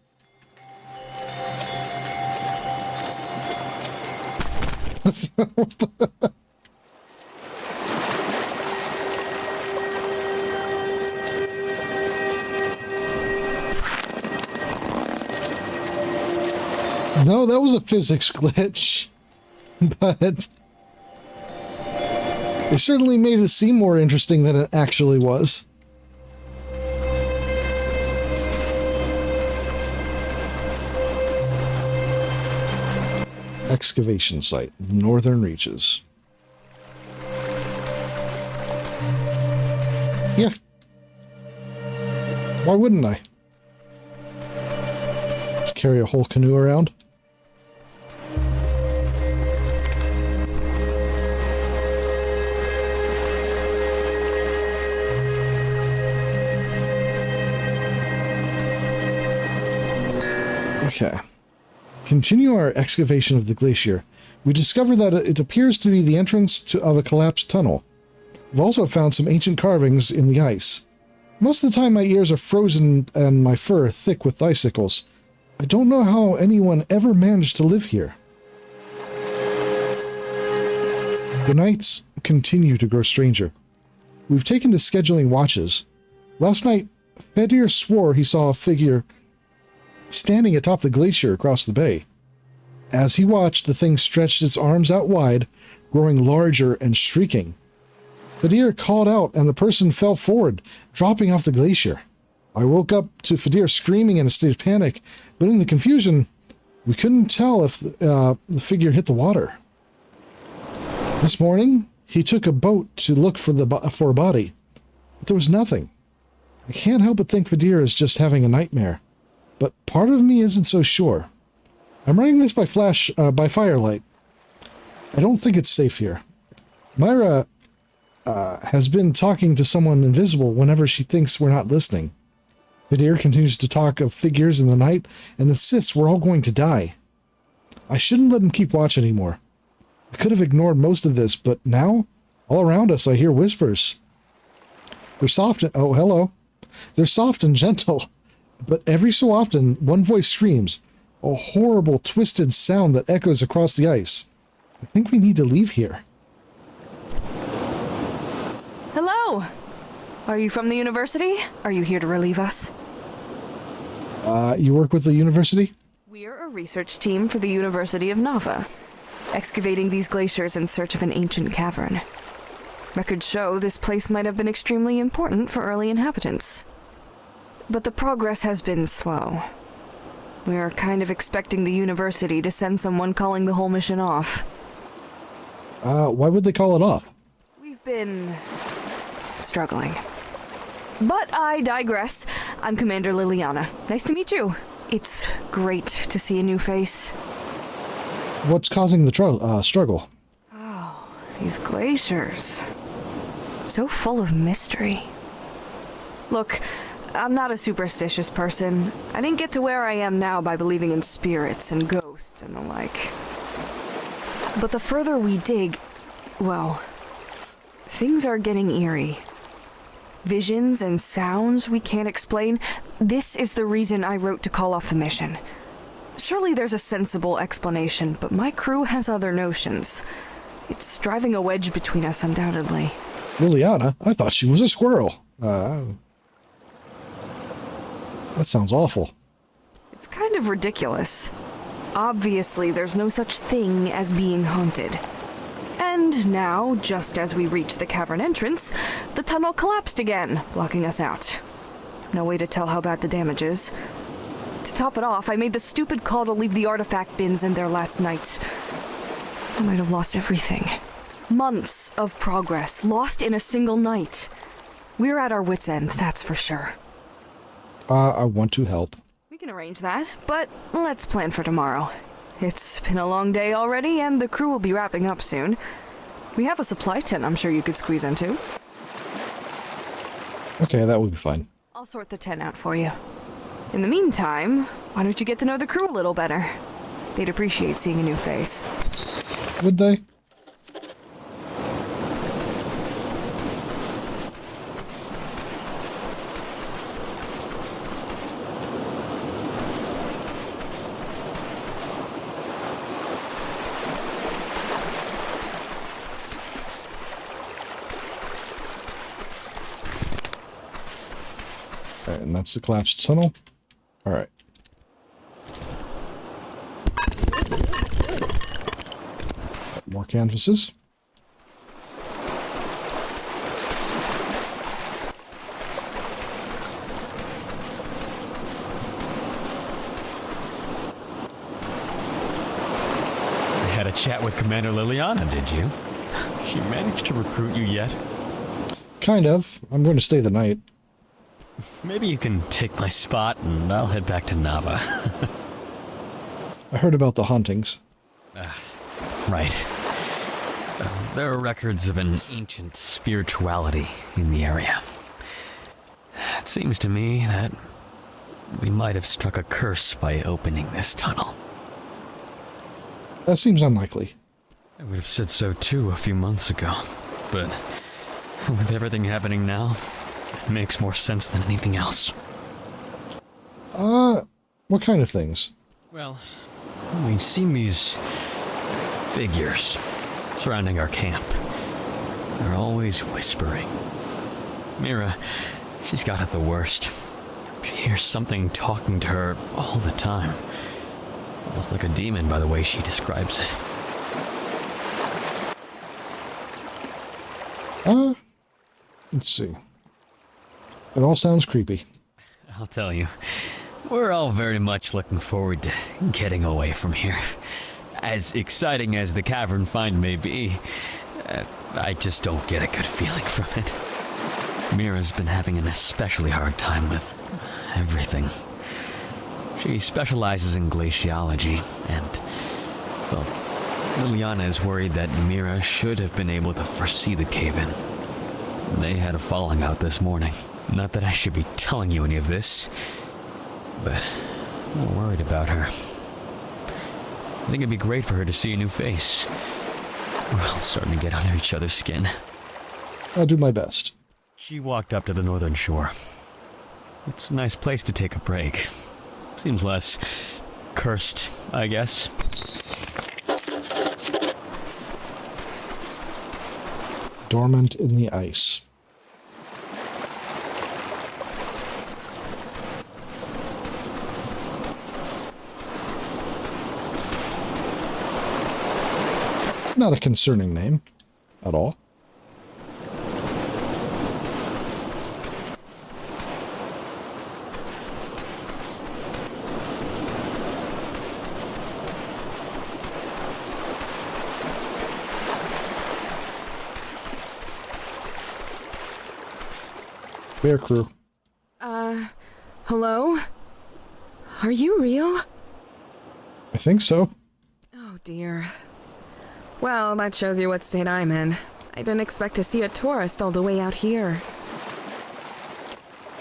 No, that was a physics glitch, but it certainly made it seem more interesting than it actually was. Excavation site, Northern Reaches. Yeah. Why wouldn't I? Just carry a whole canoe around? Okay. Continue our excavation of the glacier. We discover that it appears to be the entrance of a collapsed tunnel. We've also found some ancient carvings in the ice. Most of the time my ears are frozen and my fur thick with icicles. I don't know how anyone ever managed to live here. The nights continue to grow stranger. We've taken to scheduling watches. Last night, Fedir swore he saw a figure standing atop the glacier across the bay. As he watched, the thing stretched its arms out wide, growing larger and shrieking. Fedir called out and the person fell forward, dropping off the glacier. I woke up to Fedir screaming in a state of panic, but in the confusion, we couldn't tell if the figure hit the water. This morning, he took a boat to look for a body, but there was nothing. I can't help but think Fedir is just having a nightmare, but part of me isn't so sure. I'm running this by firelight. I don't think it's safe here. Myra has been talking to someone invisible whenever she thinks we're not listening. Fedir continues to talk of figures in the night and insists we're all going to die. I shouldn't let him keep watch anymore. I could have ignored most of this, but now, all around us, I hear whispers. They're soft and... Oh, hello. They're soft and gentle, but every so often, one voice screams, a horrible, twisted sound that echoes across the ice. I think we need to leave here. Hello! Are you from the university? Are you here to relieve us? You work with the university? We're a research team for the University of Nava, excavating these glaciers in search of an ancient cavern. Records show this place might have been extremely important for early inhabitants. But the progress has been slow. We are kind of expecting the university to send someone calling the whole mission off. Why would they call it off? We've been struggling. But I digress. I'm Commander Liliana. Nice to meet you. It's great to see a new face. What's causing the struggle? Oh, these glaciers. So full of mystery. Look, I'm not a superstitious person. I didn't get to where I am now by believing in spirits and ghosts and the like. But the further we dig, well, things are getting eerie. Visions and sounds we can't explain. This is the reason I wrote to call off the mission. Surely there's a sensible explanation, but my crew has other notions. It's driving a wedge between us, undoubtedly. Liliana? I thought she was a squirrel. That sounds awful. It's kind of ridiculous. Obviously, there's no such thing as being haunted. And now, just as we reach the cavern entrance, the tunnel collapsed again, blocking us out. No way to tell how bad the damage is. To top it off, I made the stupid call to leave the artifact bins in there last night. I might have lost everything. Months of progress, lost in a single night. We're at our wits' end, that's for sure. I want to help. We can arrange that, but let's plan for tomorrow. It's been a long day already, and the crew will be wrapping up soon. We have a supply tent I'm sure you could squeeze into. Okay, that would be fine. I'll sort the tent out for you. In the meantime, why don't you get to know the crew a little better? They'd appreciate seeing a new face. Would they? Alright, and that's the collapsed tunnel. Alright. More canvases. You had a chat with Commander Liliana, did you? She managed to recruit you yet? Kind of. I'm going to stay the night. Maybe you can take my spot and I'll head back to Nava. I heard about the hauntings. Right. There are records of an ancient spirituality in the area. It seems to me that We might have struck a curse by opening this tunnel. That seems unlikely. I would have said so too a few months ago, but with everything happening now, it makes more sense than anything else. What kind of things? Well, we've seen these figures surrounding our camp. They're always whispering. Mira, she's got it the worst. She hears something talking to her all the time. Almost like a demon by the way she describes it. Let's see. It all sounds creepy. I'll tell you, we're all very much looking forward to getting away from here. As exciting as the cavern find may be, I just don't get a good feeling from it. Mira's been having an especially hard time with everything. She specializes in glaciology, and, well, Liliana is worried that Mira should have been able to foresee the cave-in. They had a falling out this morning. Not that I should be telling you any of this, but I'm worried about her. I think it'd be great for her to see a new face. We're all starting to get under each other's skin. I'll do my best. She walked up to the northern shore. It's a nice place to take a break. Seems less cursed, I guess. Dormant in the ice. Not a concerning name at all. Bear crew. Hello? Are you real? I think so. Oh dear. Well, that shows you what state I'm in. I didn't expect to see a tourist all the way out here.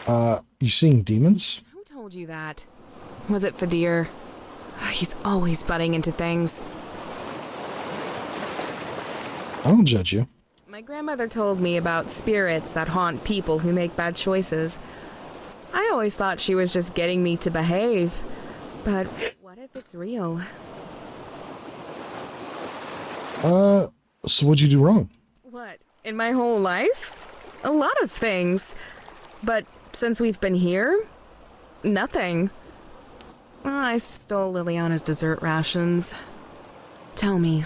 You seeing demons? Who told you that? Was it Fadir? He's always butting into things. I don't judge you. My grandmother told me about spirits that haunt people who make bad choices. I always thought she was just getting me to behave. But what if it's real? So what'd you do wrong? What, in my whole life? A lot of things. But since we've been here, nothing. I stole Liliana's dessert rations. Tell me,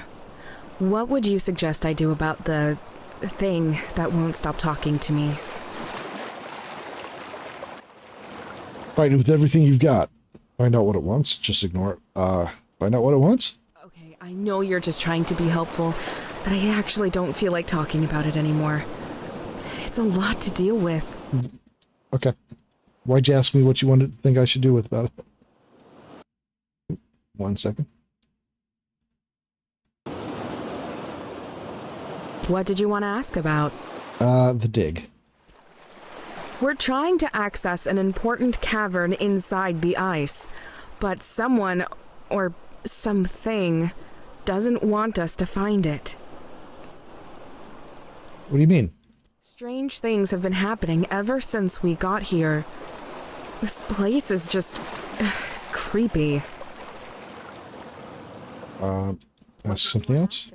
what would you suggest I do about the thing that won't stop talking to me? Fight it with everything you've got. Find out what it wants. Just ignore it. Find out what it wants? Okay, I know you're just trying to be helpful, but I actually don't feel like talking about it anymore. It's a lot to deal with. Okay. Why'd you ask me what you think I should do about it? 1 second. What did you want to ask about? The dig. We're trying to access an important cavern inside the ice, but someone, or something, doesn't want us to find it. What do you mean? Strange things have been happening ever since we got here. This place is just creepy. That's something else?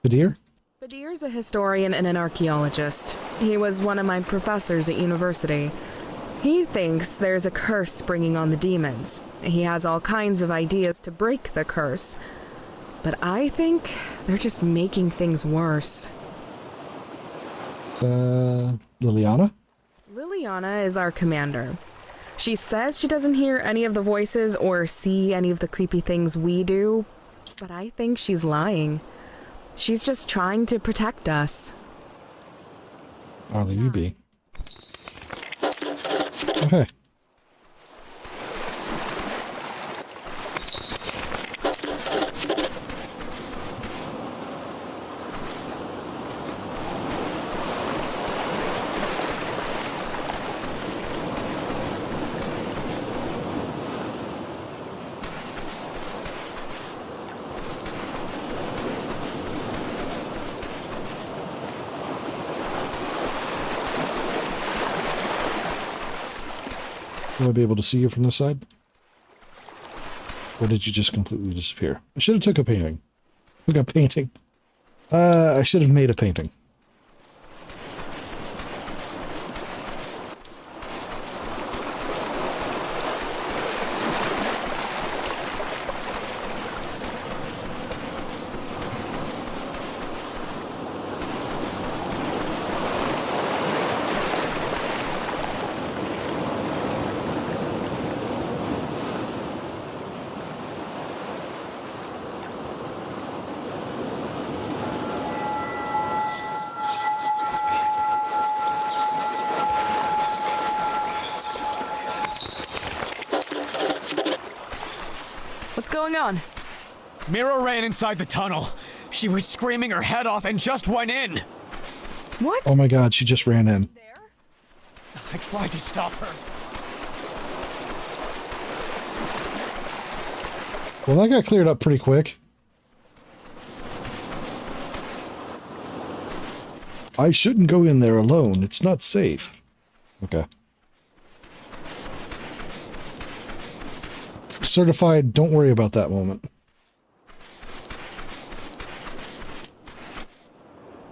Fadir? Fadir's a historian and an archaeologist. He was one of my professors at university. He thinks there's a curse springing on the demons. He has all kinds of ideas to break the curse. But I think they're just making things worse. Liliana? Liliana is our commander. She says she doesn't hear any of the voices or see any of the creepy things we do, but I think she's lying. She's just trying to protect us. Oh, there you be. Okay. Will I be able to see you from this side? Or did you just completely disappear? I should have took a painting. Took a painting. I should have made a painting. What's going on? Mira ran inside the tunnel. She was screaming her head off and just went in. What? Oh my god, she just ran in. I tried to stop her. Well, that got cleared up pretty quick. I shouldn't go in there alone. It's not safe. Okay. Certified, don't worry about that moment.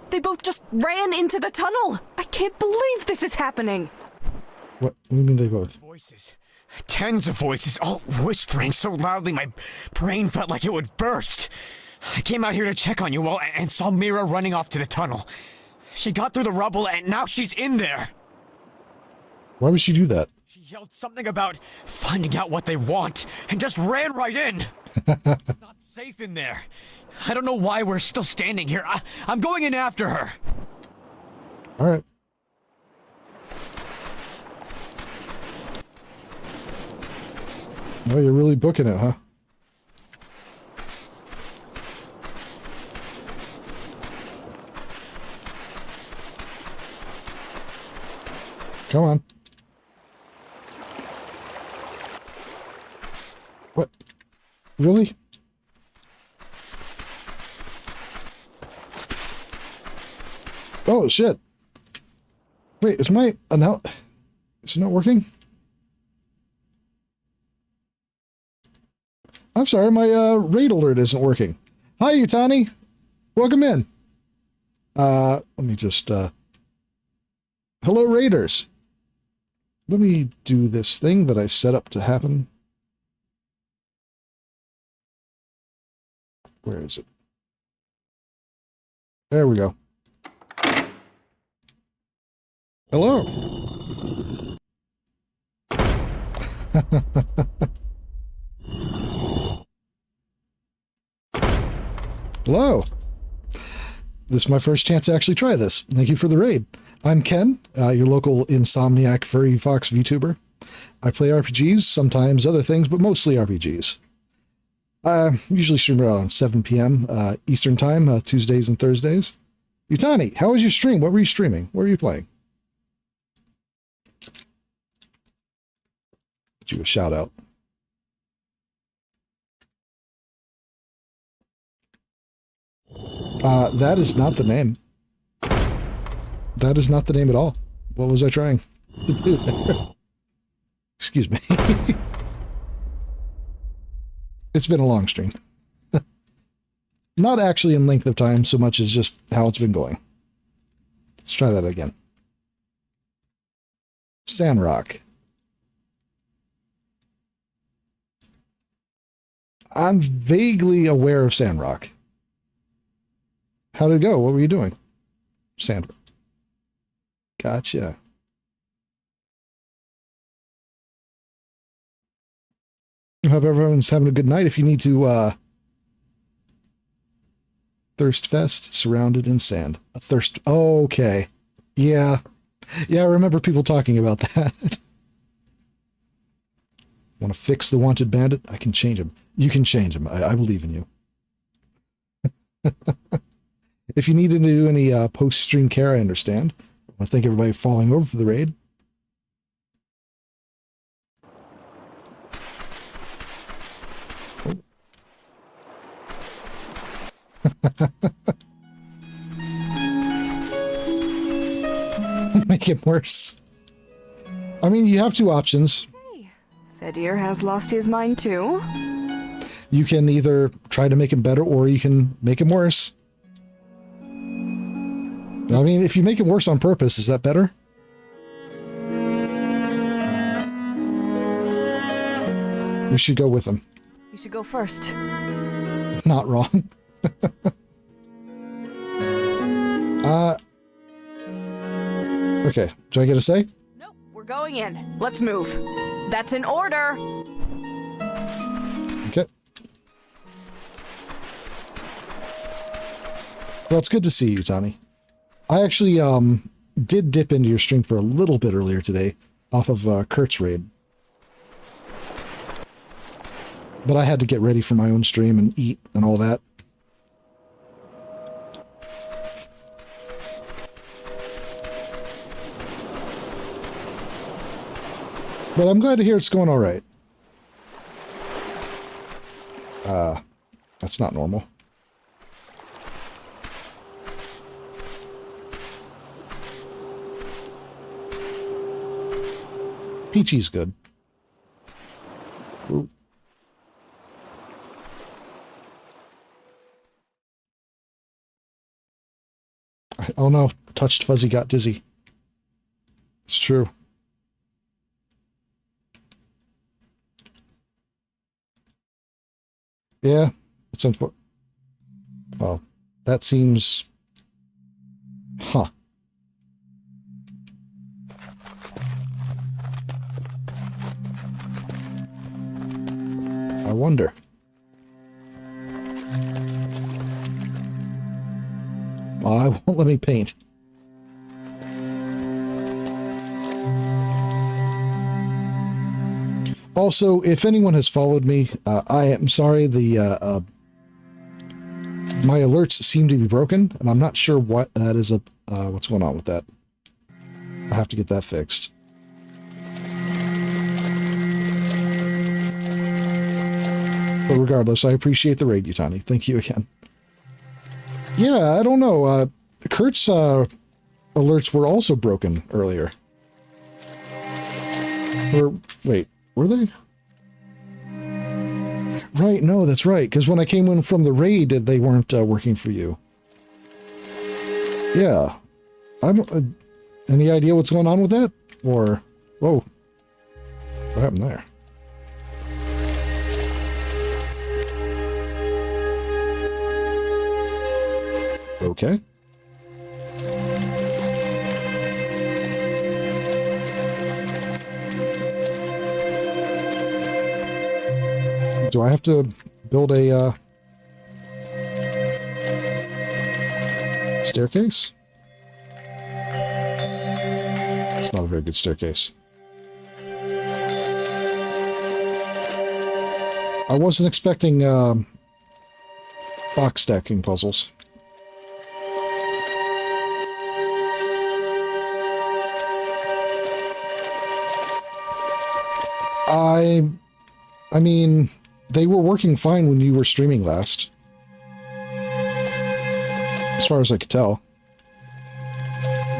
They both just ran into the tunnel. I can't believe this is happening. What do you mean they both? Voices. Tens of voices, all whispering so loudly my brain felt like it would burst. I came out here to check on you all and saw Mira running off to the tunnel. She got through the rubble and now she's in there. Why would she do that? She yelled something about finding out what they want and just ran right in. It's not safe in there. I don't know why we're still standing here. I'm going in after her. All right. Oh, you're really booking it, huh? Come on. What? Really? Oh, shit. Wait, is my... now... Is it not working? I'm sorry, my raid alert isn't working. Hi, Utani. Welcome in. Let me just... Hello, raiders. Let me do this thing that I set up to happen. Where is it? There we go. Hello. Hello. This is my first chance to actually try this. Thank you for the raid. I'm Ken, your local insomniac furry fox VTuber. I play RPGs, sometimes other things, but mostly RPGs. Usually stream around 7 p.m. Eastern Time, Tuesdays and Thursdays. Utani, how was your stream? What were you streaming? What were you playing? Give you a shout out. That is not the name. That is not the name at all. What was I trying to do there? Excuse me. It's been a long stream. Not actually in length of time so much as just how it's been going. Let's try that again. Sandrock. I'm vaguely aware of Sandrock. How'd it go? What were you doing? Sandrock. Gotcha. I hope everyone's having a good night. If you need to, Thirst Fest, surrounded in sand. A thirst... Oh, okay. Yeah. Yeah, I remember people talking about that. Want to fix the wanted bandit? I can change him. You can change him. I believe in you. If you needed to do any post-stream care, I understand. I want to thank everybody for falling over for the raid. Make it worse. I mean, you have two options. Hey, Fedir has lost his mind too. You can either try to make him better or you can make him worse. I mean, if you make him worse on purpose, is that better? We should go with him. You should go first. Not wrong. Okay, do I get a say? Nope, we're going in. Let's move. That's an order. Okay. Well, it's good to see you, Tommy. I actually did dip into your stream for a little bit earlier today off of Kurt's raid. But I had to get ready for my own stream and eat and all that. But I'm glad to hear it's going all right. That's not normal. Peachy's good. Ooh. Oh no, touched fuzzy got dizzy. It's true. Yeah, it's unfortunate. Well, that seems... Huh. I wonder. Well, I won't let me paint. Also, if anyone has followed me, I am sorry, my alerts seem to be broken, and I'm not sure what that is, what's going on with that. I have to get that fixed. But regardless, I appreciate the raid, Yutani. Thank you again. Yeah, I don't know. Kurt's alerts were also broken earlier. Or, wait, were they? Right, no, that's right, because when I came in from the raid, they weren't working for you. Yeah. I don't... any idea what's going on with that? Or... Whoa. What happened there? Okay. Do I have to build a staircase? It's not a very good staircase. I wasn't expecting box stacking puzzles. I mean, they were working fine when you were streaming last. As far as I could tell.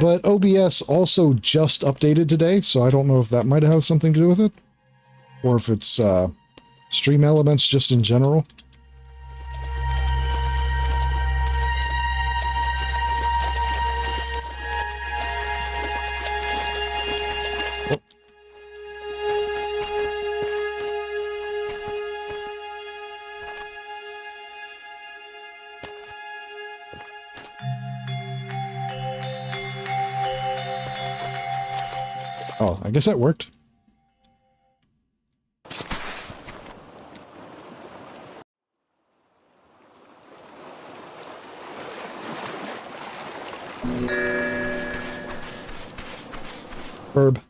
But OBS also just updated today, so I don't know if that might have something to do with it. Or if it's stream elements just in general. Oh, I guess that worked. Herb.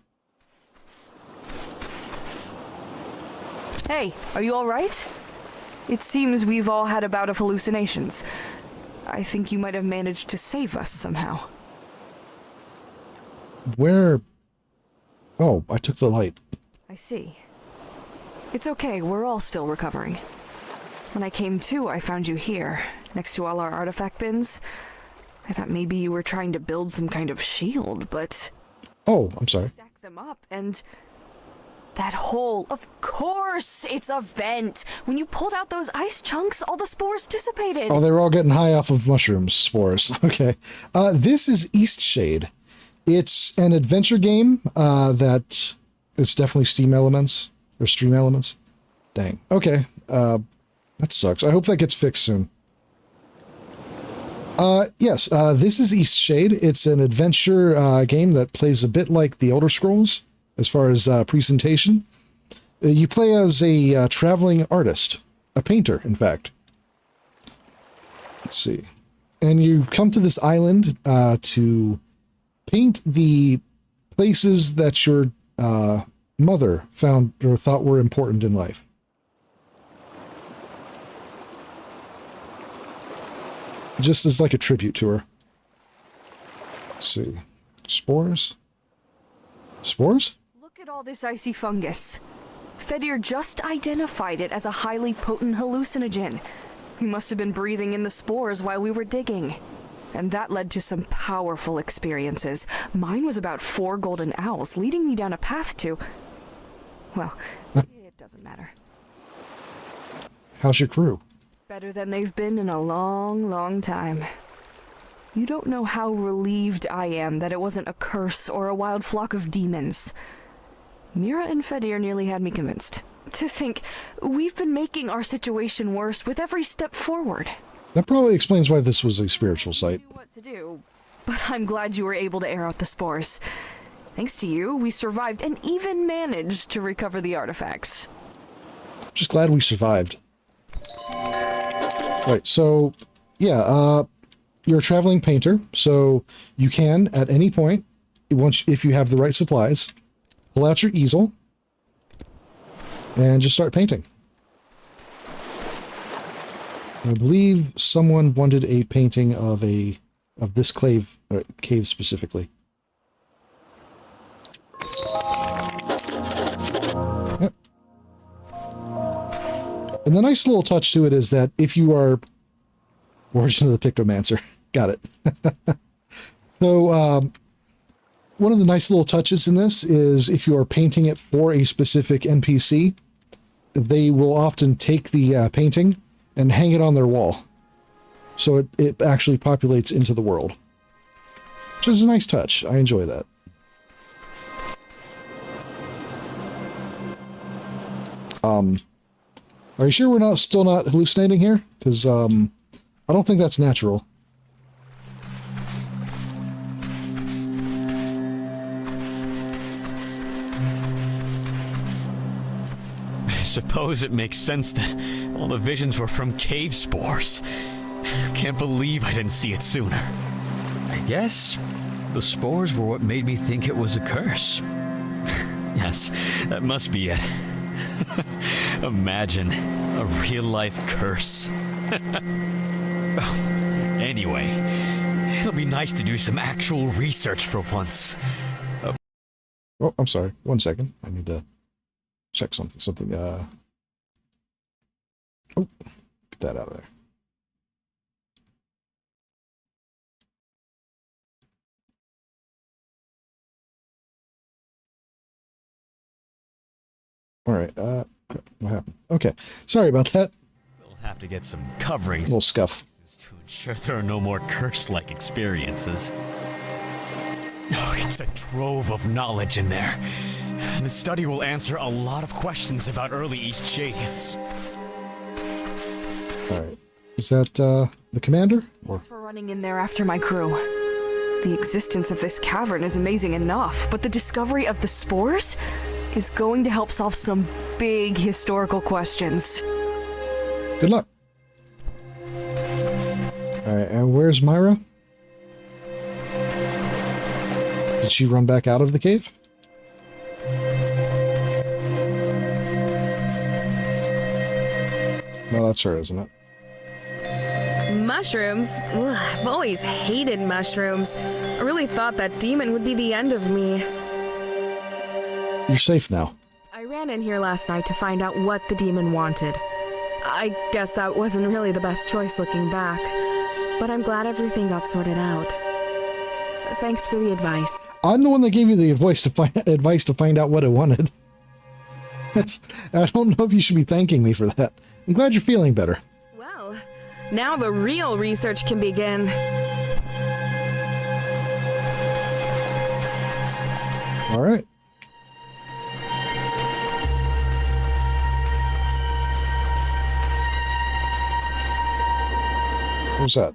Hey, are you all right? It seems we've all had a bout of hallucinations. I think you might have managed to save us somehow. Where... Oh, I took the light. I see. It's okay, we're all still recovering. When I came to, I found you here, next to all our artifact bins. I thought maybe you were trying to build some kind of shield, but... Oh, I'm sorry. Stack them up, and... That hole, of course, it's a vent. When you pulled out those ice chunks, all the spores dissipated. Oh, they were all getting high off of mushrooms spores. Okay. This is Eastshade. It's an adventure game that it's definitely Steam elements or stream elements. Dang. Okay. That sucks. I hope that gets fixed soon. Yes, this is Eastshade. It's an adventure game that plays a bit like The Elder Scrolls as far as presentation. You play as a traveling artist, a painter, in fact. Let's see. And you come to this island to paint the places that your mother found or thought were important in life. Just as like a tribute to her. Let's see. Spores? Spores? Look at all this icy fungus. Fedir just identified it as a highly potent hallucinogen. We must have been breathing in the spores while we were digging. And that led to some powerful experiences. Mine was about 4 golden owls leading me down a path to... Well, it doesn't matter. How's your crew? Better than they've been in a long, long time. You don't know how relieved I am that it wasn't a curse or a wild flock of demons. Mira and Fedir nearly had me convinced. To think, we've been making our situation worse with every step forward. That probably explains why this was a spiritual site. What to do, but I'm glad you were able to air out the spores. Thanks to you, we survived and even managed to recover the artifacts. Just glad we survived. Right, so, yeah, you're a traveling painter, so you can, at any point, if you have the right supplies, pull out your easel and just start painting. I believe someone wanted a painting of this cave specifically. Yep. And the nice little touch to it is that if you are Origin of the Pictomancer, got it. So one of the nice little touches in this is if you are painting it for a specific NPC, they will often take the painting and hang it on their wall. So it actually populates into the world. Which is a nice touch. I enjoy that. Are you sure we're still not hallucinating here? Because I don't think that's natural. I suppose it makes sense that all the visions were from cave spores. Can't believe I didn't see it sooner. I guess the spores were what made me think it was a curse. Yes, that must be it. Imagine a real-life curse. Anyway, it'll be nice to do some actual research for once. Oh, I'm sorry. 1 second. I need to check something. Oh, get that out of there. All right. What happened? Okay. Sorry about that. We'll have to get some covering. Little scuff. To ensure there are no more curse-like experiences. Oh, it's a trove of knowledge in there. And the study will answer a lot of questions about early Eastshadians. All right. Is that the commander? Thanks for running in there after my crew. The existence of this cavern is amazing enough, but the discovery of the spores is going to help solve some big historical questions. Good luck. Alright, and where's Myra? Did she run back out of the cave? No, that's her, isn't it? Mushrooms? Ugh, I've always hated mushrooms. I really thought that demon would be the end of me. You're safe now. I ran in here last night to find out what the demon wanted. I guess that wasn't really the best choice looking back, but I'm glad everything got sorted out. Thanks for the advice. I'm the one that gave you the advice to find out what it wanted. I don't know if you should be thanking me for that. I'm glad you're feeling better. Well, now the real research can begin. All right. What's that?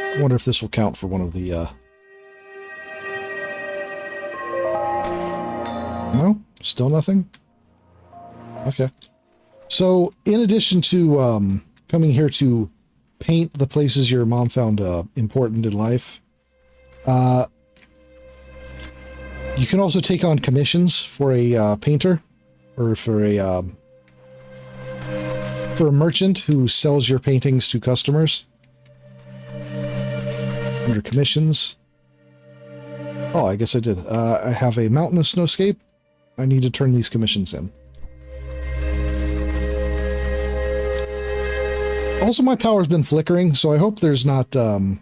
I wonder if this will count for one of the, No? Still nothing? Okay. So, in addition to, coming here to paint the places your mom found, important in life, you can also take on commissions for a, painter, or for a merchant who sells your paintings to customers. Under commissions. Oh, I guess I did. I have a mountainous snowscape. I need to turn these commissions in. Also, my power's been flickering, so I hope there's not, I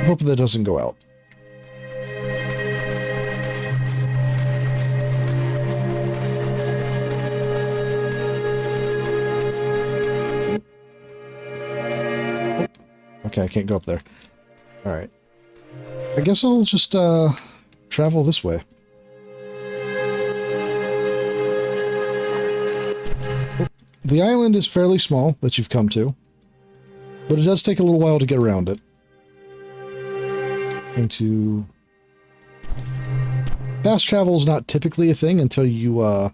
hope that doesn't go out. Okay, I can't go up there. Alright. I guess I'll just, travel this way. The island is fairly small that you've come to, but it does take a little while to get around it. Going to... Fast travel is not typically a thing until you,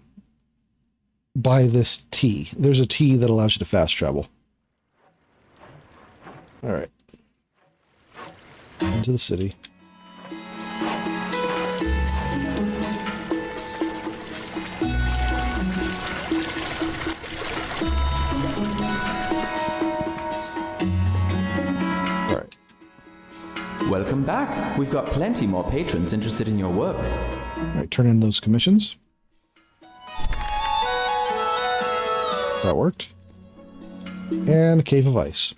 buy this tea. There's a tea that allows you to fast travel. Alright. Into the city. Alright. Welcome back. We've got plenty more patrons interested in your work. Alright, turn in those commissions. That worked. And a cave of ice.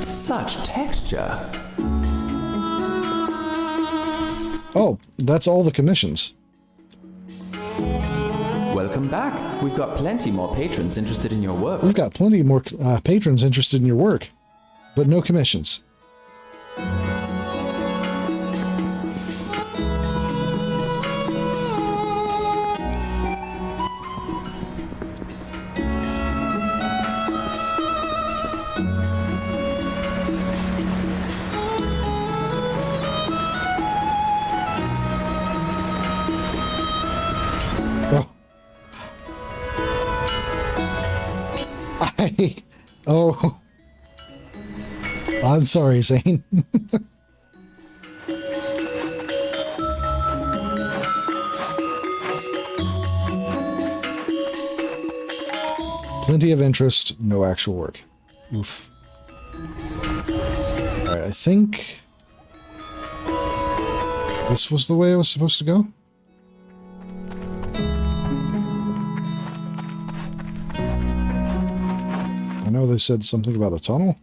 Such texture. Oh, that's all the commissions. Welcome back. We've got plenty more patrons interested in your work. We've got plenty more patrons interested in your work, but no commissions. Oh, I'm sorry, Zane. Plenty of interest, no actual work. Oof. Alright, I think this was the way I was supposed to go. I know they said something about a tunnel.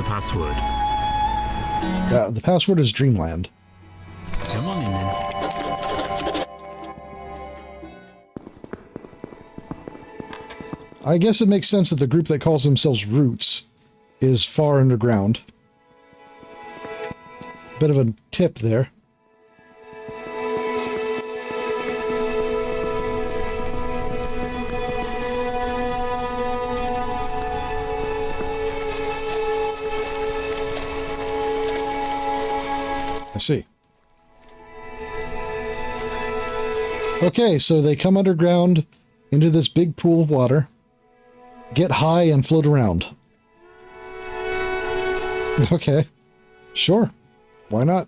Password. The password is Dreamland. Come on in then. I guess it makes sense that the group that calls themselves Roots is far underground. Bit of a tip there. I see. Okay, so they come underground into this big pool of water, get high, and float around. Okay, sure. Why not?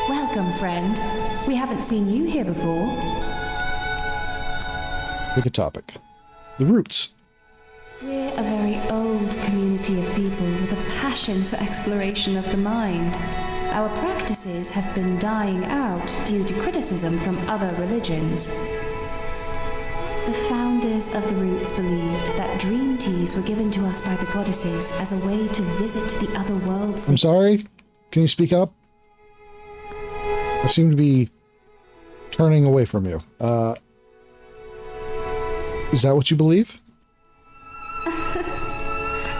Welcome, friend. We haven't seen you here before. Pick a topic. The roots. We're a very old community of people with a passion for exploration of the mind. Our practices have been dying out due to criticism from other religions. The founders of the roots believed that dream teas were given to us by the goddesses as a way to visit the other worlds. I'm sorry? Can you speak up? I seem to be turning away from you. Is that what you believe?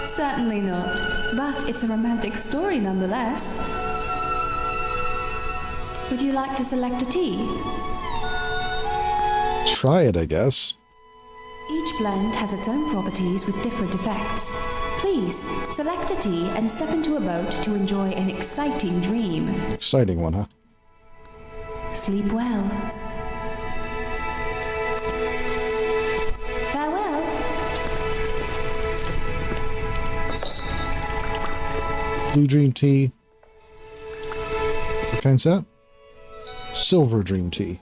Certainly not, but it's a romantic story nonetheless. Would you like to select a tea? Try it, I guess. Each blend has its own properties with different effects. Please, select a tea and step into a boat to enjoy an exciting dream. Exciting one, huh? Sleep well. Farewell. Blue dream tea. What kind's that? Silver dream tea.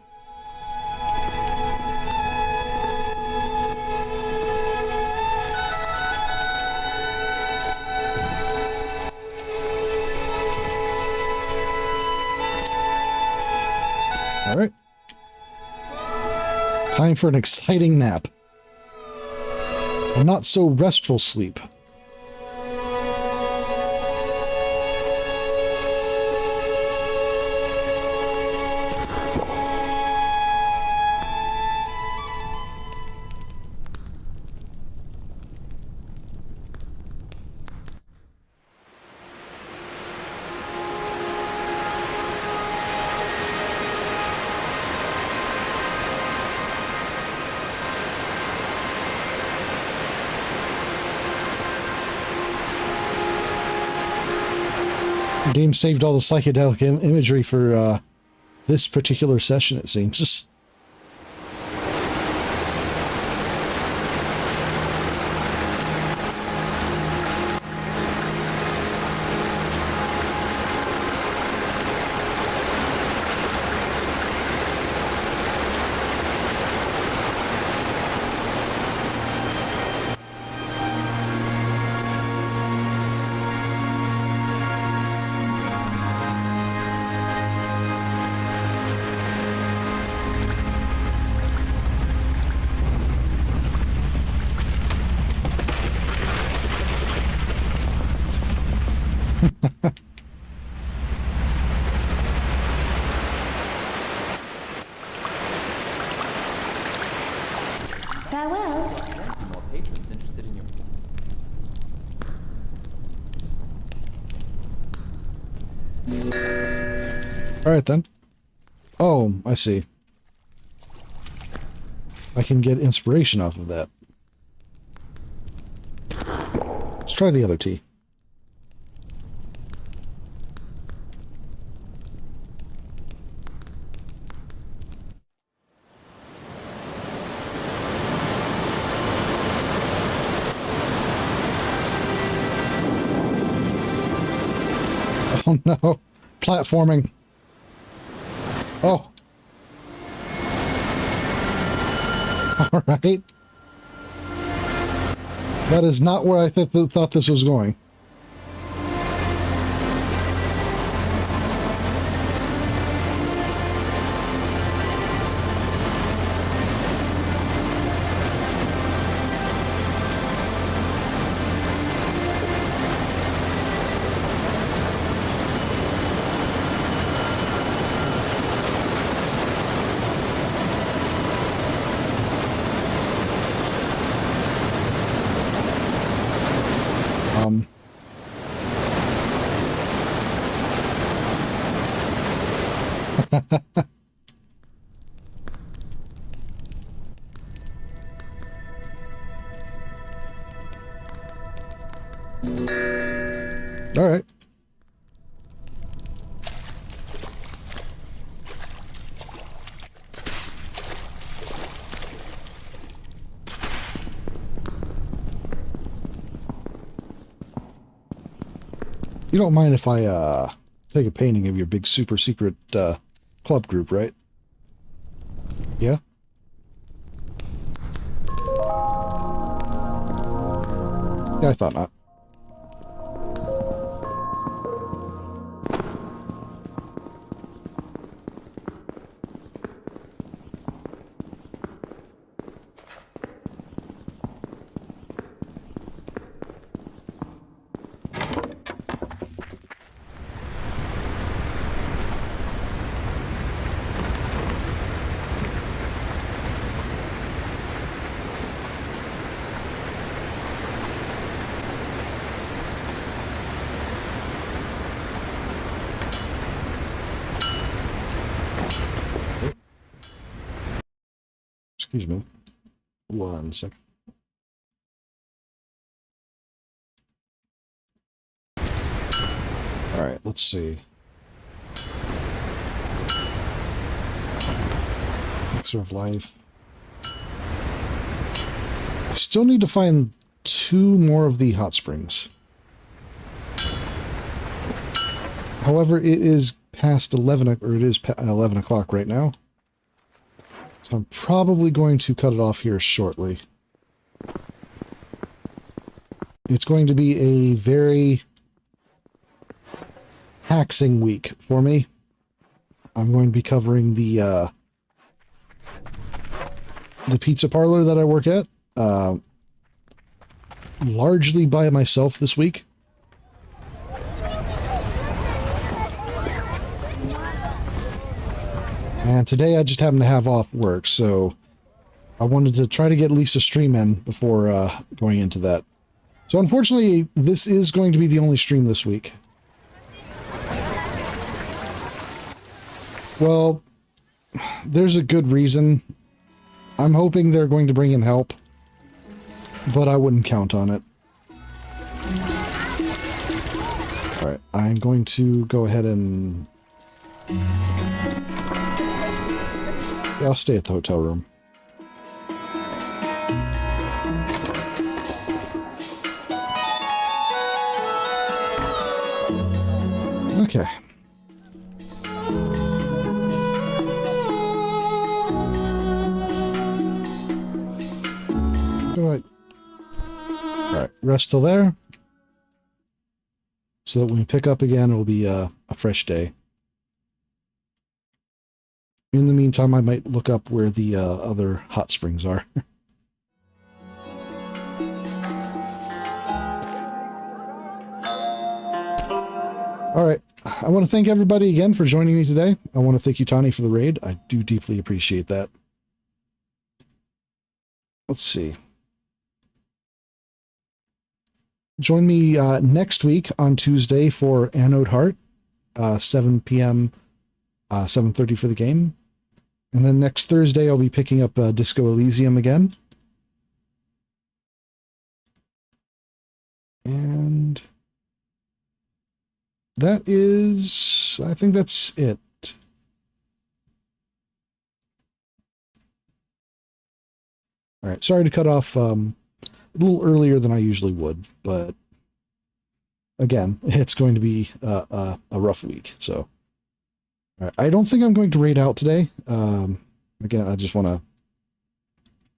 All right. Time for an exciting nap. A not so restful sleep. The game saved all the psychedelic imagery for this particular session, it seems. Farewell. More patrons interested in your... All right, then. Oh, I see. I can get inspiration off of that. Let's try the other tea. Oh no, platforming. Oh. All right. That is not where I thought this was going. All right. You don't mind if I take a painting of your big super secret club group, right? Yeah? Yeah, I thought not. Excuse me. 1 second. All right, let's see. Elixir of life. I still need to find 2 more of the hot springs. However, it is past 11, or it is 11 o'clock right now. So I'm probably going to cut it off here shortly. It's going to be a very taxing week for me. I'm going to be covering the pizza parlor that I work at, largely by myself this week. And today I just happened to have off work, so I wanted to try to get at least a stream in before going into that. So unfortunately, this is going to be the only stream this week. Well, there's a good reason. I'm hoping they're going to bring in help, but I wouldn't count on it. Alright, I'm going to go ahead and... Yeah, I'll stay at the hotel room. Okay. Alright. Alright, rest till there. So that when we pick up again, it'll be a fresh day. In the meantime, I might look up where the other hot springs are. All right. I want to thank everybody again for joining me today. I want to thank you, Tani, for the raid. I do deeply appreciate that. Let's see. Join me next week on Tuesday for Anode Heart, 7 p.m., 7:30 for the game. And then next Thursday, I'll be picking up Disco Elysium again. And that is, I think that's it. All right, sorry to cut off a little earlier than I usually would, but again, it's going to be a rough week, so. All right, I don't think I'm going to raid out today. Again, I just want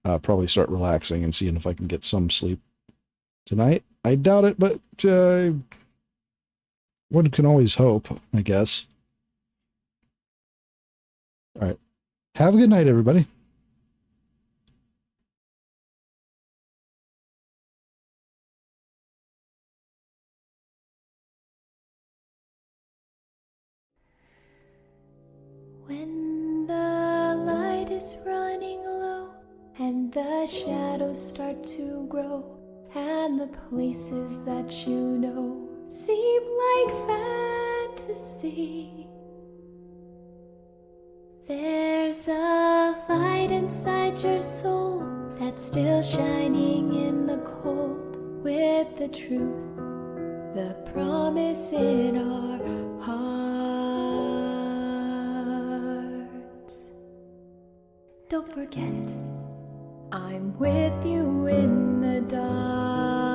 to probably start relaxing and seeing if I can get some sleep tonight. I doubt it, but one can always hope, I guess. All right. Have a good night, everybody. When the light is running low and the shadows start to grow and the places that you know seem like fantasy, There's a light inside your soul that's still shining in the cold with the truth, the promise in our hearts. Don't forget, I'm with you in the dark.